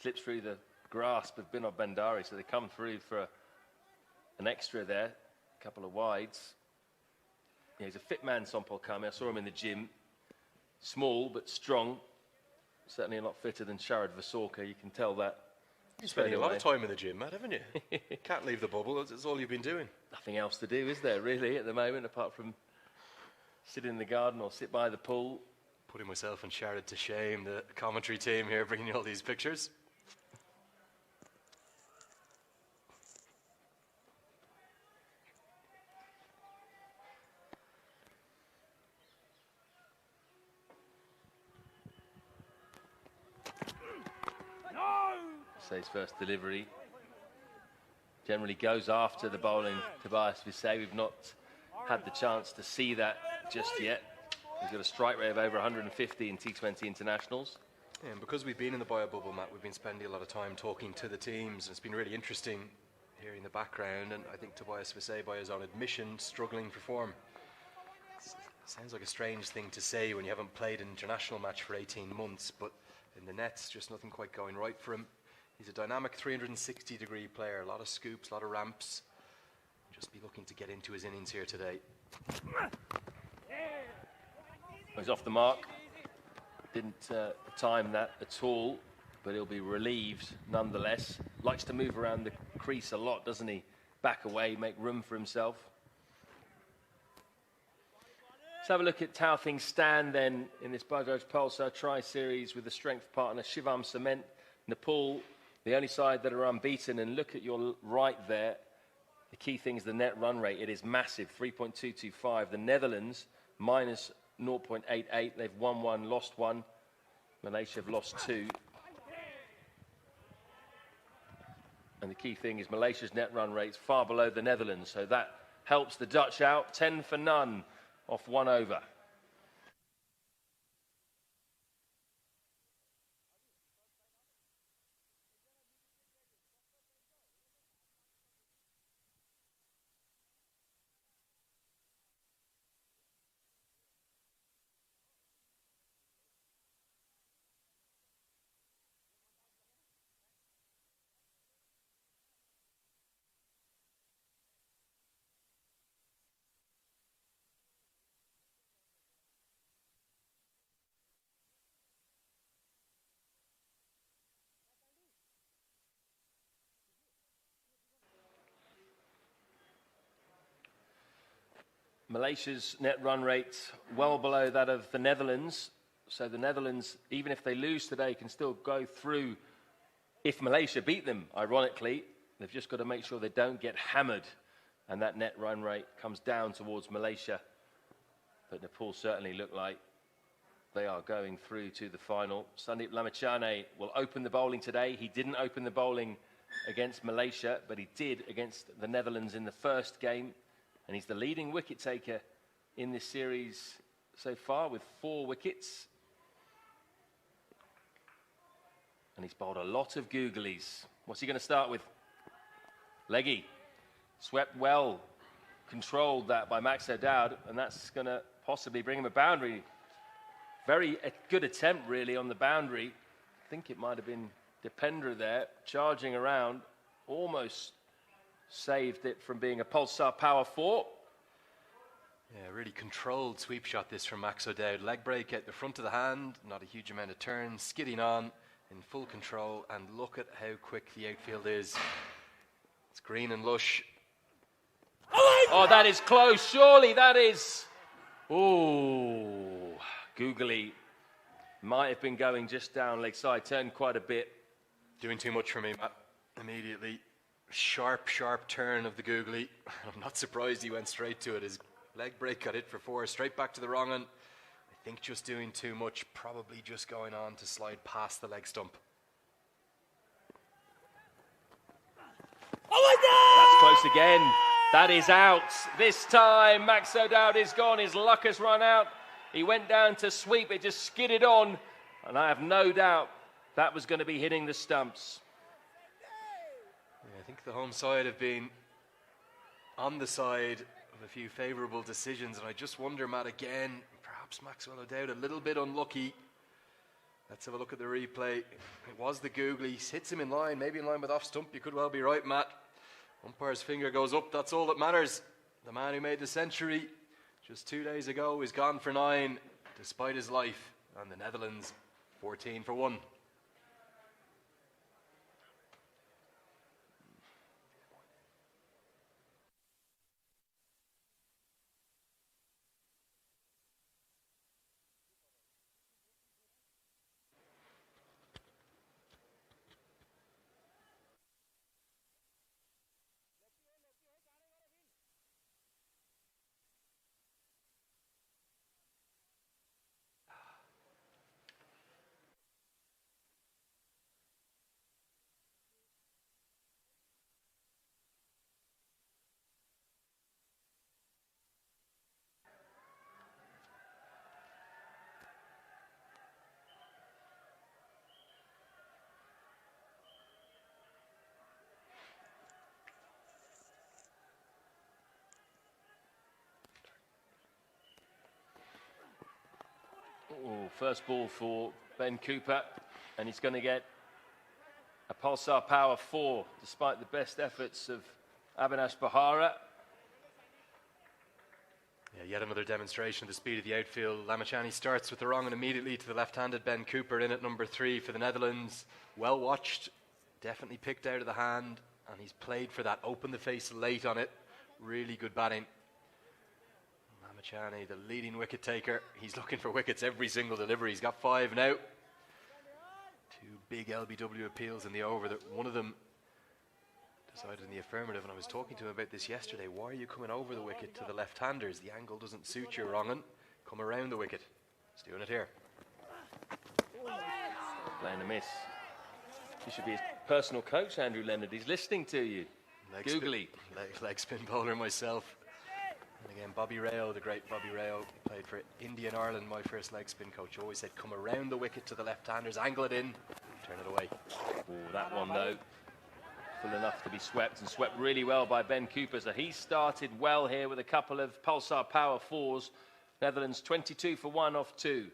slips through the grasp of Binod Bandari, so they come through for an extra there, a couple of wides. Yeah, he's a fit man, Sampal Kami. I saw him in the gym. Small but strong. Certainly a lot fitter than Sharad Vasakar, you can tell that. You're spending a lot of time in the gym, Matt, haven't you? Can't leave the bubble, that's all you've been doing. Nothing else to do, is there, really, at the moment, apart from sit in the garden or sit by the pool. Putting myself and Sharad to shame, the commentary team here, bringing you all these pictures. So his first delivery generally goes after the bowling Tobias Visay. We've not had the chance to see that just yet. He's got a strike rate of over 150 in T20 internationals. Yeah, and because we've been in the bio bubble, Matt, we've been spending a lot of time talking to the teams. And it's been really interesting hearing the background. And I think Tobias Visay, by his own admission, struggling for form. Sounds like a strange thing to say when you haven't played an international match for 18 months. But in the nets, just nothing quite going right for him. He's a dynamic 360-degree player. A lot of scoops, a lot of ramps. Just be looking to get into his innings here today. He's off the mark. Didn't time that at all, but he'll be relieved nonetheless. Likes to move around the crease a lot, doesn't he? Back away, make room for himself. Let's have a look at how things stand then in this Bajaj Pulsar Tri-Series with the strength partner Shivam Cement. Nepal, the only side that are unbeaten. And look at your right there. The key thing is the net run rate. It is massive, 3.225. The Netherlands, minus 0.88. They've won 1, lost 1. Malaysia have lost 2. And the key thing is Malaysia's net run rate is far below the Netherlands. So that helps the Dutch out. 10 for none off 1 over. Malaysia's net run rate well below that of the Netherlands. So the Netherlands, even if they lose today, can still go through if Malaysia beat them, ironically. They've just got to make sure they don't get hammered. And that net run rate comes down towards Malaysia. But Nepal certainly look like they are going through to the final. Sandeep Lamachane will open the bowling today. He didn't open the bowling against Malaysia, but he did against the Netherlands in the first game. And he's the leading wicket taker in this series so far with 4 wickets. And he's bowled a lot of googlies. What's he going to start with? Leggy. Swept well. Controlled that by Max O'Dowd. And that's going to possibly bring him a boundary. Very good attempt, really, on the boundary. I think it might have been Dipendra there, charging around. Almost saved it from being a Pulsar Power 4. Yeah, really controlled sweep shot this from Max O'Dowd. Leg break at the front of the hand, not a huge amount of turn, skidding on in full control, and look at how quick the outfield is. It's green and lush. Oh, that is close, surely that is... Ooh, googly. Might have been going just down leg side, turned quite a bit. Doing too much for me, Matt. Immediately. Sharp turn of the googly. I'm not surprised he went straight to it. His leg break got hit for 4, straight back to the wrong one. I think just doing too much, probably just going on to slide past the leg stump. That's close again. That is out. This time Max O'Dowd is gone. His luck has run out. He went down to sweep. It just skidded on. And I have no doubt that was going to be hitting the stumps. I think the home side have been on the side of a few favourable decisions, and I just wonder, Matt, again, perhaps Maxwell O'Dowd a little bit unlucky. Let's have a look at the replay. It was the googly, hits him in line, maybe in line with off stump. You could well be right, Matt. Umpire's finger goes up, that's all that matters. The man who made the century just 2 days ago is gone for 9 despite his life, and the Netherlands 14 for 1. Oh, first ball for Ben Cooper, and he's going to get a Pulsar Power 4, despite the best efforts of Avinash Bahara. Yeah, yet another demonstration of the speed of the outfield. Lamachane starts with the wrong and immediately to the left-handed Ben Cooper in at number 3 for the Netherlands. Well watched, definitely picked out of the hand, and he's played for that. Opened the face late on it. Really good batting. Lamachane, the leading wicket taker. He's looking for wickets every single delivery. He's got 5 now. 2 big LBW appeals in the over. That one of them decided in the affirmative, and I was talking to him about this yesterday. Why are you coming over the wicket to the left-handers? The angle doesn't suit you, wrong'un. Come around the wicket. He's doing it here. Playing a miss. You should be his personal coach, Andrew Leonard. He's listening to you. Googly. Leg spin bowler myself. And again, Bobby Rao, the great Bobby Rao, played for India and Ireland, my first leg spin coach. Always said, come around the wicket to the left-handers, angle it in, turn it away. Oh, that one though, full enough to be swept, and swept really well by Ben Cooper. So he started well here with a couple of Pulsar Power 4s. Netherlands 22 for 1 off 2.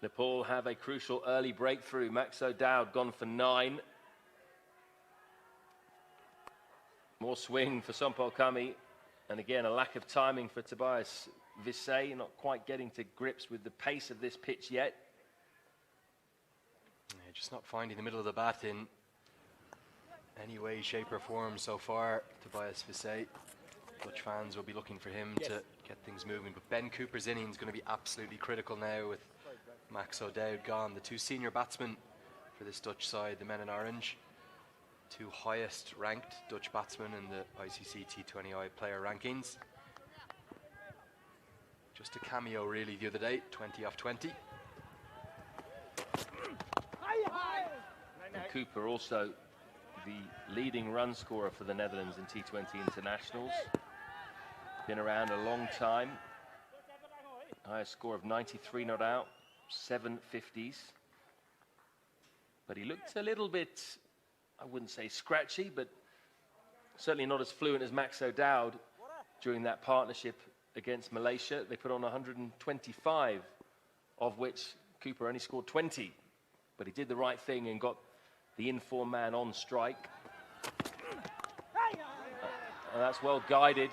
Nepal have a crucial early breakthrough. Max O'Dowd gone for 9. More swing for Sompal Kami. And again, a lack of timing for Tobias Vissay. Not quite getting to grips with the pace of this pitch yet. Yeah, just not finding the middle of the bat in any way, shape or form so far. Tobias Vissay. Dutch fans will be looking for him to get things moving. But Ben Cooper's innings is going to be absolutely critical now with Max O'Dowd gone. The 2 senior batsmen for this Dutch side, the men in orange, 2 highest ranked Dutch batsmen in the ICC T20I player rankings. Just a cameo really the other day, 20 off 20. And Cooper also the leading run scorer for the Netherlands in T20 internationals. Been around a long time. Highest score of 93 not out. 7 50s, but he looked a little bit, I wouldn't say scratchy, but certainly not as fluent as Max O'Dowd during that partnership against Malaysia. They put on 125, of which Cooper only scored 20, but he did the right thing and got the in-form man on strike. And that's well guided.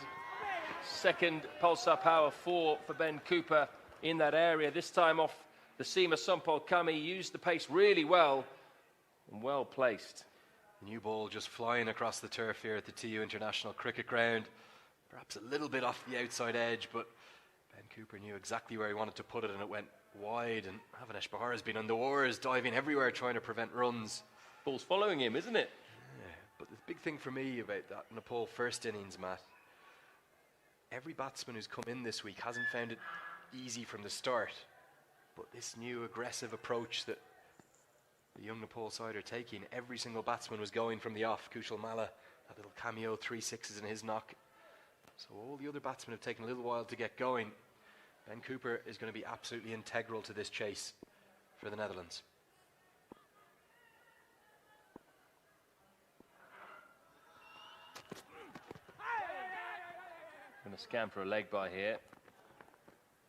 Second Pulsar Power 4 for Ben Cooper in that area, this time off the seamer Sompal Kami. Used the pace really well and well placed. The new ball just flying across the turf here at the TU International Cricket Ground. Perhaps a little bit off the outside edge, but Ben Cooper knew exactly where he wanted to put it, and it went wide. And Avanesh Bahar has been on the oars, diving everywhere, trying to prevent runs. Ball's following him, isn't it? Yeah, but the big thing for me about that Nepal first innings, Matt, every batsman who's come in this week hasn't found it easy from the start. But this new aggressive approach that the young Nepal side are taking, every single batsman was going from the off. Kushal Malla, that little cameo, 3 6s in his knock. So all the other batsmen have taken a little while to get going. Ben Cooper is going to be absolutely integral to this chase for the Netherlands. Going to scan for a leg by here.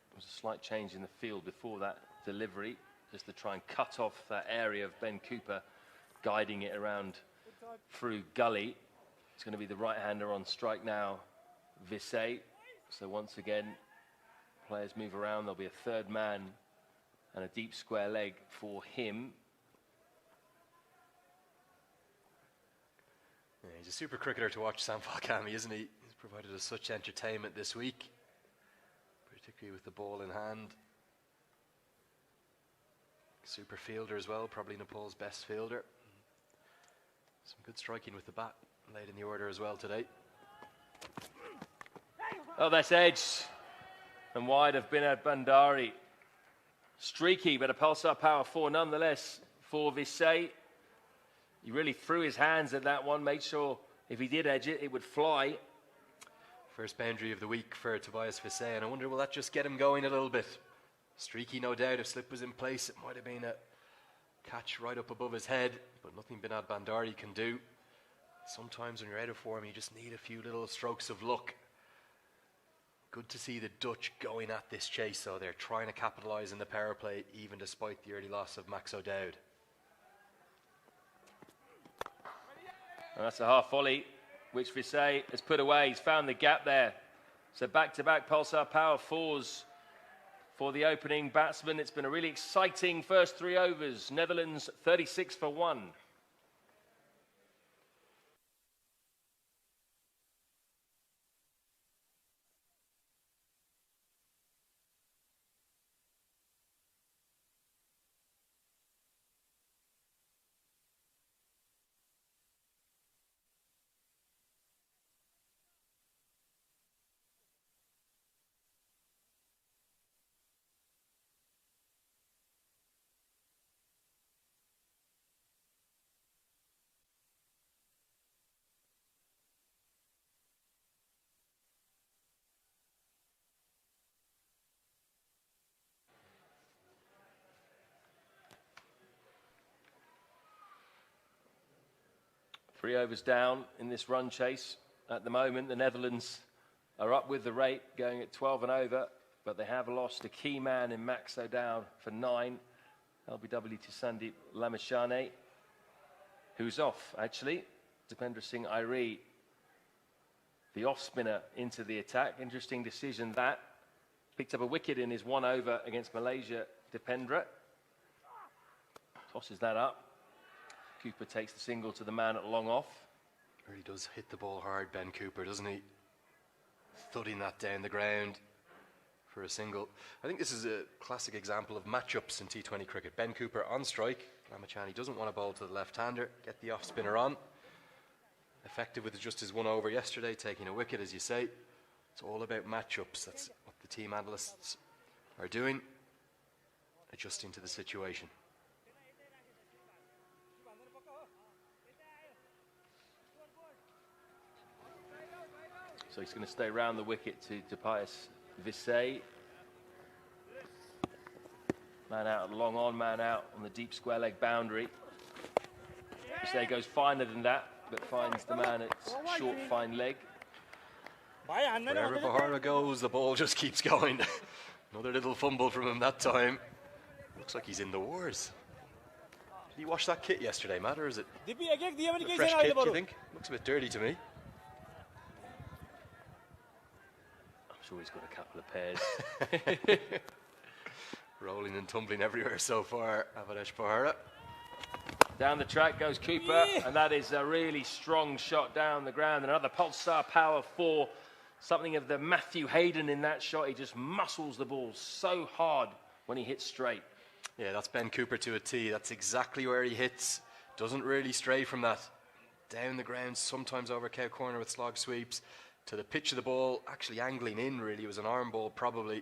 There was a slight change in the field before that delivery, just to try and cut off that area of Ben Cooper, guiding it around through gully. It's going to be the right-hander on strike now, Vissay. So once again, players move around. There'll be a third man and a deep square leg for him. Yeah, he's a super cricketer to watch, Sompal Kami, isn't he? He's provided us such entertainment this week, particularly with the ball in hand. Super fielder as well, probably Nepal's best fielder. Some good striking with the bat late in the order as well today. Oh, that's edge. And wide of Binod Bandari. Streaky, but a Pulsar Power 4 nonetheless for Vissay. He really threw his hands at that one, made sure if he did edge it, it would fly. First boundary of the week for Tobias Vissay, and I wonder, will that just get him going a little bit? Streaky, no doubt. If slip was in place, it might have been a catch right up above his head, but nothing Binod Bandari can do. Sometimes when you're out of form, you just need a few little strokes of luck. Good to see the Dutch going at this chase, though. They're trying to capitalise in the power play, even despite the early loss of Max O'Dowd. And that's a half volley, which Vissay has put away. He's found the gap there. So back-to-back Pulsar Power 4s for the opening batsman. It's been a really exciting first 3 overs. Netherlands 36 for 1. Three overs down in this run chase. At the moment, the Netherlands are up with the rate, going at 12 and over, but they have lost a key man in Max O'Dowd for 9. LBW to Sandeep Lamishane, who's off, actually. Dipendra Singh Airi, the off-spinner, into the attack. Interesting decision that. Picked up a wicket in his 1 over against Malaysia, Dipendra. Tosses that up. Cooper takes the single to the man at long off. Really does hit the ball hard, Ben Cooper, doesn't he? Thudding that down the ground for a single. I think this is a classic example of matchups in T20 cricket. Ben Cooper on strike. Lamachani doesn't want to bowl to the left-hander. Get the off-spinner on. Effective with just his 1 over yesterday, taking a wicket, as you say. It's all about matchups. That's what the team analysts are doing. Adjusting to the situation. So he's going to stay round the wicket to ANTI-PIRACY. Man out, long on, man out on the deep square leg boundary. Visay goes finer than that, but finds the man at short, fine leg. Wherever Bashundhara goes, the ball just keeps going. Another little fumble from him that time. Looks like he's in the wars. Did you wash that kit yesterday, Matt, or is it a fresh kit, do you think? Looks a bit dirty to me. I'm sure he's got a couple of pairs. Rolling and tumbling everywhere so far, Avanesh Bashundhara. Down the track goes Cooper, and that is a really strong shot down the ground. Another Pulsar Power 4. Something of the Matthew Hayden in that shot. He just muscles the ball so hard when he hits straight. Yeah, that's Ben Cooper to a tee. That's exactly where he hits. Doesn't really stray from that. Down the ground, sometimes over cow corner with slog sweeps. To the pitch of the ball, actually angling in really. It was an arm ball probably.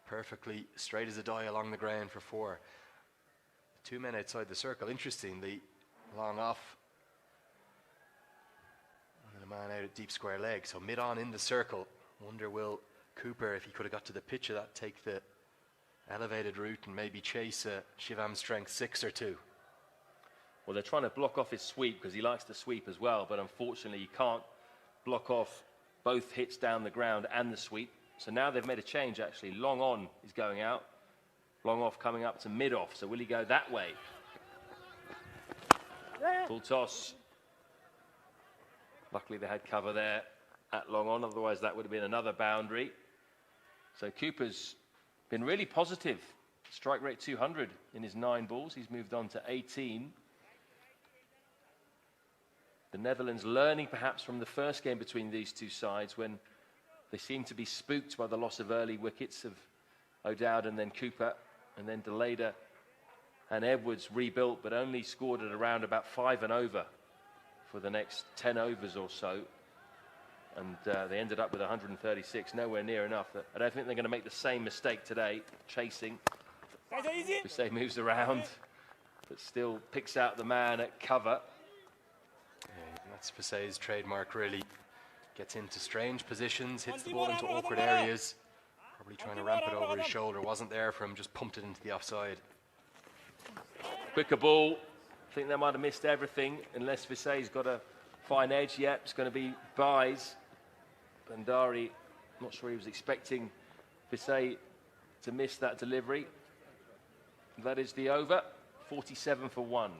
Perfectly straight as a die along the ground for 4. 2 men outside the circle. Interestingly, long off. And a man out at deep square leg. So mid-on in the circle. Wonder will Cooper, if he could have got to the pitch of that, take the elevated route and maybe chase a Shivam strength 6 or 2. Well, they're trying to block off his sweep because he likes to sweep as well, but unfortunately you can't block off both hits down the ground and the sweep. So now they've made a change, actually. Long on is going out. Long off coming up to mid off. So will he go that way? Full toss. Luckily they had cover there at long on, otherwise that would have been another boundary. So Cooper's been really positive. Strike rate 200 in his 9 balls. He's moved on to 18. The Netherlands learning perhaps from the first game between these two sides when they seemed to be spooked by the loss of early wickets of O'Dowd and then Cooper, and then Deleda and Edwards rebuilt, but only scored at around about 5 and over for the next 10 overs or so. And they ended up with 136, nowhere near enough. I don't think they're going to make the same mistake today, chasing. Visay moves around, but still picks out the man at cover. Yeah, that's Visay's trademark, really. Gets into strange positions, hits the ball into awkward areas. Probably trying to ramp it over his shoulder. Wasn't there for him, just pumped it into the offside. Quicker ball. I think they might have missed everything, unless Visay's got a fine edge. Yep, it's going to be buys. Bandari, not sure he was expecting Visay to miss that delivery. That is the over, 47 for 1.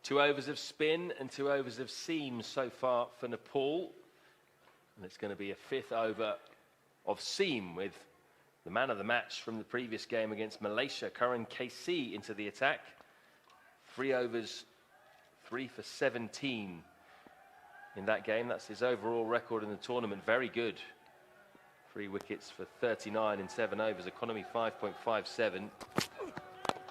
2 overs of spin and 2 overs of seam so far for Nepal. And it's going to be a 5th over of seam with the man of the match from the previous game against Malaysia, Karan KC, into the attack. 3 overs, 3 for 17 in that game. That's his overall record in the tournament. Very good. 3 wickets for 39 in 7 overs. Economy 5.57.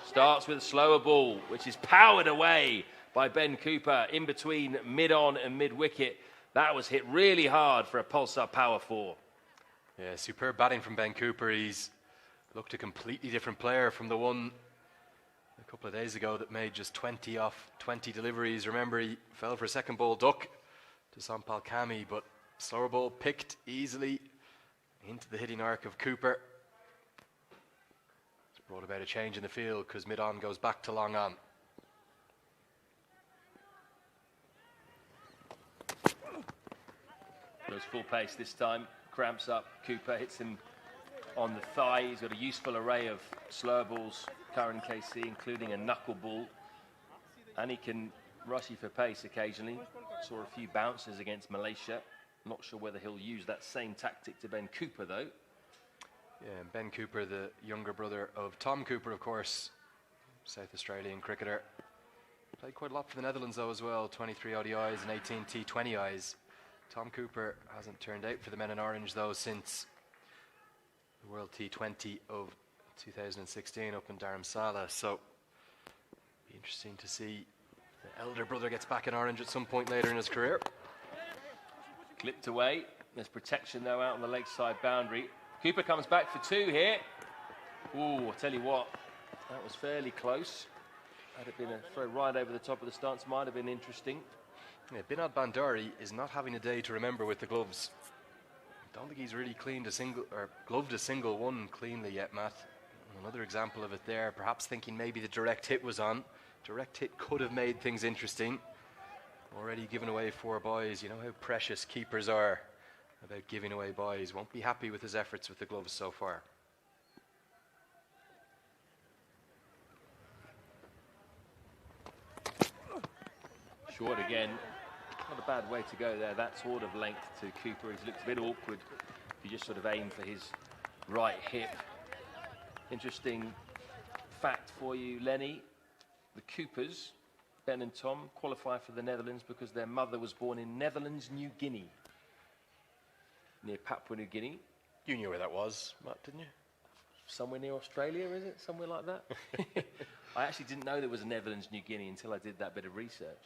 Starts with a slower ball, which is powered away by Ben Cooper in between mid-on and mid-wicket. That was hit really hard for a Pulsar Power 4. Yeah, superb batting from Ben Cooper. He's looked a completely different player from the one a couple of days ago that made just 20 off 20 deliveries. Remember, he fell for a second ball duck to Sampal Kami, but slower ball picked easily into the hitting arc of Cooper. It's brought about a change in the field because mid-on goes back to long on. Goes full pace this time. Cramps up. Cooper hits him on the thigh. He's got a useful array of slower balls, Karan KC, including a knuckleball. And he can rush you for pace occasionally. Saw a few bounces against Malaysia. Not sure whether he'll use that same tactic to Ben Cooper, though. Yeah, and Ben Cooper, the younger brother of Tom Cooper, of course, South Australian cricketer. Played quite a lot for the Netherlands, though, as well. 23 ODIs and 18 T20Is. Tom Cooper hasn't turned out for the men in orange, though, since the World T20 of 2016 up in Dharamsala. So, be interesting to see if the elder brother gets back in orange at some point later in his career. Clipped away. There's protection, though, out on the leg side boundary. Cooper comes back for 2 here. Ooh, I tell you what, that was fairly close. Had it been a throw right over the top of the stance, might have been interesting. Yeah, Binod Bandari is not having a day to remember with the gloves. I don't think he's really cleaned a single, or gloved a single one cleanly yet, Matt. Another example of it there, perhaps thinking maybe the direct hit was on. Direct hit could have made things interesting. Already given away 4 boys. You know how precious keepers are about giving away boys. Won't be happy with his efforts with the gloves so far. Short again. Not a bad way to go there. That sort of length to Cooper. He's looked a bit awkward if you just sort of aim for his right hip. Interesting fact for you, Lenny. The Coopers, Ben and Tom, qualify for the Netherlands because their mother was born in Netherlands, New Guinea, near Papua New Guinea. You knew where that was, Matt, didn't you? Somewhere near Australia, is it? Somewhere like that? I actually didn't know there was a Netherlands, New Guinea until I did that bit of research.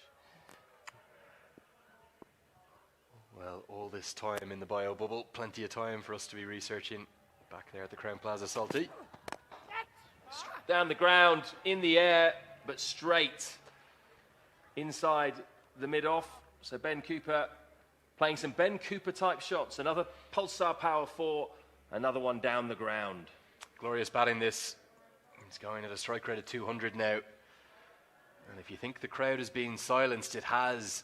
Well, all this time in the bio bubble, plenty of time for us to be researching back there at the Crown Plaza Salty. Down the ground, in the air, but straight inside the mid-off. So Ben Cooper playing some Ben Cooper type shots. Another Pulsar Power 4, another one down the ground. Glorious batting this. He's going at a strike rate of 200 now. And if you think the crowd is being silenced, it has.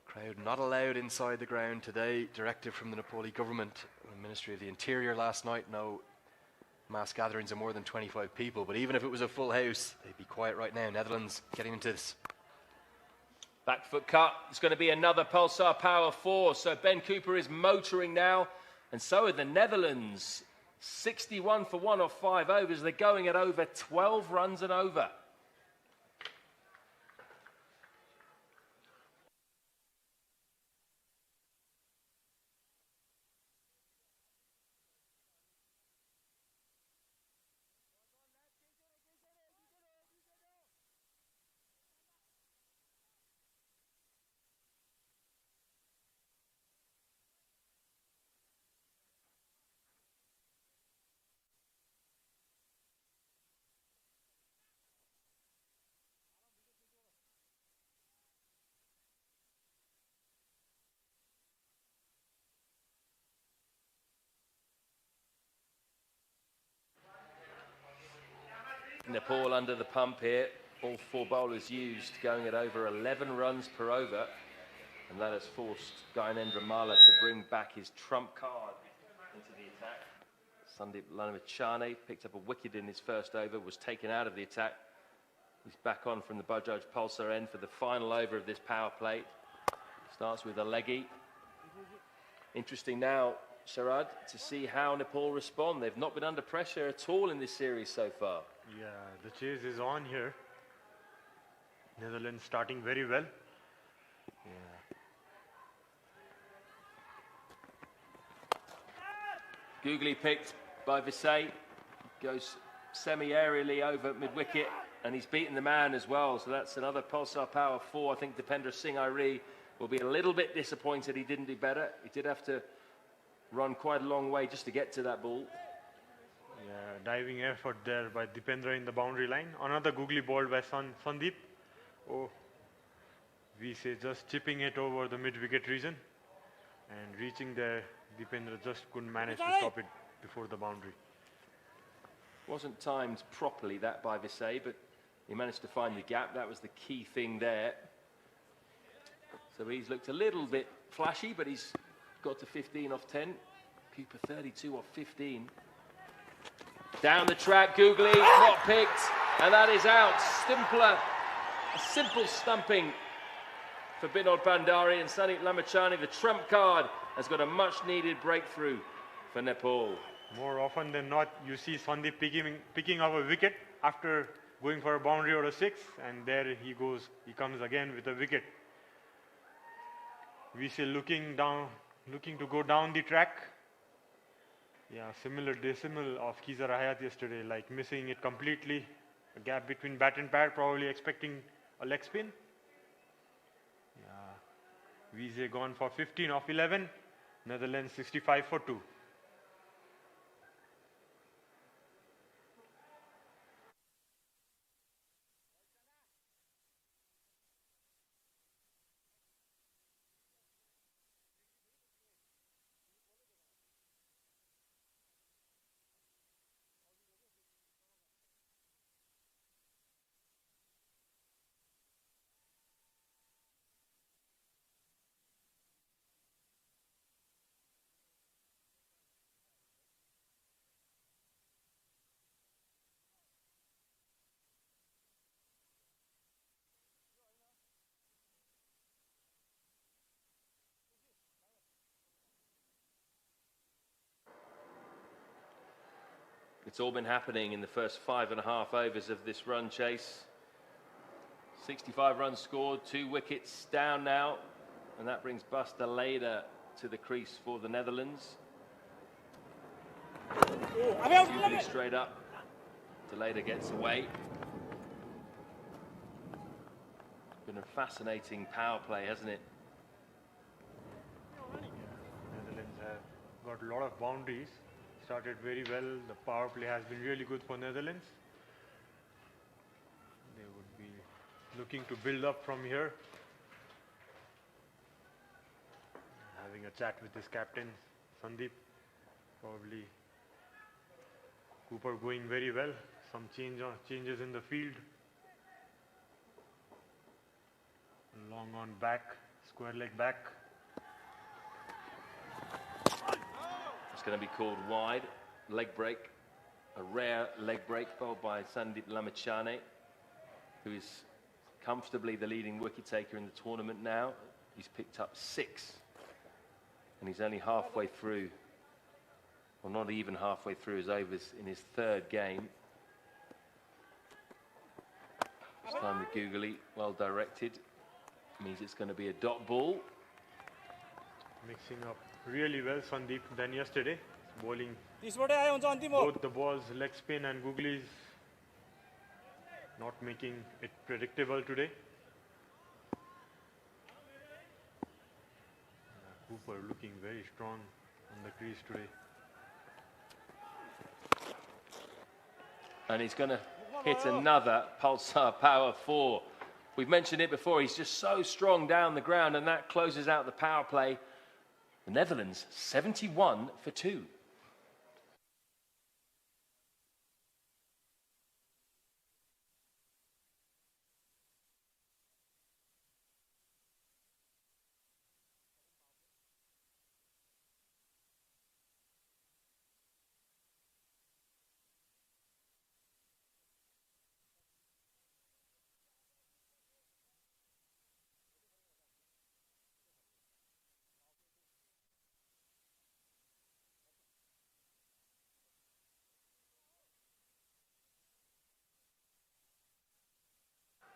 Crowd not allowed inside the ground today. Directive from the Nepali government, the Ministry of the Interior last night. No mass gatherings of more than 25 people. But even if it was a full house, they'd be quiet right now. Netherlands getting into this. Back foot cut. It's going to be another Pulsar Power 4. So Ben Cooper is motoring now. And so are the Netherlands. 61 for 1 off 5 overs. They're going at over 12 runs and over. Nepal under the pump here. All 4 bowlers used, going at over 11 runs per over. And that has forced Gyanendra Mala to bring back his trump card into the attack. Sandeep Lanamachane picked up a wicket in his first over, was taken out of the attack He's back on from the Bajaj Pulsar end for the final over of this power play. Starts with a leggy. Interesting now, Sharad, to see how Nepal respond. They've not been under pressure at all in this series so far. Yeah, the chase is on here. Netherlands starting very well. Yeah. Googly picked by Visay. Goes semi-aerially over mid-wicket, and he's beaten the man as well. So that's another Pulsar Power 4. I think Dipendra Singh Airi will be a little bit disappointed he didn't do better. He did have to run quite a long way just to get to that ball. Yeah, diving effort there by Dipendra in the boundary line. Another googly ball by Sandeep. Oh, we say just chipping it over the mid-wicket region and reaching there. Dipendra just couldn't manage to stop it before the boundary. Wasn't timed properly that by Visay, but he managed to find the gap. That was the key thing there. So he's looked a little bit flashy, but he's got to 15 off 10. Cooper 32 off 15. Down the track, Googly, not picked, and that is out. A simple stumping for Binod Bandari, and Sandeep Lamachani, the trump card, has got a much-needed breakthrough for Nepal. More often than not, you see Sandeep picking up a wicket after going for a boundary or a six, and there he goes. He comes again with a wicket. We see looking to go down the track. Yeah, similar decimal of Kiza Rahayat yesterday, like missing it completely. A gap between bat and pad, probably expecting a leg spin. Yeah, Vijay gone for 15 off 11. Netherlands 65 for 2. It's all been happening in the first 5.5 overs of this run chase. 65 runs scored, 2 wickets down now, and that brings Buster Leder to the crease for the Netherlands. Googly straight up. Leder gets away. Been a fascinating power play, hasn't it? Netherlands have got a lot of boundaries. Started very well. The power play has been really good for Netherlands. They would be looking to build up from here. Having a chat with his captain, Sandeep. Probably Cooper going very well. Some changes in the field. Long on back, square leg back. It's going to be called wide. Leg break. A rare leg break bowled by Sandeep Lamachane, who is comfortably the leading wicket taker in the tournament now. He's picked up 6. And he's only halfway through, or not even halfway through his overs in his 3rd game. This time the googly, well directed. Means it's going to be a dot ball. Mixing up really well, Sandeep, than yesterday. Bowling both the balls, leg spin and googlies. Not making it predictable today. Cooper looking very strong on the crease today. And he's going to hit another Pulsar Power 4. We've mentioned it before, he's just so strong down the ground, and that closes out the power play. The Netherlands, 71 for 2.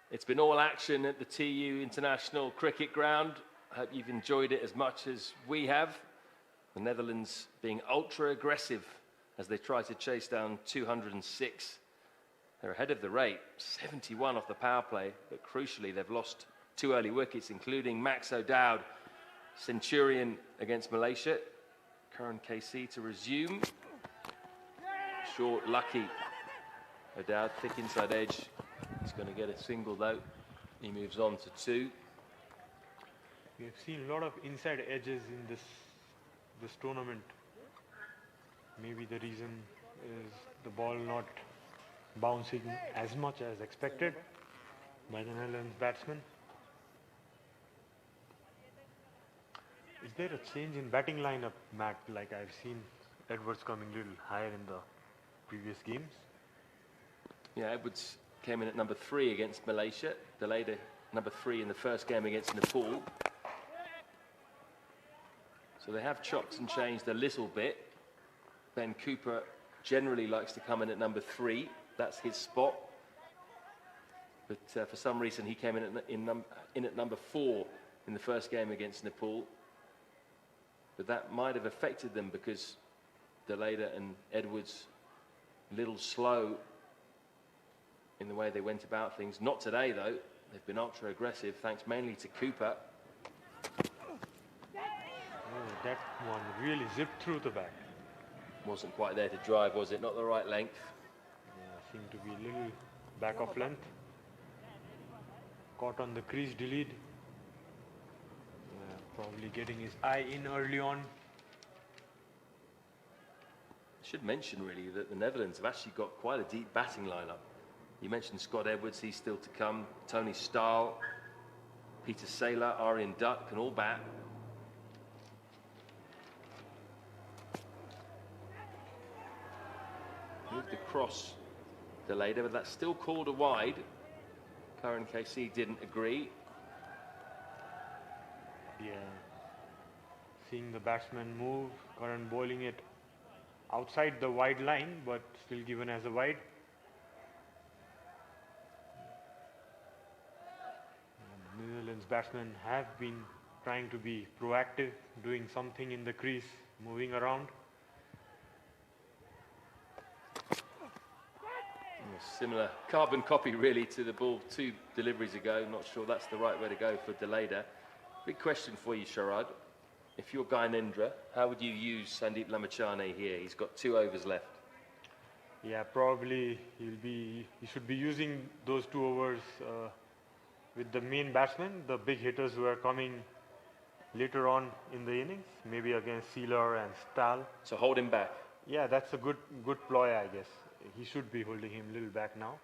It's been all action at the TU International Cricket Ground. I hope you've enjoyed it as much as we have. The Netherlands being ultra aggressive as they try to chase down 206. They're ahead of the rate, 71 off the power play, but crucially they've lost 2 early wickets, including Max O'Dowd, Centurion against Malaysia. Karan KC to resume. Short, lucky. O'Dowd, thick inside edge. He's going to get a single though. He moves on to 2. We have seen a lot of inside edges in this tournament. Maybe the reason is the ball not bouncing as much as expected by the Netherlands batsman. Is there a change in batting lineup, Matt? Like I've seen Edwards coming a little higher in the previous games. Yeah, Edwards came in at number 3 against Malaysia. Delayed number 3 in the first game against Nepal. So they have chopped and changed a little bit. Ben Cooper generally likes to come in at number 3. That's his spot. But for some reason he came in at number 4 in the first game against Nepal. But that might have affected them because Deleda and Edwards a little slow in the way they went about things. Not today though. They've been ultra aggressive thanks mainly to Cooper. Oh, that one really zipped through the back. Wasn't quite there to drive, was it? Not the right length. Yeah, seemed to be a little back of length. Caught on the crease, delete. Probably getting his eye in early on. I should mention really that the Netherlands have actually got quite a deep batting lineup. You mentioned Scott Edwards, he's still to come. Tony Stahl, Peter Saylor, Aryan Dutt can all bat. Moved across the Deleda, but that's still called a wide. Karan KC didn't agree. Yeah, seeing the batsman move, Karan bowling it outside the wide line, but still given as a wide. And the Netherlands batsmen have been trying to be proactive, doing something in the crease, moving around. Similar carbon copy really to the ball 2 deliveries ago. Not sure that's the right way to go for Deleda. Big question for you, Sharad. If you're Gyanendra, how would you use Sandeep Lamachane here? He's got 2 overs left. Yeah, probably he should be using those 2 overs with the main batsmen, the big hitters who are coming later on in the innings, maybe against Sealer and Stahl. So hold him back. Yeah, that's a good ploy, I guess. He should be holding him a little back now.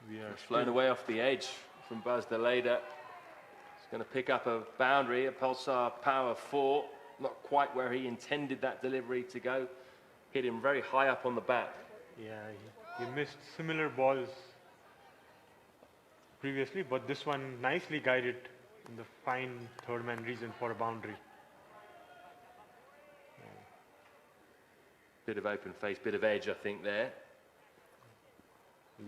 We are flown away off the edge from Baz Deleda. He's going to pick up a boundary, a Pulsar Power 4. Not quite where he intended that delivery to go. Hit him very high up on the back. Yeah, he missed similar balls previously, but this one nicely guided in the fine third man region for a boundary. Bit of open face, bit of edge, I think, there.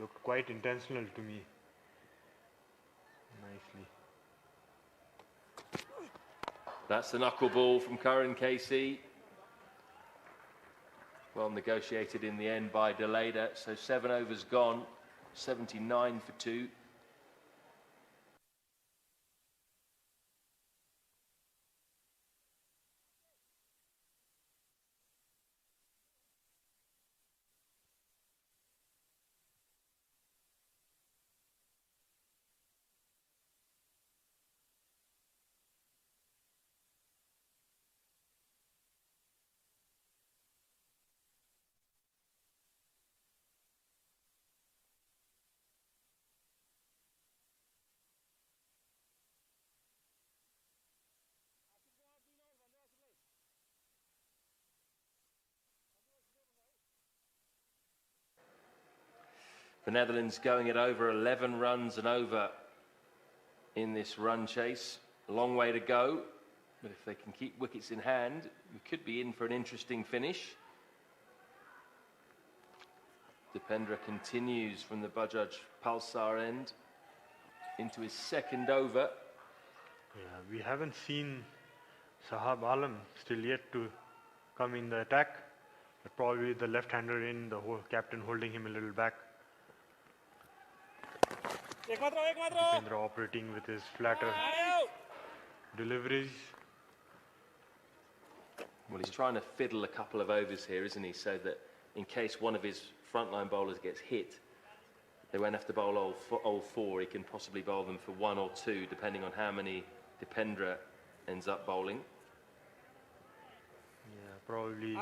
Looked quite intentional to me. Nicely. That's the knuckleball from Karan KC. Well negotiated in the end by Deleda. So 7 overs gone, 79 for 2. The Netherlands going it over 11 runs and over in this run chase. A long way to go, but if they can keep wickets in hand, we could be in for an interesting finish. Dipendra continues from the Bajaj Pulsar end into his second over. Yeah, we haven't seen Shahab Alam still yet to come in the attack, but probably the left-hander in, the whole captain holding him a little back. Dipendra operating with his flatter deliveries. Well, he's trying to fiddle a couple of overs here, isn't he? So that in case one of his frontline bowlers gets hit, they won't have to bowl all four. He can possibly bowl them for one or two, depending on how many Dipendra ends up bowling. Yeah, probably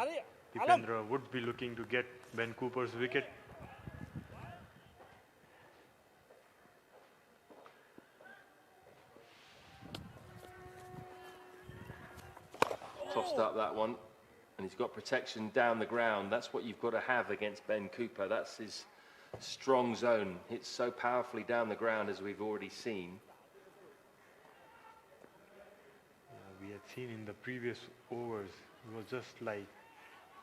Dipendra would be looking to get Ben Cooper's wicket. Tossed up that one, and he's got protection down the ground. That's what you've got to have against Ben Cooper. That's his strong zone. Hits so powerfully down the ground, as we've already seen. We had seen in the previous overs, he was just like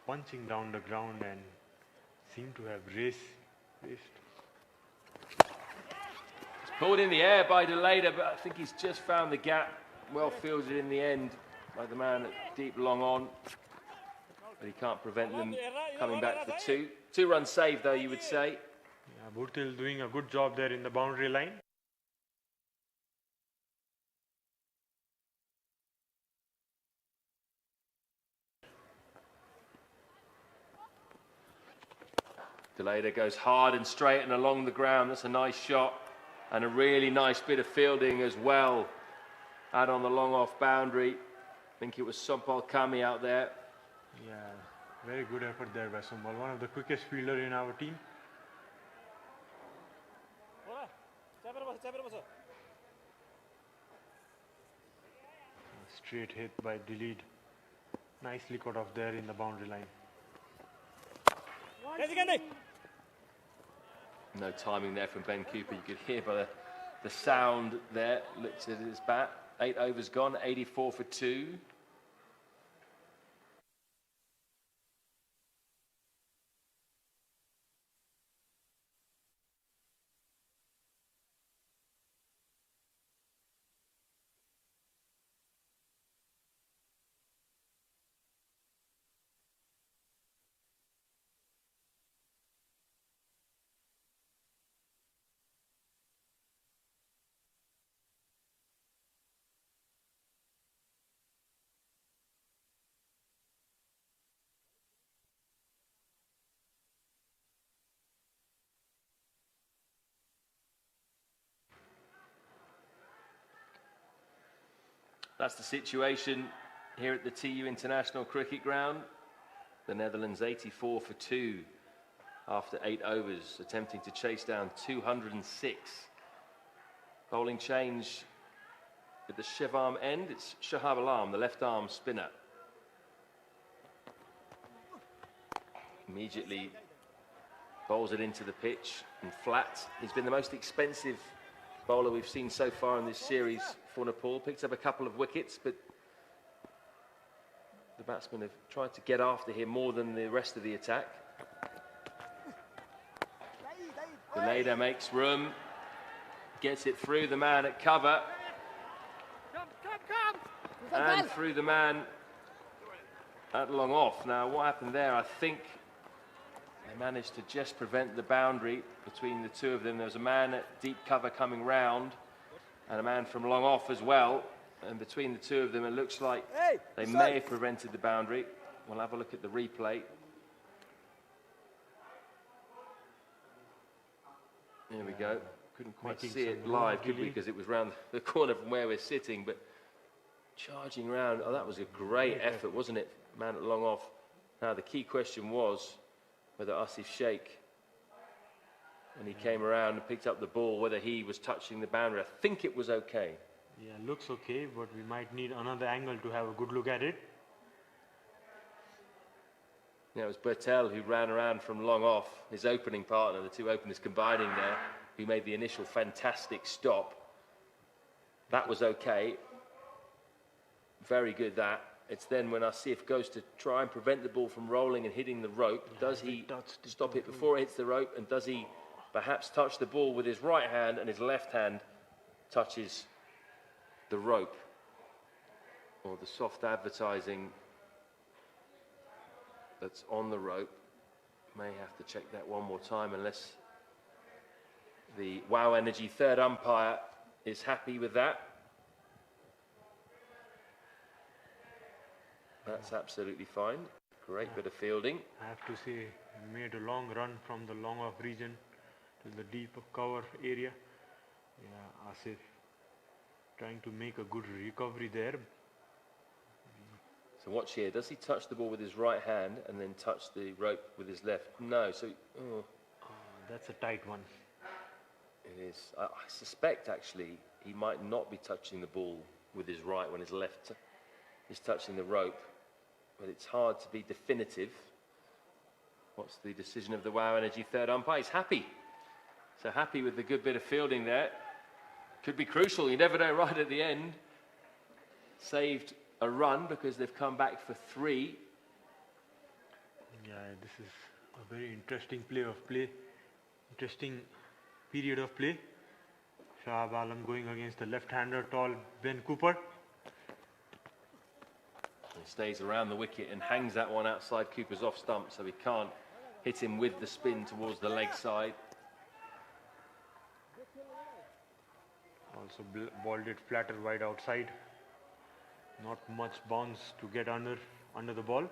punching down the ground and seemed to have raced. It's pulled in the air by Deleda, but I think he's just found the gap. Well fielded in the end by the man at deep long on. But he can't prevent them coming back for two. 2 runs saved, though, you would say. Yeah, Bhurtil doing a good job there in the boundary line. Deleda goes hard and straight and along the ground. That's a nice shot. And a really nice bit of fielding as well. Out on the long off boundary. I think it was Sompal Kami out there. Yeah, very good effort there by Sompal. One of the quickest fielder in our team. Straight hit by Dilid. Nicely cut off there in the boundary line. No timing there from Ben Cooper. You could hear by the sound there. Looked at his bat. 8 overs gone, 84 for 2. That's the situation here at the TU International Cricket Ground. The Netherlands 84 for 2 after 8 overs, attempting to chase down 206. Bowling change at the Shivam end. It's Shahab Alam, the left arm spinner. Immediately bowls it into the pitch and flat. He's been the most expensive bowler we've seen so far in this series for Nepal. Picked up a couple of wickets, but the batsmen have tried to get after him more than the rest of the attack. Deleda makes room, gets it through the man at cover, and through the man at long off. Now, what happened there? I think they managed to just prevent the boundary between the two of them. There was a man at deep cover coming round and a man from long off as well. And between the two of them, it looks like they may have prevented the boundary. We'll have a look at the replay. There we go. Couldn't quite see it live, could we? Because it was round the corner from where we're sitting. But charging round, oh, that was a great effort, wasn't it? Man at long off. Now, the key question was whether Asif Sheikh, when he came around and picked up the ball, whether he was touching the boundary. I think it was okay. Yeah, looks okay, but we might need another angle to have a good look at it. Yeah, it was Bertel who ran around from long off, his opening partner, the two openers combining there, who made the initial fantastic stop. That was okay. Very good, that. It's then when Asif goes to try and prevent the ball from rolling and hitting the rope, does he stop it before it hits the rope, and does he perhaps touch the ball with his right hand and his left hand touches the rope? Or the soft advertising that's on the rope. May have to check that one more time, unless the Wow Energy third umpire is happy with that. That's absolutely fine. Great bit of fielding. I have to say, he made a long run from the long off region to the deep cover area. Yeah, Asif trying to make a good recovery there. So watch here. Does he touch the ball with his right hand and then touch the rope with his left? No. So that's a tight one. It is. I suspect actually he might not be touching the ball with his right when his left is touching the rope. But it's hard to be definitive. What's the decision of the Wow Energy third umpire? He's happy. So happy with the good bit of fielding there. Could be crucial. You never know right at the end. Saved a run because they've come back for 3. Yeah, this is a very interesting interesting period of play. Shahab Alam going against the left-hander tall Ben Cooper. He stays around the wicket and hangs that one outside Cooper's off stump, so he can't hit him with the spin towards the leg side. Also balled it flatter wide outside. Not much bounce to get under the ball.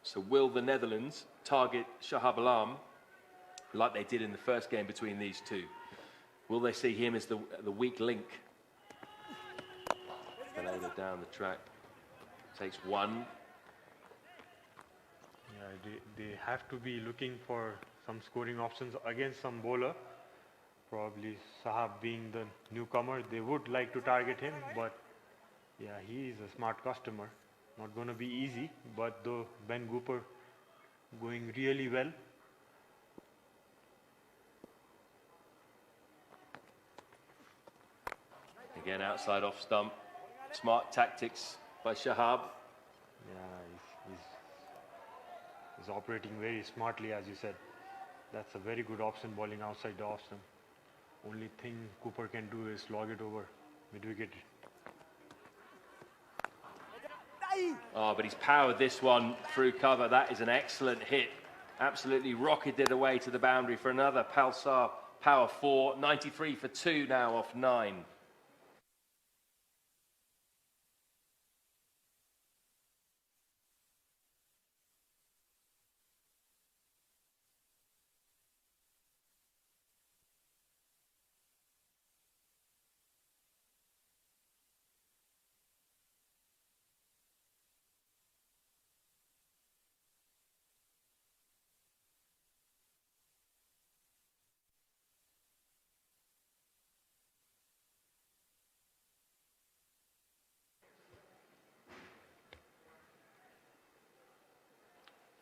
So will the Netherlands target Shahab Alam like they did in the first game between these two? Will they see him as the weak link? Falaida down the track. Takes 1. Yeah, they have to be looking for some scoring options against some bowler. Probably Sahab being the newcomer, they would like to target him, but yeah, he is a smart customer. Not going to be easy, but though Ben Cooper going really well. Again, outside off stump. Smart tactics by Shahab. Yeah, he's operating very smartly, as you said. That's a very good option, bowling outside the off stump. Only thing Cooper can do is log it over mid-wicket. Oh, but he's powered this one through cover. That is an excellent hit. Absolutely rocketed away to the boundary for another Pulsar power 4. 93 for 2 now off 9.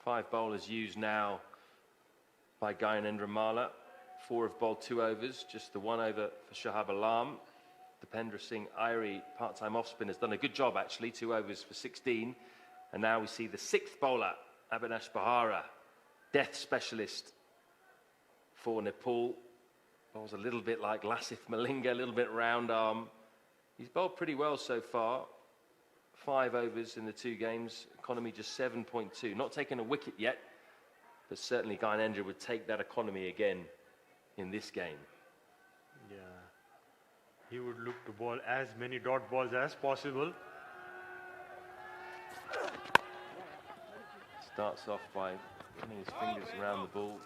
Five bowlers used now by Gyanendra Mala. 4 have bowled 2 overs, just the 1 over for Shahab Alam. Dipendra Singh Irie, part-time off-spin, has done a good job actually, 2 overs for 16. And now we see the 6th bowler, Avinash Bahara, death specialist for Nepal. Bowls a little bit like Lasith Malinga, a little bit round arm. He's bowled pretty well so far. 5 overs in the 2 games, economy just 7.2. Not taken a wicket yet, but certainly Gyanendra would take that economy again in this game. Yeah, he would look to bowl as many dot balls as possible. Starts off by running his fingers around the ball.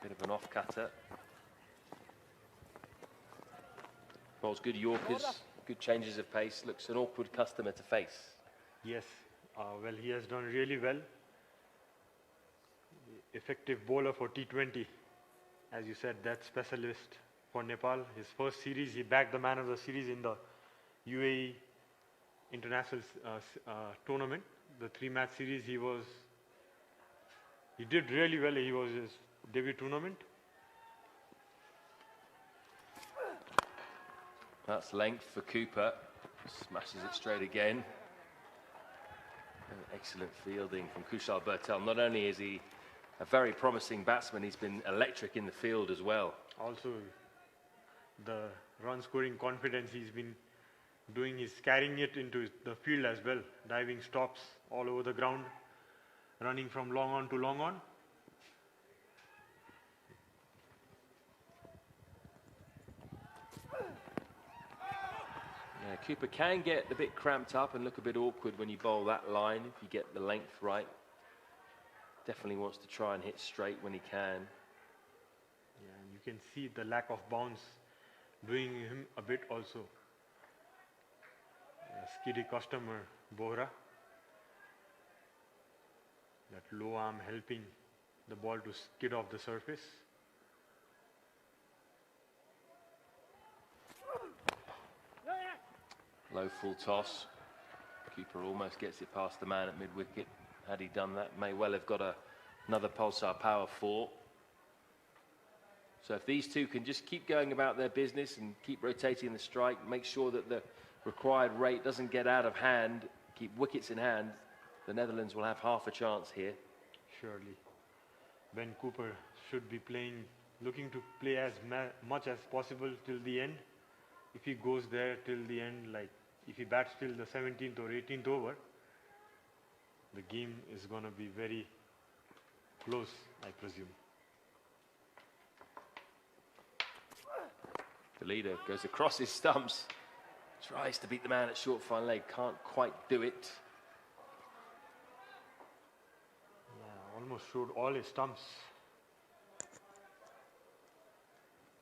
Bit of an off-cutter. Bowls good Yorkers. Good changes of pace, looks an awkward customer to face. Yes, well, he has done really well. Effective bowler for T20. As you said, that specialist for Nepal. His first series, he bagged the man of the series in the UAE International Tournament. The 3-match series, he did really well. He was his debut tournament. That's length for Cooper. Smashes it straight again. Excellent fielding from Kushal Bertel. Not only is he a very promising batsman, he's been electric in the field as well. Also, the run scoring confidence he's been doing, he's carrying it into the field as well. Diving stops all over the ground, running from long on to long on. Yeah, Cooper can get a bit cramped up and look a bit awkward when you bowl that line, if you get the length right. Definitely wants to try and hit straight when he can. Yeah, and you can see the lack of bounce doing him a bit also. Skiddy customer, Bohra. That low arm helping the ball to skid off the surface. Low full toss. Cooper almost gets it past the man at mid-wicket. Had he done that, may well have got another Pulsar Power 4. So if these two can just keep going about their business and keep rotating the strike, make sure that the required rate doesn't get out of hand, keep wickets in hand, the Netherlands will have half a chance here. Surely. Ben Cooper should be looking to play as much as possible till the end. If he goes there till the end, like if he bats till the 17th or 18th over, the game is going to be very close, I presume. The leader goes across his stumps, tries to beat the man at short fine leg, can't quite do it. Yeah, almost showed all his stumps.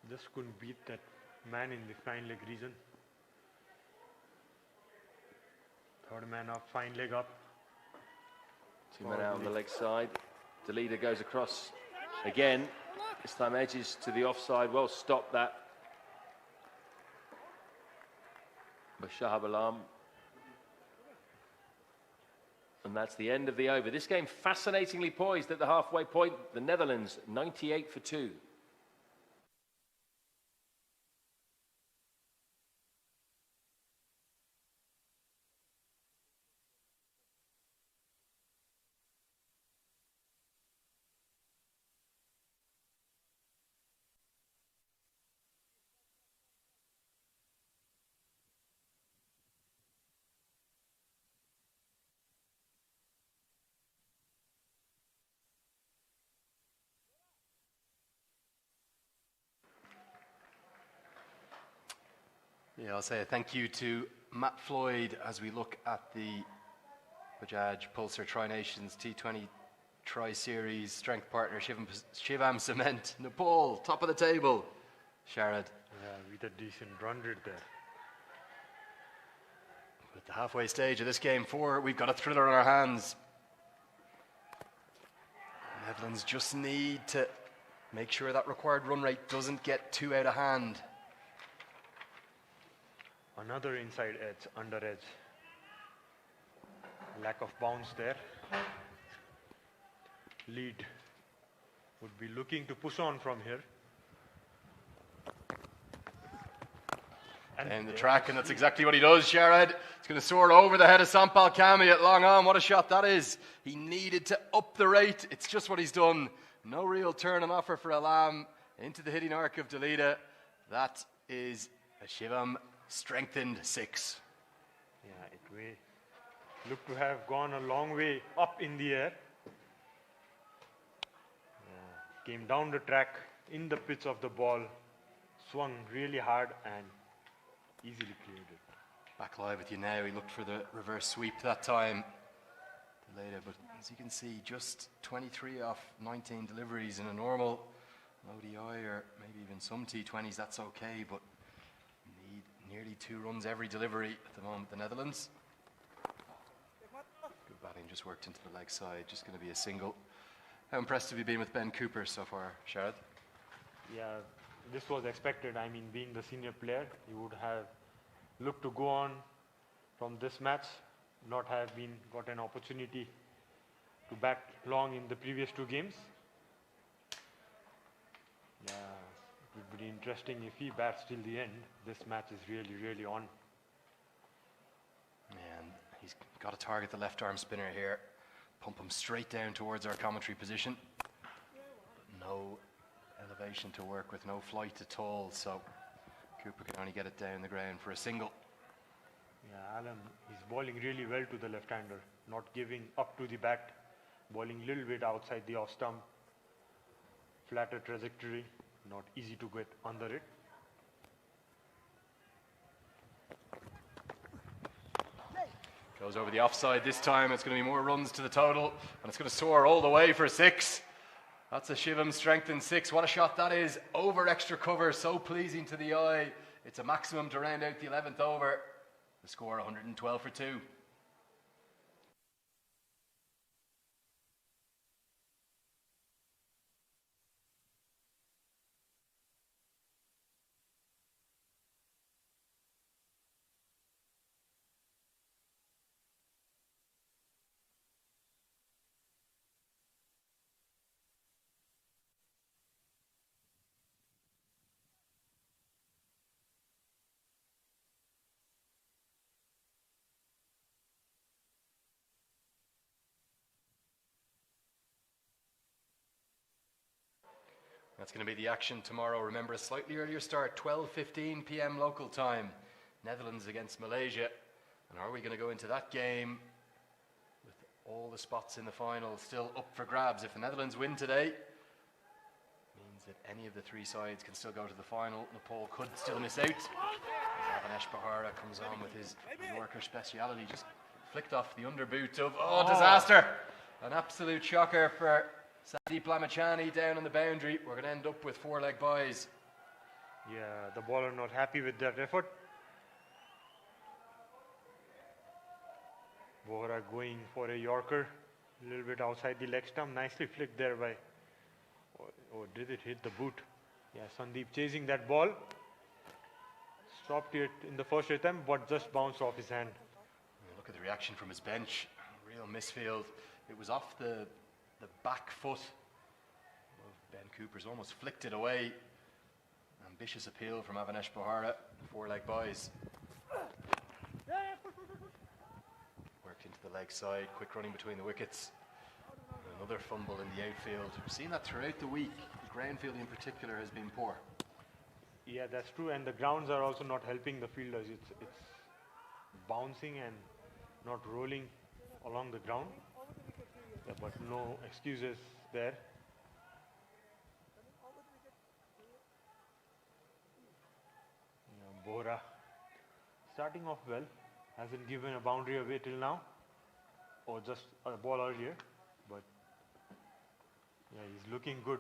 Just couldn't beat that man in the fine leg region. Third man up, fine leg up. Two men out on the leg side. The leader goes across again. This time edges to the offside. Well stopped that. By Shahab Alam. And that's the end of the over. This game fascinatingly poised at the halfway point. The Netherlands 98 for 2. Yeah, I'll say a thank you to Matt Floyd as we look at the Bajaj Pulsar Tri-Nations T20 Tri-Series strength partner Shivam Cement. Nepal, top of the table. Sharad. Yeah, with a decent run rate there. At the halfway stage of this game 4, we've got a thriller on our hands. The Netherlands just need to make sure that required run rate doesn't get too out of hand. Another inside edge, under edge. Lack of bounce there. Lead would be looking to push on from here. And the track, and that's exactly what he does, Sharad. It's going to soar over the head of Sampal Kami at long on. What a shot that is. He needed to up the rate. It's just what he's done. No real turn and offer for Alam into the hitting arc of Dalida. That is a Shivam strengthened 6. Yeah, it looked to have gone a long way up in the air. Yeah, came down the track in the pitch of the ball, swung really hard and easily cleared it. Back live with you now. He looked for the reverse sweep that time later, but as you can see, just 23 off 19 deliveries in a normal ODI or maybe even some T20s, that's okay, but need nearly 2 runs every delivery at the moment, the Netherlands. Good batting, just worked into the leg side, just going to be a single. How impressed have you been with Ben Cooper so far, Sharad? Yeah, this was expected. I mean, being the senior player, he would have looked to go on from this match, not have got an opportunity to bat long in the previous 2 games. Yeah, it would be interesting if he bats till the end. This match is really, really on. Man, He's got to target the left arm spinner here. Pump him straight down towards our commentary position. No elevation to work with, no flight at all, so Cooper can only get it down the ground for a single. Yeah, Alan, he's bowling really well to the left-hander, not giving up to the bat, bowling a little bit outside the off stump, flatter trajectory, not easy to get under it. Goes over the offside this time. It's going to be more runs to the total, and it's going to soar all the way for 6. That's a Shivam strengthened 6. What a shot that is. Over extra cover, so pleasing to the eye. It's a maximum to round out the 11th over. The score 112 for 2. That's going to be the action tomorrow. Remember, a slightly earlier start, 12:15 p.m. local time. Netherlands against Malaysia. And are we going to go into that game with all the spots in the final still up for grabs? If the Netherlands win today, means that any of the 3 sides can still go to the final. Nepal could still miss out. As Bashundhara comes on with his Yorker speciality. Just flicked off the underboot of, disaster! An absolute shocker for Sandeep Lamachani down on the boundary. We're going to end up with 4-leg buys. Yeah, the bowler not happy with that effort. Bohra going for a Yorker, a little bit outside the leg stump. Nicely flicked there by, or did it hit the boot? Yeah, Sandeep chasing that ball. Stopped it in the first attempt, but just bounced off his hand. Look at the reaction from his bench. Real misfield. It was off the back foot of Ben Cooper's, almost flicked it away. Ambitious appeal from Avanesh Bohra. 4-leg buys. Worked into the leg side, quick running between the wickets. Another fumble in the outfield. We've seen that throughout the week. The ground field in particular has been poor. Yeah, that's true, and the grounds are also not helping the fielders. It's bouncing and not rolling along the ground. Yeah, but no excuses there. Yeah, Bohra starting off well, hasn't given a boundary away till now, or just a ball earlier, but yeah, he's looking good.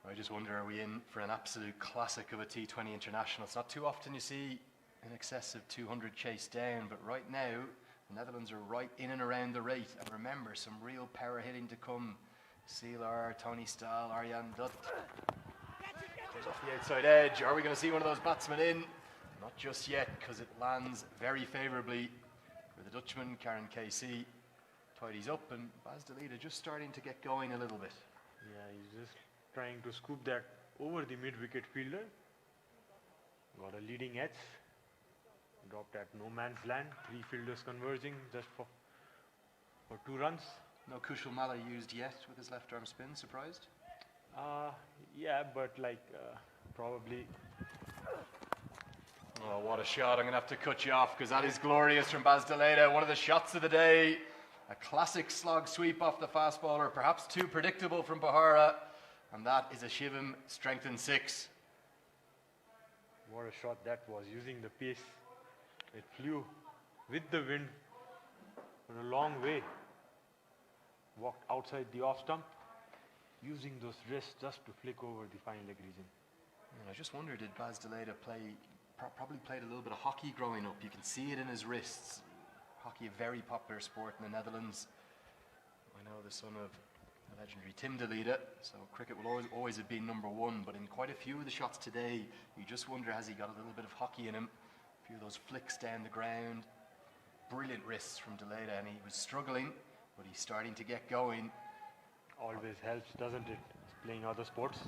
I just wonder, are we in for an absolute classic of a T20 international? It's not too often you see in excess of 200 chased down, but right now the Netherlands are right in and around the rate. And remember, some real power hitting to come. Seelar, Tony Stahl, Arjan Dutt. Comes off the outside edge. Are we going to see one of those batsmen in? Not just yet, because it lands very favourably for the Dutchman. Karen KC tidies up, and Baz Delita just starting to get going a little bit. Yeah, he's just trying to scoop that over the mid-wicket fielder. Got a leading edge. Dropped at no man's land. 3 fielders converging just for 2 runs. No Kushal Malla used yet with his left arm spin. Surprised? Yeah, but probably. Oh, what a shot. I'm going to have to cut you off because that is glorious from Baz Delita. One of the shots of the day. A classic slog sweep off the fast bowler. Perhaps too predictable from Bohra. And that is a Shivam strengthened 6. What a shot that was, using the pace. It flew with the wind for a long way. Walked outside the off stump, using those wrists just to flick over the fine leg region. And I just wonder, did Baz Delita probably played a little bit of hockey growing up? You can see it in his wrists. Hockey, a very popular sport in the Netherlands. I know the son of the legendary Tim Delita, so cricket will always have been number 1, but in quite a few of the shots today, you just wonder, has he got a little bit of hockey in him? A few of those flicks down the ground. Brilliant wrists from Delita, and he was struggling, but he's starting to get going. Always helps, doesn't it? Playing other sports.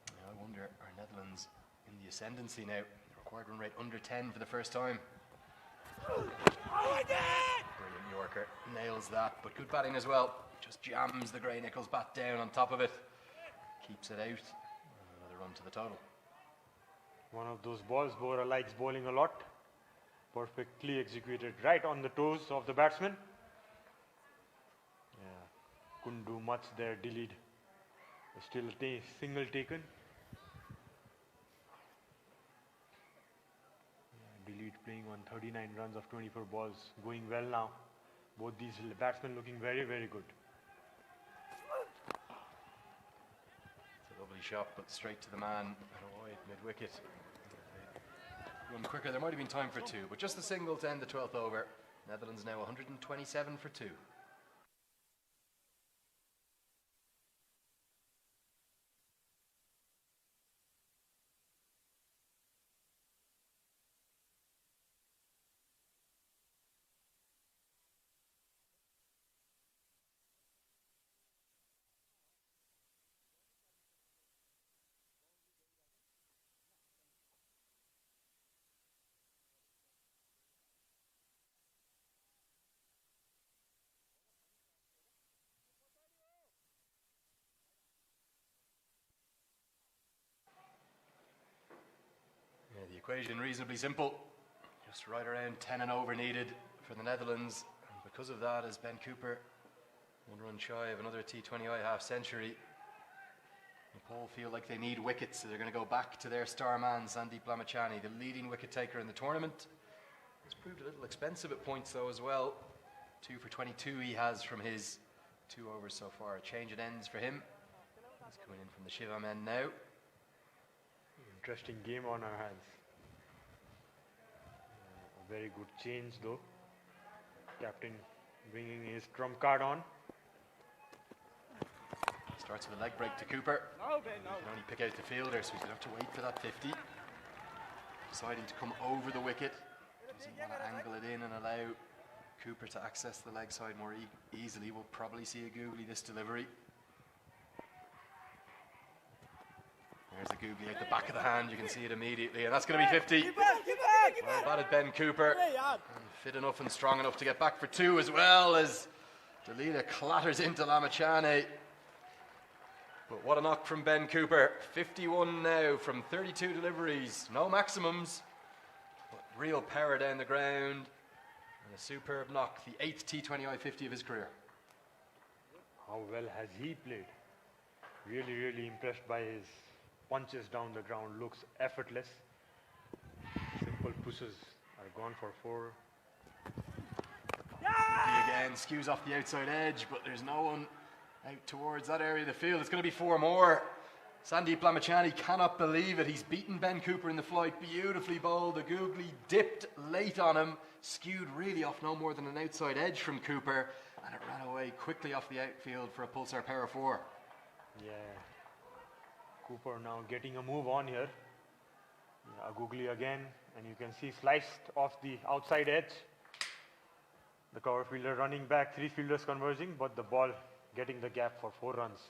I wonder, are Netherlands in the ascendancy now? The required run rate under 10 for the first time. Brilliant Yorker, nails that, but good batting as well. Just jams the Grey Nichols bat down on top of it. Keeps it out. Another run to the total. One of those balls Bora likes bowling a lot. Perfectly executed right on the toes of the batsman. Yeah, couldn't do much there, Dilid. Still a single taken. Yeah, Dilid playing on 39 runs of 24 balls, going well now. Both these batsmen looking very, very good. It's a lovely shot, but straight to the man and wide mid-wicket. Run quicker, there might have been time for two, but just a single to end the 12th over. Netherlands now 127 for two. The equation reasonably simple, just right around 10 and over needed for the Netherlands, and because of that, as Ben Cooper, 1 run shy of another T20I half century, Nepal feel like they need wickets, so they're going to go back to their star man Sandeep Lamachani, the leading wicket taker in the tournament. It's proved a little expensive at points though as well. 2 for 22 he has from his 2 overs so far. A change in ends for him. He's coming in from the Shivam end now. Interesting game on our hands. A very good change though. Captain bringing his trump card on. Starts with a leg break to Cooper. He can only pick out the fielder, so he's going to have to wait for that 50. Deciding to come over the wicket. Doesn't want to angle it in and allow Cooper to access the leg side more easily. We'll probably see a googly this delivery. There's a googly at the back of the hand, you can see it immediately, and that's going to be 50. Well batted Ben Cooper, and fit enough and strong enough to get back for 2 as well as Dalila clatters into Lamachane. But what a knock from Ben Cooper. 51 now from 32 deliveries, no maximums, but real power down the ground, and a superb knock, the 8th T20I 50 of his career. How well has he played? Really, really impressed by his punches down the ground, looks effortless. Simple pushes are gone for 4. He again skews off the outside edge, but there's no one out towards that area of the field. It's going to be 4 more. Sandeep Lamachani cannot believe it. He's beaten Ben Cooper in the flight, beautifully bowled. The googly dipped late on him, skewed really off no more than an outside edge from Cooper, and it ran away quickly off the outfield for a Pulsar power 4. Yeah. Cooper now getting a move on here. Yeah, a googly again, and you can see sliced off the outside edge. The cover fielder running back, 3 fielders converging, but the ball getting the gap for 4 runs.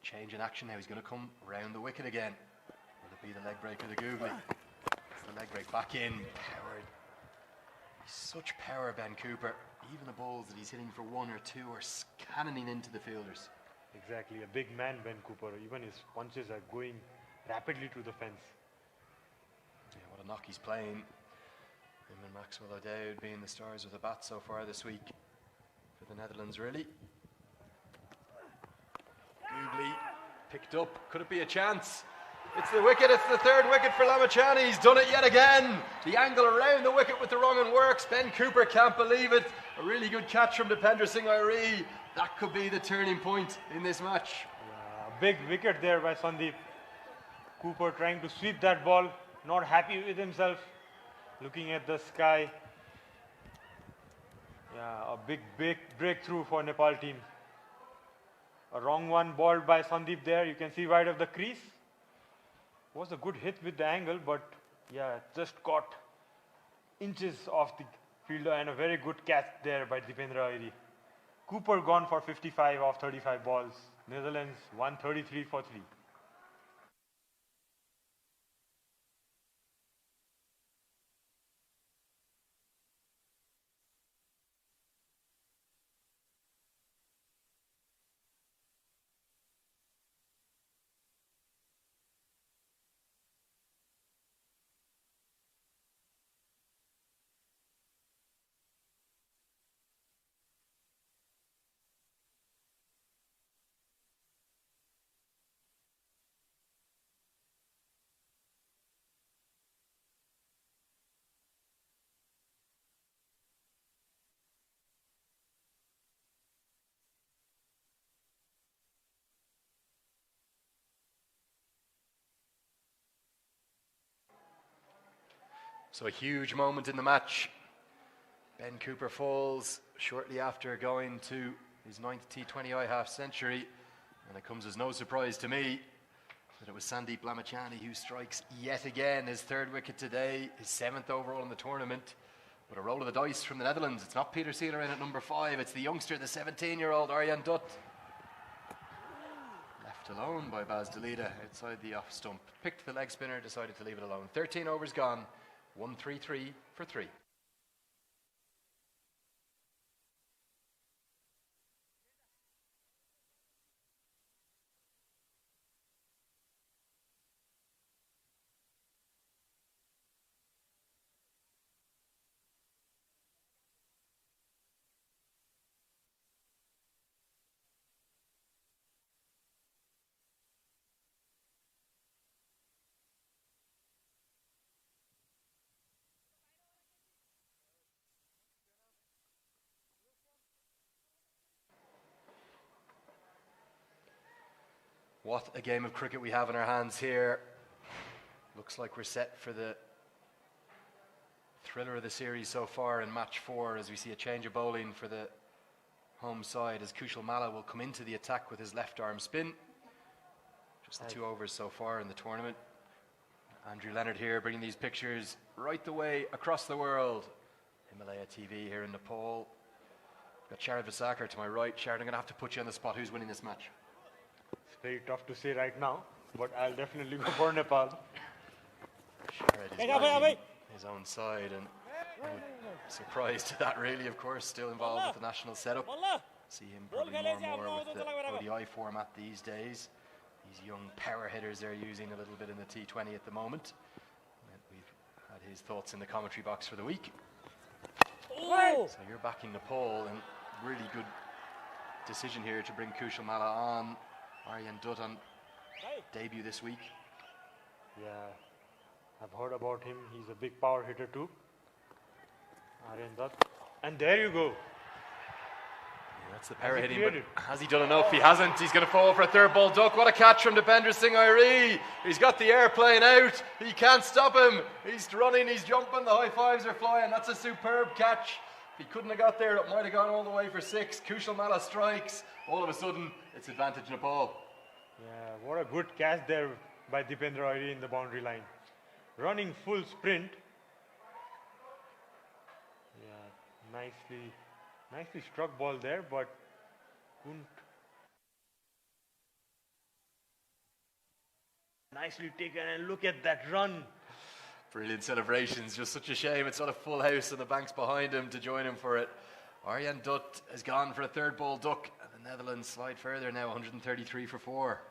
Change in action now. He's going to come round the wicket again. Will it be the leg break or the googly? It's the leg break back in. Powered. Such power, Ben Cooper. Even the balls that he's hitting for 1 or 2 are cannoning into the fielders. Exactly, a big man, Ben Cooper. Even his punches are going rapidly to the fence. Yeah, what a knock he's playing. Him and Maxwell O'Dowd being the stars of the bat so far this week for the Netherlands, really. Googly picked up. Could it be a chance? It's the wicket. It's the 3rd wicket for Lamachani. He's done it yet again. The angle around the wicket with the wrong and works. Ben Cooper can't believe it. A really good catch from Dipender Singh Airi. That could be the turning point in this match. Big wicket there by Sandeep. Cooper trying to sweep that ball, not happy with himself, looking at the sky. Yeah, a big breakthrough for Nepal team. A wrong one balled by Sandeep there. You can see wide of the crease. Was a good hit with the angle, but yeah, just caught inches off the fielder, and a very good catch there by Dipendra Airi. Cooper gone for 55 off 35 balls. Netherlands 133 for 3. So a huge moment in the match. Ben Cooper falls shortly after going to his 9th T20I half century, and it comes as no surprise to me that it was Sandeep Lamachani who strikes yet again his 3rd wicket today, his 7th overall in the tournament. But a roll of the dice from the Netherlands. It's not Peter Seeler in at number 5, it's the youngster, the 17-year-old Arjan Dutt. Left alone by Baz Delita outside the off stump. Picked the leg spinner, decided to leave it alone. 13 overs gone, 1-3-3 for 3. What a game of cricket we have in our hands here. Looks like we're set for the thriller of the series so far in match 4, as we see a change of bowling for the home side as Kushal Malla will come into the attack with his left arm spin. Just the 2 overs so far in the tournament. Andrew Leonard here bringing these pictures right the way across the world. Himalaya TV here in Nepal. Got Sharad Vasakar to my right. Sharad, I'm going to have to put you on the spot. Who's winning this match? It's very tough to say right now, but I'll definitely go for Nepal. Sharad is winning his own side, and surprised to that really, of course, still involved with the national setup. See him probably more with the ODI format these days. These young power hitters they're using a little bit in the T20 at the moment. And we've had his thoughts in the commentary box for the week. So you're backing Nepal, and really good decision here to bring Kushal Malla on. Arjan Dutt on debut this week. Yeah, I've heard about him. He's a big power hitter too. Arjan Dutt. And there you go. That's the power hitting, but has he done enough? He hasn't. He's going to fall for a 3rd ball duck. What a catch from Dipender Singh Airi. He's got the airplane out. He can't stop him. He's running, he's jumping, the high fives are flying. That's a superb catch. If he couldn't have got there, it might have gone all the way for 6. Kushal Malla strikes. All of a sudden, it's advantage Nepal. Yeah, what a good catch there by Dipender Airi in the boundary line. Running full sprint. Yeah, nicely struck ball there, but couldn't. Nicely taken, and look at that run. Brilliant celebrations. Just such a shame it's not a full house and the bank's behind him to join him for it. Arjan Dutt has gone for a 3rd ball duck, and the Netherlands slide further now, 133 for 4.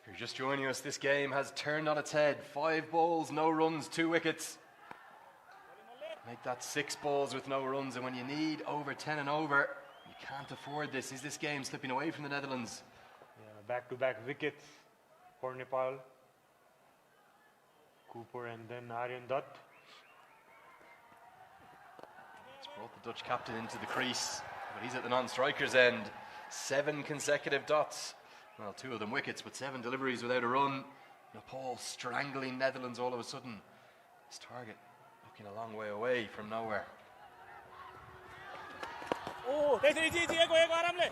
If you're just joining us, this game has turned on its head. 5 balls, no runs, 2 wickets. Make that 6 balls with no runs, and when you need over 10 and over, you can't afford this. Is this game slipping away from the Netherlands? Yeah, back-to-back wickets for Nepal. Cooper and then Arjan Dutt. It's brought the Dutch captain into the crease, but he's at the non-striker's end. 7 consecutive dots. Well, 2 of them wickets, but 7 deliveries without a run. Nepal strangling Netherlands all of a sudden. His target looking a long way away from nowhere. What a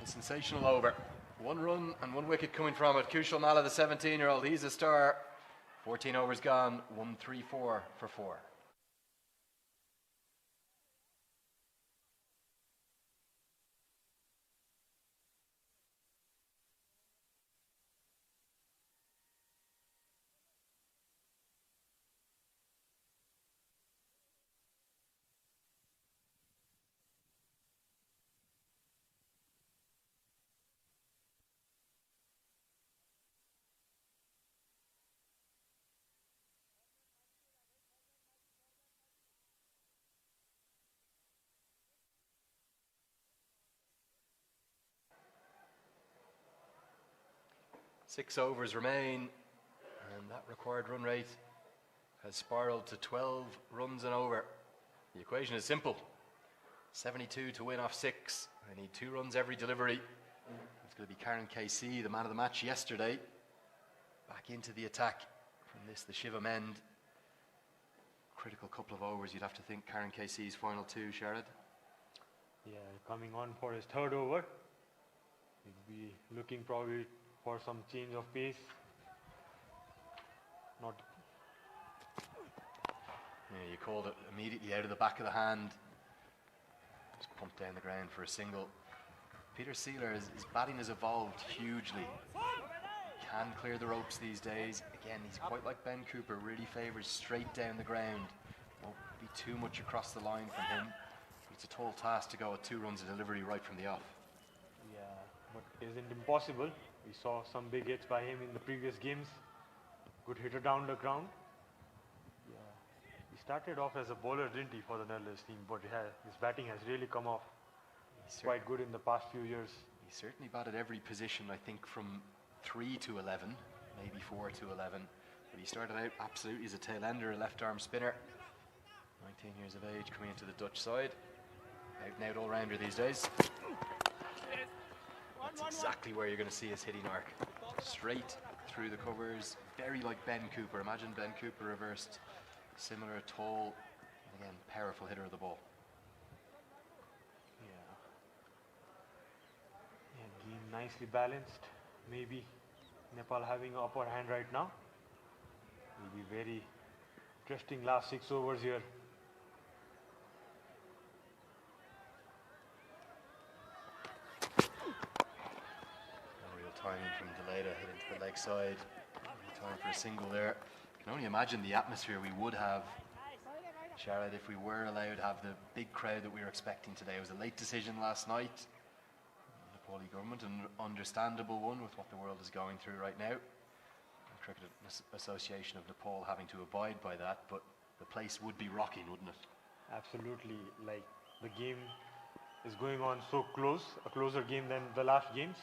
sensational over. 1 run and 1 wicket coming from it. Kushal Malla, the 17-year-old, he's a star. 14 overs gone, 1-3-4 for 4. 6 overs remain, and that required run rate has spiraled to 12 runs and over. The equation is simple. 72 to win off 6. I need 2 runs every delivery. It's going to be Karen KC, the man of the match yesterday, back into the attack from this, the Shivam end. Critical couple of overs, you'd have to think. Karen KC's final 2, Sharad. Yeah, coming on for his 3rd over. He'll be looking probably for some change of pace. Not. Yeah, you called it immediately out of the back of the hand. Just pumped down the ground for a single. Peter Seeler, his batting has evolved hugely. He can clear the ropes these days. Again, he's quite like Ben Cooper, really favours straight down the ground. Won't be too much across the line from him. It's a tall task to go with 2 runs of delivery right from the off. Yeah, but isn't impossible. We saw some big hits by him in the previous games. Good hitter down the ground. Yeah, he started off as a bowler, didn't he, for the Netherlands team? But his batting has really come off. He's quite good in the past few years. He certainly batted every position, I think, from 3 to 11, maybe 4 to 11. But he started out absolutely as a tail ender, a left arm spinner. 19 years of age, coming into the Dutch side. Out and out all-rounder these days. That's exactly where you're going to see his hitting arc. Straight through the covers, very like Ben Cooper. Imagine Ben Cooper reversed. Similar, tall, and again, powerful hitter of the ball. Yeah, game nicely balanced. Maybe Nepal having upper hand right now. Will be very interesting last 6 overs here. Timing from Deleda, hit into the leg side. Time for a single there. Can only imagine the atmosphere we would have, Sharad, if we were allowed to have the big crowd that we were expecting today. It was a late decision last night. The Nepali government, an understandable one with what the world is going through right now. The Cricket Association of Nepal having to abide by that, but the place would be rocking, wouldn't it? Absolutely. Like, the game is going on so close, a closer game than the last games.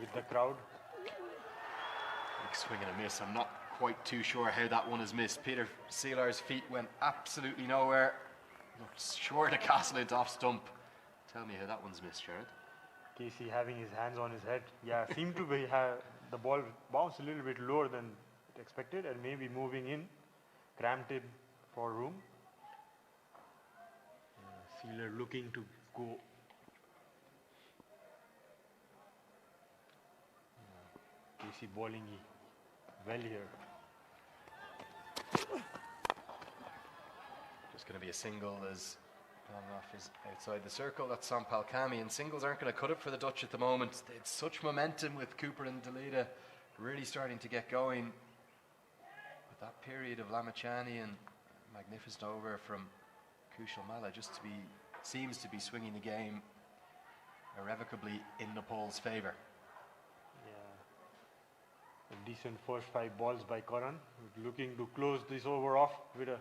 With the crowd. Big swing and a miss. I'm not quite too sure how that one is missed. Peter Seelar's feet went absolutely nowhere. Looked sure to castle it off stump. Tell me how that one's missed, Jared. Casey having his hands on his head. Yeah, seemed to be the ball bounced a little bit lower than expected and maybe moving in. Cramped it for room. Seeler looking to go. Casey bowling well here. Just going to be a single as Off is outside the circle. That's Sampal Kami, and singles aren't going to cut it for the Dutch at the moment. They had such momentum with Cooper and Deleda really starting to get going. But that period of Lamachani and magnificent over from Kushal Malla seems to be swinging the game irrevocably in Nepal's favour. Yeah, a decent first 5 balls by Karan, looking to close this over off with a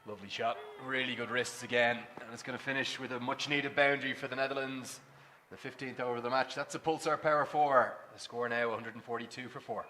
lovely shot, really good wrists again, and it's going to finish with a much needed boundary for the Netherlands. The 15th over of the match. That's a Pulsar Power 4. The score now 142 for 4.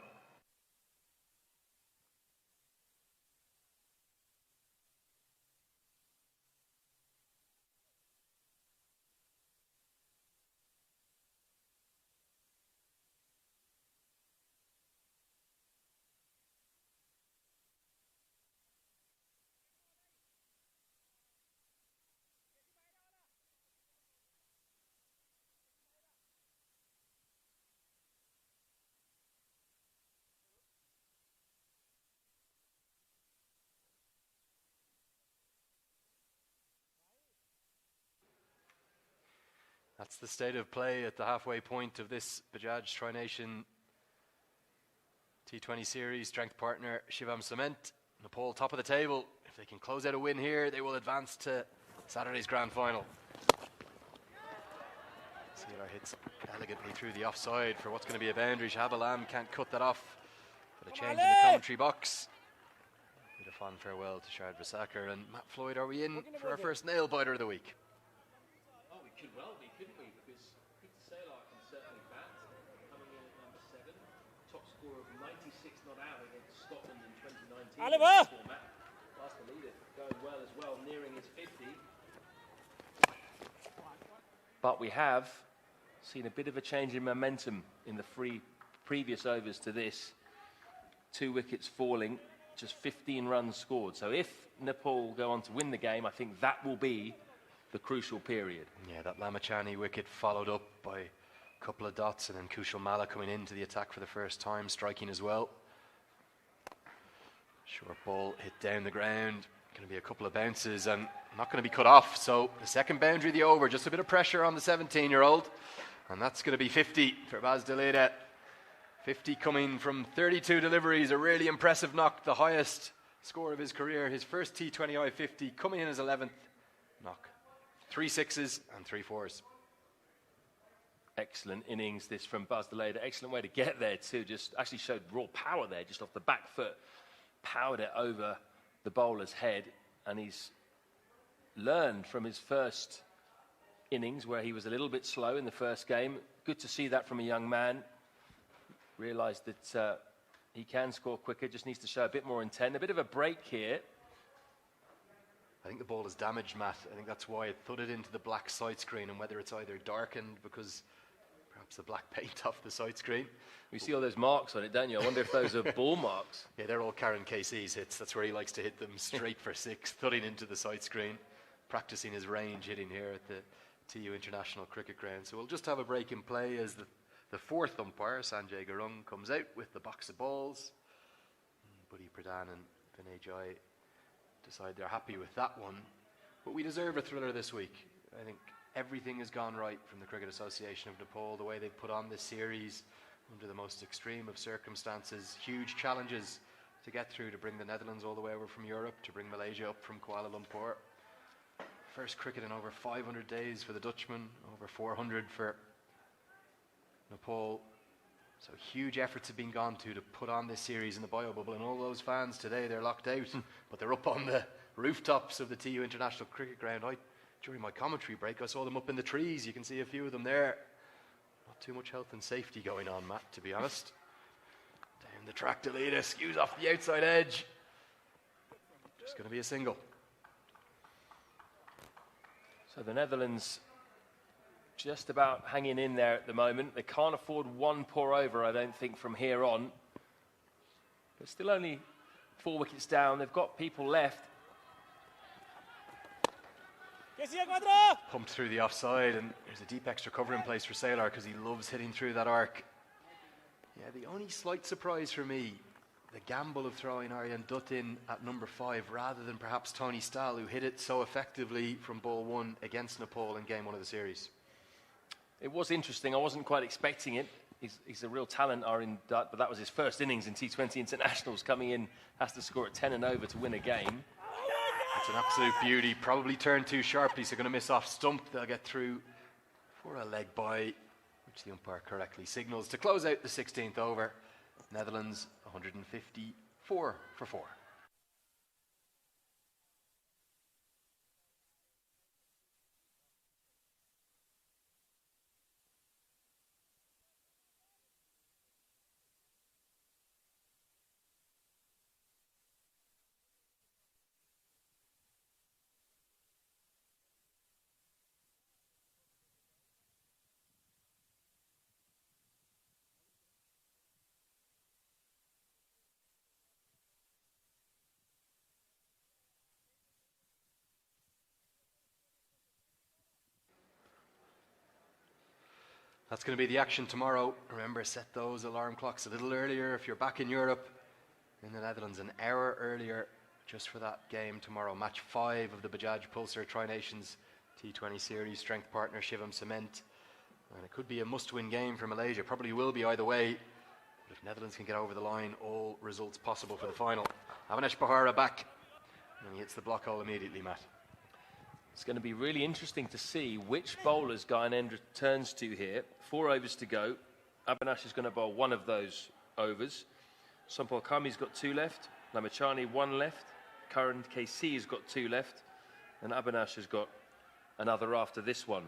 That's the state of play at the halfway point of this Bajaj Tri-Nation T20 series. Strength partner Shivam Cement. Nepal top of the table. If they can close out a win here, they will advance to Saturday's grand final. Seelar hits elegantly through the offside for what's going to be a boundary. Shahab Alam can't cut that off. But a change in the commentary box. Bit of fond farewell to Shard Vasaker. And Matt Floyd, are we in for our first nail biter of the week? Well be, couldn't we? Because Sailor can certainly bat. Coming in at number 7. Top score of 96 not out against Scotland in 2019. Oliver! Format. Last the leader going well as well, nearing his 50. But we have seen a bit of a change in momentum in the previous overs to this. 2 wickets falling, just 15 runs scored. So if Nepal go on to win the game, I think that will be the crucial period. Yeah, that Lamachani wicket followed up by a couple of dots, and then Kushal Malla coming into the attack for the first time, striking as well. Short ball hit down the ground. Going to be a couple of bounces and not going to be cut off. So the second boundary of the over, just a bit of pressure on the 17-year-old. And that's going to be 50 for Bashundhara. 50 coming from 32 deliveries, a really impressive knock, the highest score of his career. His first T20 50 coming in as 11th knock. 3 sixes and 3 fours. Excellent innings this from Bashundhara. Excellent way to get there too. Just actually showed raw power there, just off the back foot. Powered it over the bowler's head, and he's learned from his first innings where he was a little bit slow in the first game. Good to see that from a young man. Realised that he can score quicker, just needs to show a bit more intent. A bit of a break here. I think the ball is damaged, Matt. I think that's why it thudded into the black side screen, and whether it's either darkened because perhaps the black paint off the side screen. You see all those marks on it, don't you? I wonder if those are ball marks. Yeah, they're all Karen KC's hits. That's where he likes to hit them, straight for 6, thudding into the side screen. Practicing his range hitting here at the TU International Cricket Ground. So we'll just have a break in play as the 4th umpire, Sanjay Garung, comes out with the box of balls. Buddy Pradhan and Vinay Jai decide they're happy with that one. But we deserve a thriller this week. I think everything has gone right from the Cricket Association of Nepal, the way they've put on this series under the most extreme of circumstances, huge challenges to get through, to bring the Netherlands all the way over from Europe, to bring Malaysia up from Kuala Lumpur. First cricket in over 500 days for the Dutchman, over 400 for Nepal. So huge efforts have been gone to put on this series in the bio bubble, and all those fans today, they're locked out, but they're up on the rooftops of the TU International Cricket Ground. During my commentary break, I saw them up in the trees. You can see a few of them there. Not too much health and safety going on, Matt, to be honest. Down the track to lead us, skews off the outside edge. Just going to be a single. So the Netherlands just about hanging in there at the moment. They can't afford one poor over, I don't think, from here on. But still only 4 wickets down. They've got people left. Pumped through the offside, and there's a deep extra cover in place for Sailor because he loves hitting through that arc. Yeah, the only slight surprise for me, the gamble of throwing Aryan Dutt in at number 5 rather than perhaps Tony Stahl, who hit it so effectively from ball 1 against Nepal in game 1 of the series. It was interesting. I wasn't quite expecting it. He's a real talent, Aryan Dutt, but that was his first innings in T20 internationals. Coming in, has to score at 10 and over to win a game. It's an absolute beauty. Probably turned too sharply, so going to miss off stump. They'll get through for a leg by, which the umpire correctly signals to close out the 16th over. Netherlands 154 for 4. That's going to be the action tomorrow. Remember, set those alarm clocks a little earlier if you're back in Europe. In the Netherlands, an hour earlier, just for that game tomorrow. Match 5 of the Bajaj Pulsar Tri-Nations T20 Series. Strength partner Shivam Cement. And it could be a must-win game for Malaysia. Probably will be either way. But if Netherlands can get over the line, all results possible for the final. Avinash Bahara back. And he hits the block hole immediately, Matt. It's going to be really interesting to see which bowlers Gyanendra returns to here. 4 overs to go. Avinash is going to bowl 1 of those overs. Sampal Kami's got 2 left. Lamachani 1 left. Karan KC has got 2 left. And Avinash has got another after this one.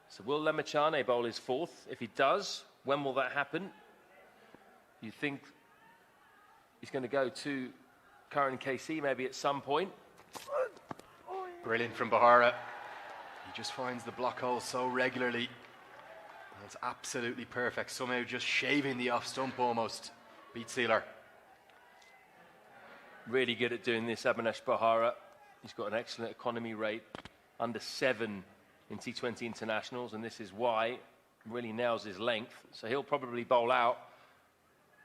So will Lemachane bowl his fourth? If he does, when will that happen? You think he's going to go to Karan KC maybe at some point? Brilliant from Bashundhara. He just finds the block hole so regularly. It's absolutely perfect. Somehow just shaving the off stump almost. Beat Sealer. Really good at doing this, Abhinesh Bashundhara. He's got an excellent economy rate, under 7 in T20 internationals, and this is why he really nails his length. So he'll probably bowl out.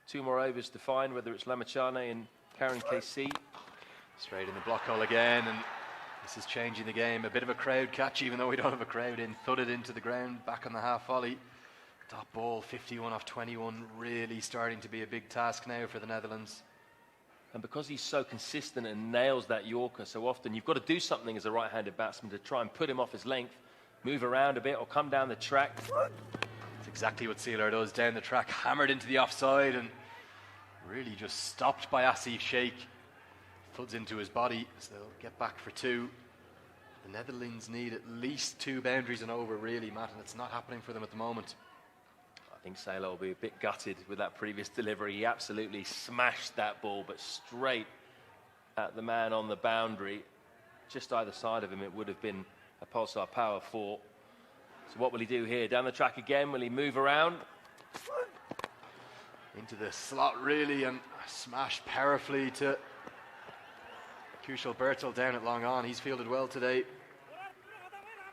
2 more overs to find whether it's Lemachane and Karan KC. Straight in the block hole again, and this is changing the game. A bit of a crowd catch, even though we don't have a crowd in. Thudded into the ground, back on the half volley. Top ball, 51 off 21, really starting to be a big task now for the Netherlands. And because he's so consistent and nails that Yorker so often, you've got to do something as a right-handed batsman to try and put him off his length, move around a bit or come down the track. That's exactly what Sealer does, down the track, hammered into the offside and really just stopped by Asif Sheikh. Floods into his body, so they'll get back for 2. The Netherlands need at least 2 boundaries and over, really, Matt, and it's not happening for them at the moment. I think Sailor will be a bit gutted with that previous delivery. He absolutely smashed that ball, but straight at the man on the boundary. Just either side of him, it would have been a Pulsar Power 4. So what will he do here? Down the track again, will he move around? Into the slot, really, and smashed powerfully to Kushal Bertel down at long on. He's fielded well today.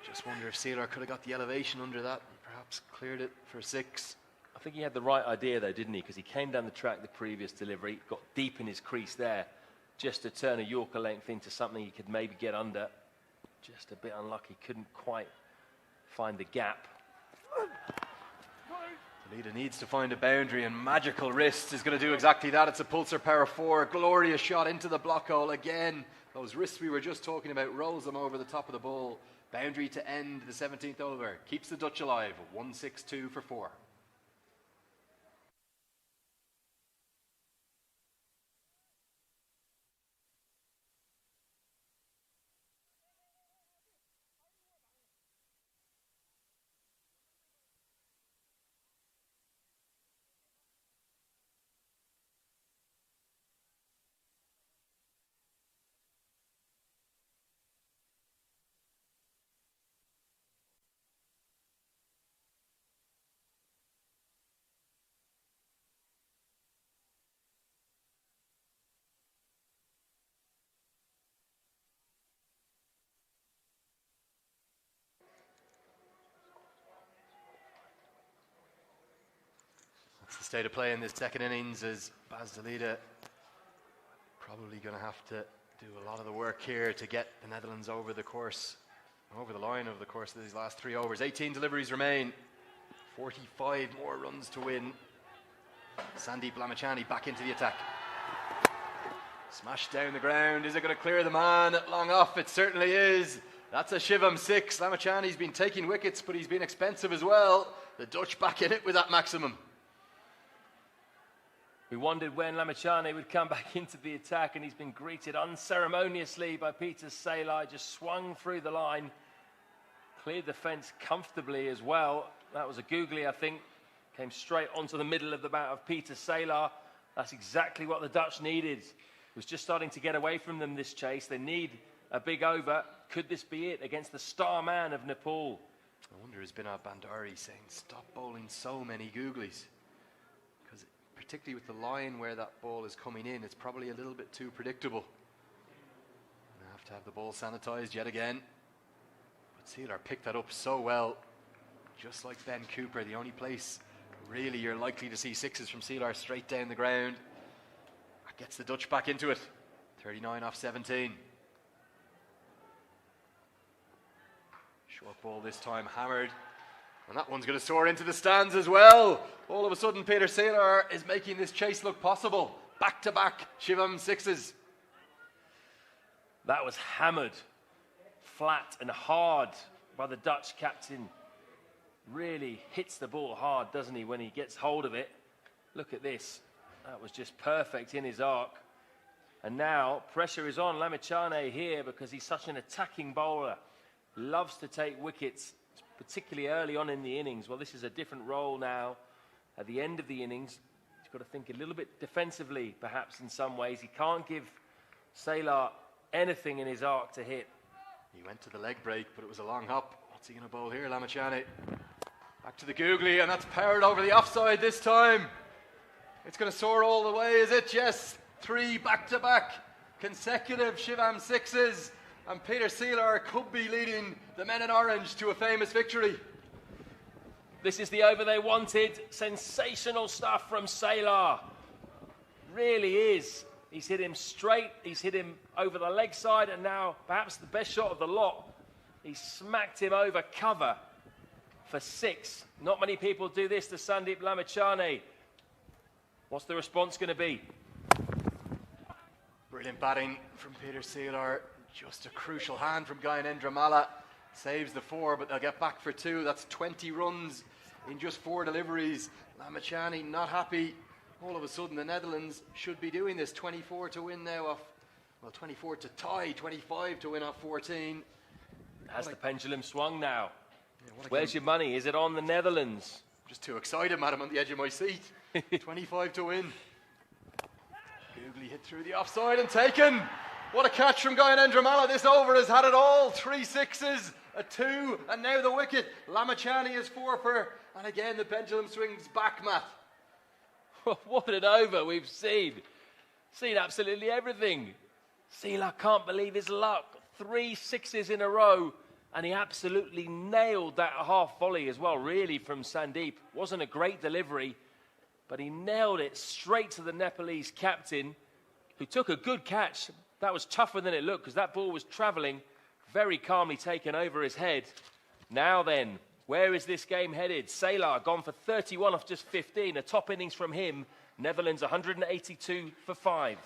Just wonder if Sealer could have got the elevation under that and perhaps cleared it for 6. I think he had the right idea though, didn't he? Because he came down the track the previous delivery, got deep in his crease there, just to turn a Yorker length into something he could maybe get under. Just a bit unlucky, couldn't quite find the gap. The leader needs to find a boundary, and Magical Wrist is going to do exactly that. It's a Pulsar Power 4, a glorious shot into the block hole again. Those wrists we were just talking about, rolls them over the top of the ball. Boundary to end the 17th over. Keeps the Dutch alive. 1-6-2 for 4. The state of play in this second innings is Baz de Leede probably going to have to do a lot of the work here to get the Netherlands over the course, over the line over the course of these last 3 overs. 18 deliveries remain, 45 more runs to win. Sandeep Lamachani back into the attack. Smashed down the ground. Is it going to clear the man at long off? It certainly is. That's a Shivam 6. Lamachani's been taking wickets, but he's been expensive as well. The Dutch back in it with that maximum. We wondered when Lamachane would come back into the attack, and he's been greeted unceremoniously by Peter Saylor. Just swung through the line, cleared the fence comfortably as well. That was a googly, I think. Came straight onto the middle of the bat of Peter Saylor. That's exactly what the Dutch needed. It was just starting to get away from them, this chase. They need a big over. Could this be it against the star man of Nepal? I wonder, has Binod Bandari saying, stop bowling so many googlies? Because particularly with the line where that ball is coming in, it's probably a little bit too predictable. I have to have the ball sanitized yet again. But Sealer picked that up so well. Just like Ben Cooper, the only place really you're likely to see 6s from Sealer straight down the ground. That gets the Dutch back into it. 39 off 17. Short ball this time, hammered. And that one's going to soar into the stands as well. All of a sudden, Peter Saylor is making this chase look possible. Back-to-back Shivam 6s. That was hammered flat and hard by the Dutch captain. Really hits the ball hard, doesn't he, when he gets hold of it. Look at this. That was just perfect in his arc. And now pressure is on Lamachane here because he's such an attacking bowler. Loves to take wickets. particularly early on in the innings. Well, this is a different role now at the end of the innings. He's got to think a little bit defensively, perhaps, in some ways. He can't give Saylor anything in his arc to hit. He went to the leg break, but it was a long hop. What's he going to bowl here, Lamachani? Back to the googly, and that's powered over the offside this time. It's going to soar all the way, is it? Yes. 3 back-to-back consecutive Shivam sixes, and Peter Seeler could be leading the men in orange to a famous victory. This is the over they wanted. Sensational stuff from Saylor. Really is. He's hit him straight, he's hit him over the leg side, and now perhaps the best shot of the lot. He smacked him over cover for 6. Not many people do this to Sandeep Lamachani. What's the response going to be? Brilliant batting from Peter Seeler. Just a crucial hand from Gyanendra Malla. Saves the 4, but they'll get back for 2. That's 20 runs in just 4 deliveries. Lamachani not happy. All of a sudden, the Netherlands should be doing this. 24 to win now off, well, 24 to tie, 25 to win off 14. Has the pendulum swung now? Yeah, Where's your money? Is it on the Netherlands? Just too excited, madam, on the edge of my seat. 25 to win. Googly hit through the offside and taken. What a catch from Gyanendra Malla. This over has had it all. 3 sixes, a 2, and now the wicket. Lamachani is 4 for, and again the pendulum swings back, Matt. What an over we've seen. Seen absolutely everything. Seeler can't believe his luck. 3 sixes in a row, and he absolutely nailed that half volley as well, really, from Sandeep. Wasn't a great delivery, but he nailed it straight to the Nepalese captain, who took a good catch. That was tougher than it looked, because that ball was travelling, very calmly taken over his head. Now then, where is this game headed? Saylor gone for 31 off just 15. A top innings from him. Netherlands 182 for 5.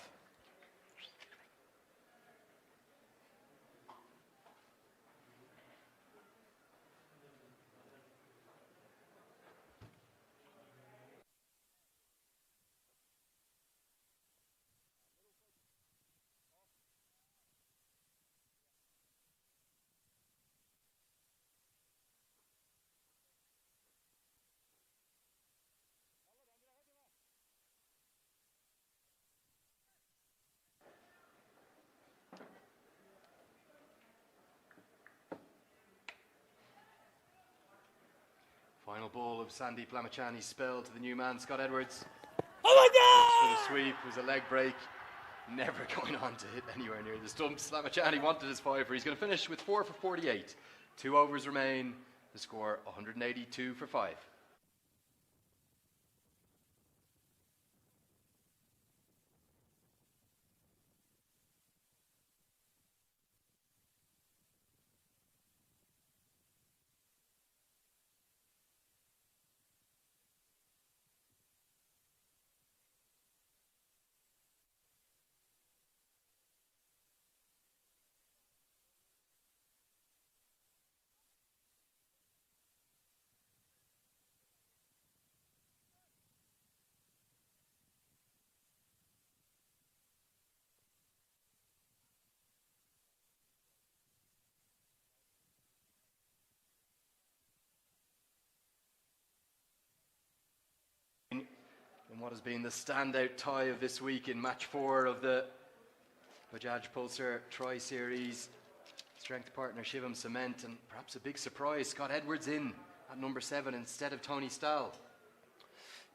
Final ball of Sandeep Lamachani's spell to the new man, Scott Edwards. Oh my God! For the sweep was a leg break. Never going on to hit anywhere near the stumps. Lamachani wanted his 5-er. He's going to finish with 4 for 48. 2 overs remain. The score 182 for 5. In what has been the standout tie of this week in match 4 of the Bajaj Pulsar Tri-Series. Strength partner Shivam Cement, and perhaps a big surprise, Scott Edwards in at number 7 instead of Tony Stahl.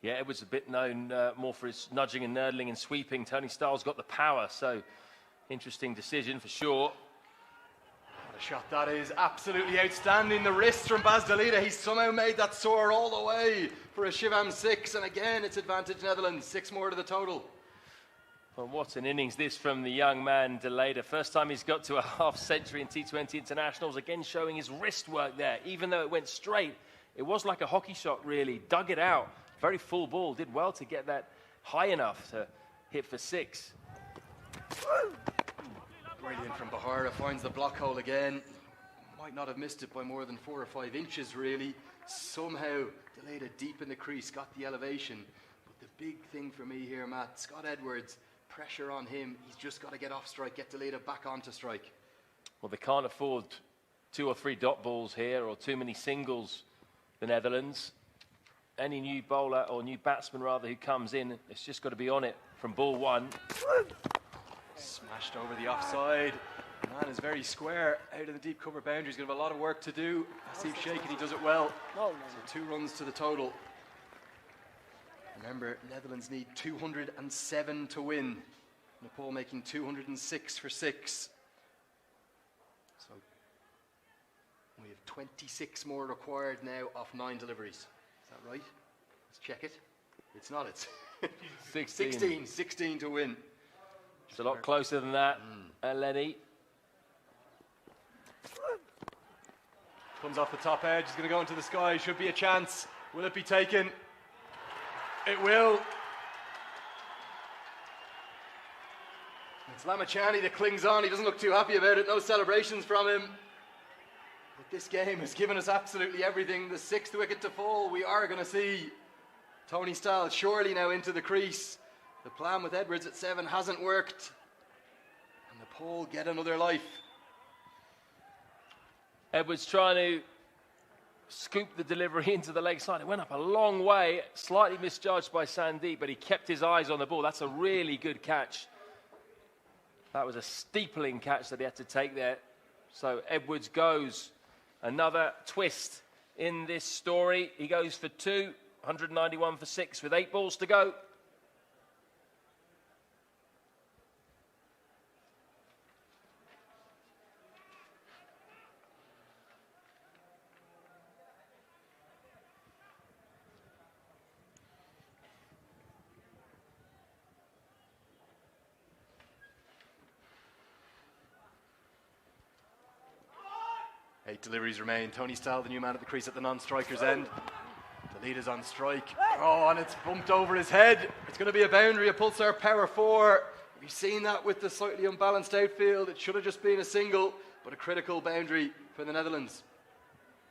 Yeah, Edwards a bit known more for his nudging and nurdling and sweeping. Tony Stahl's got the power, so interesting decision for sure. What a shot that is, absolutely outstanding. The wrist from Baz Dalida, he somehow made that soar all the way for a Shivam 6, and again it's advantage Netherlands, 6 more to the total. Well, what an innings this from the young man, Dalida. First time he's got to a half-century in T20 internationals, again showing his wrist work there. Even though it went straight, it was like a hockey shot really, dug it out. Very full ball, did well to get that high enough to hit for 6. Brilliant from Bashundhara, finds the block hole again. Might not have missed it by more than 4 or 5 inches really. Somehow Dalida deep in the crease, got the elevation. But the big thing for me here, Matt, Scott Edwards, pressure on him. He's just got to get off strike, get Dalida back onto strike. Well, they can't afford 2 or 3 dot balls here, or too many singles, the Netherlands. Any new bowler, or new batsman rather, who comes in, it's just got to be on it from ball 1. Smashed over the offside. The man is very square out of the deep cover boundary. He's going to have a lot of work to do. Steve shaking, he does it well. So 2 runs to the total. Remember, Netherlands need 207 to win. Nepal making 206 for 6. So we have 26 more required now off 9 deliveries. Is that right? Let's check it. It's not, it's 16 to win. It's a lot closer than that. Lenny. Comes off the top edge, he's going to go into the sky, should be a chance. Will it be taken? It will. It's Lamachani that clings on, he doesn't look too happy about it, no celebrations from him. But this game has given us absolutely everything. The 6th wicket to fall, we are going to see Tony Stiles surely now into the crease. The plan with Edwards at 7 hasn't worked. And Nepal get another life. Edwards trying to scoop the delivery into the leg side. It went up a long way, slightly misjudged by Sandeep, but he kept his eyes on the ball. That's a really good catch. That was a steepling catch that he had to take there. So Edwards goes. Another twist in this story. He goes for 2, 191 for 6 with 8 balls to go. Eight deliveries remain. Tony Stiles, the new man at the crease at the non-striker's end. The lead is on strike. Oh, and it's bumped over his head. It's going to be a boundary, a Pulsar Power 4. Have you seen that with the slightly unbalanced outfield? It should have just been a single, but a critical boundary for the Netherlands.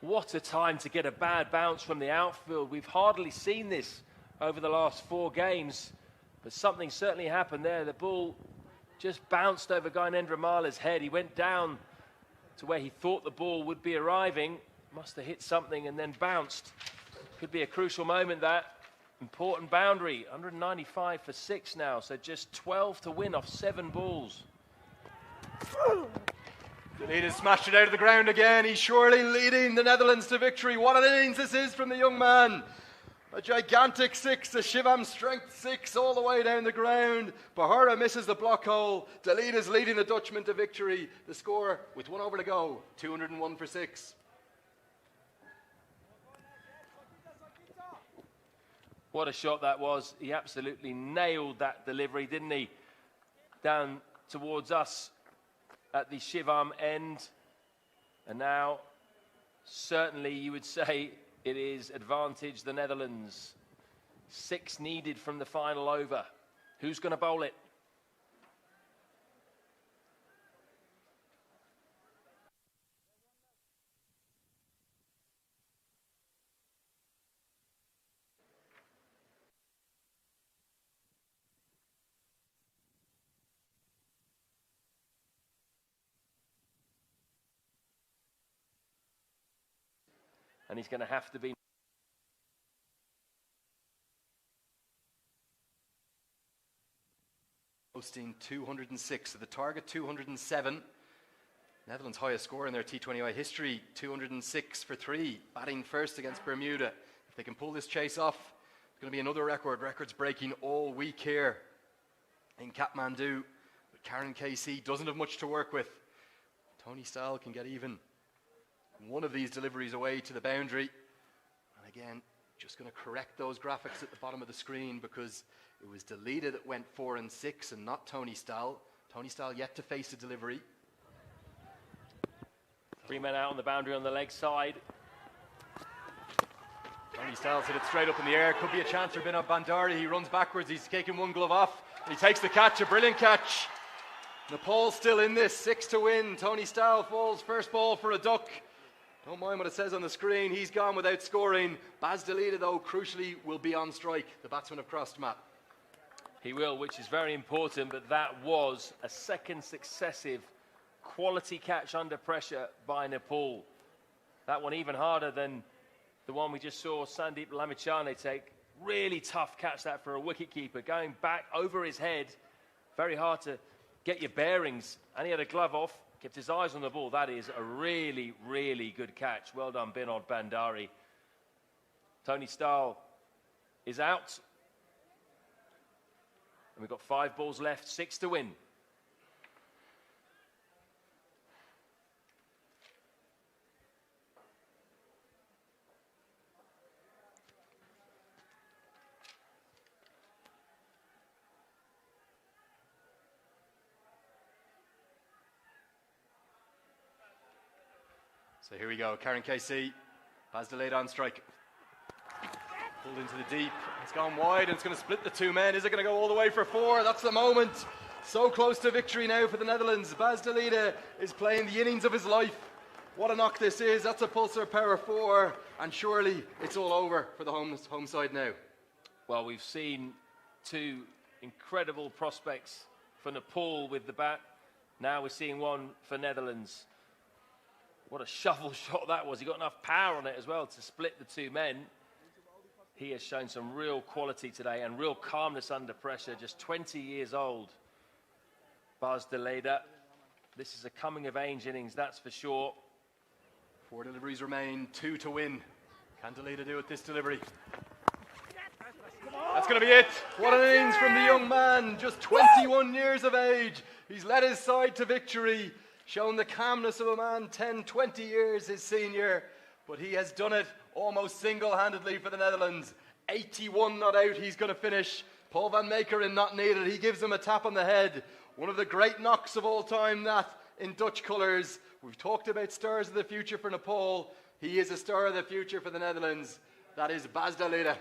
What a time to get a bad bounce from the outfield. We've hardly seen this over the last 4 games, but something certainly happened there. The ball just bounced over Gyanendra Mala's head. He went down to where he thought the ball would be arriving. Must have hit something and then bounced. Could be a crucial moment, that. Important boundary. 195 for 6 now, so just 12 to win off 7 balls. Dunedin smashed it out of the ground again. He's surely leading the Netherlands to victory. What an innings this is from the young man. A gigantic 6, a Shivam strength 6 all the way down the ground. Bashundhara misses the block hole. Dalid is leading the Dutchman to victory. The score with 1 over to go, 201 for 6. What a shot that was. He absolutely nailed that delivery, didn't he? Down towards us at the Shivam end. And now, certainly you would say, it is advantage the Netherlands. 6 needed from the final over. Who's going to bowl it? And he's going to have to be. Posting 206, so the target 207. Netherlands' highest score in their T20I history, 206 for 3, batting first against Bermuda. If they can pull this chase off, it's going to be another record. Records breaking all week here in Kathmandu. But Karen KC doesn't have much to work with. Tony Stiles can get even one of these deliveries away to the boundary. And again, just going to correct those graphics at the bottom of the screen because it was Dalida that went 4 and 6 and not Tony Stiles. Tony Stiles yet to face a delivery. 3 men out on the boundary on the leg side. Tony Stiles hit it straight up in the air. Could be a chance for Bashundhara. He runs backwards. He's taking 1 glove off. He takes the catch. A brilliant catch. Nepal still in this. 6 to win. Tony Stiles falls first ball for a duck. Don't mind what it says on the screen. He's gone without scoring. Baz Dalida, though, crucially, will be on strike. The batsman have crossed, Matt. He will, which is very important, but that was a second successive quality catch under pressure by Nepal. That one even harder than the one we just saw Sandeep Lamichhane take. Really tough catch that for a wicketkeeper. Going back over his head. Very hard to get your bearings. And he had a glove off, kept his eyes on the ball. That is a really, really good catch. Well done, Binod Bandari. Tony Stahl is out. And we've got 5 balls left, 6 to win. So here we go, Karen KC, Baz Deleda on strike. Pulled into the deep, it's gone wide and it's going to split the 2 men. Is it going to go all the way for 4? That's the moment. So close to victory now for the Netherlands. Baz Deleda is playing the innings of his life. What a knock this is. That's a Pulsar Power 4 and surely it's all over for the home side now. Well, we've seen 2 incredible prospects for Nepal with the bat. Now we're seeing one for Netherlands. What a shovel shot that was. He got enough power on it as well to split the 2 men. He has shown some real quality today and real calmness under pressure. Just 20 years old, Baz Deleda. This is a coming-of-age innings, that's for sure. 4 deliveries remain, 2 to win. Can Deleda do it this delivery? That's going to be it. What an innings from the young man. Just 21 years of age. He's led his side to victory. Shown the calmness of a man 10, 20 years his senior, but he has done it almost single-handedly for the Netherlands. 81 not out, he's going to finish. Paul van Meekeren not needed, he gives him a tap on the head. One of the great knocks of all time, that in Dutch colours. We've talked about stars of the future for Nepal. He is a star of the future for the Netherlands. That is Baz Deleda.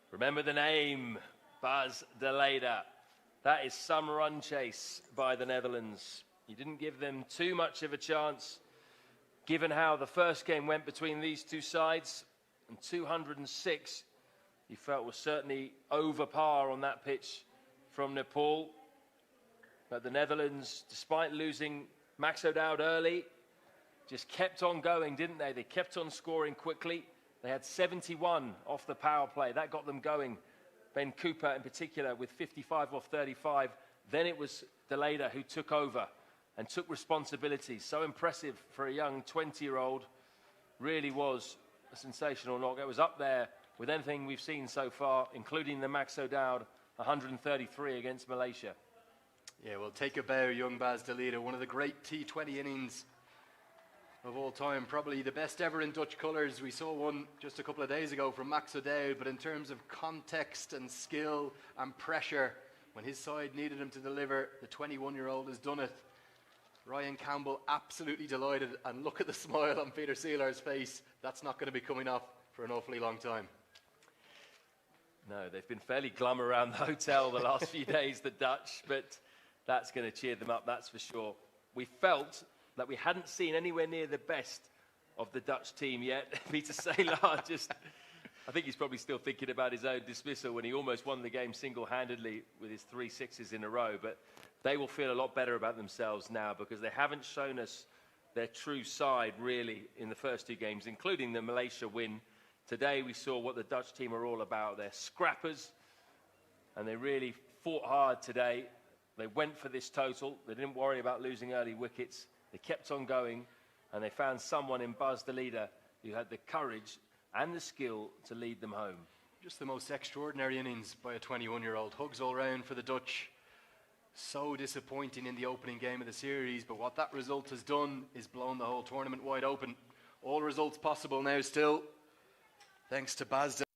Remember the name, Baz Deleda. That is some run chase by the Netherlands. You didn't give them too much of a chance, given how the first game went between these 2 sides. And 206, you felt was certainly over par on that pitch from Nepal. But the Netherlands, despite losing Max O'Dowd early, just kept on going, didn't they? They kept on scoring quickly. They had 71 off the power play. That got them going. Ben Cooper in particular with 55 off 35. Then it was Deleda who took over and took responsibility. So impressive for a young 20-year-old. Really was a sensational knock. It was up there with anything we've seen so far, including the Max O'Dowd 133 against Malaysia. Yeah, well, take a bow, young Baz Deleda. One of the great T20 innings of all time. Probably the best ever in Dutch colours. We saw one just a couple of days ago from Max O'Dowd, but in terms of context and skill and pressure, when his side needed him to deliver, the 21-year-old has done it. Ryan Campbell absolutely delighted, and look at the smile on Peter Seelar's face. That's not going to be coming off for an awfully long time. No, they've been fairly glum around the hotel the last few days, the Dutch, but that's going to cheer them up, that's for sure. We felt that we hadn't seen anywhere near the best of the Dutch team yet. Peter Seelar just, I think he's probably still thinking about his own dismissal when he almost won the game single-handedly with his 3 sixes in a row, but they will feel a lot better about themselves now because they haven't shown us their true side, really, in the first 2 games, including the Malaysia win. Today, we saw what the Dutch team are all about. They're scrappers, and they really fought hard today. They went for this total. They didn't worry about losing early wickets. They kept on going, and they found someone in Baz Deleda who had the courage and the skill to lead them home. Just the most extraordinary innings by a 21-year-old. Hugs all round for the Dutch. So disappointing in the opening game of the series, but what that result has done is blown the whole tournament wide open. All results possible now still, thanks to Baz Deleda.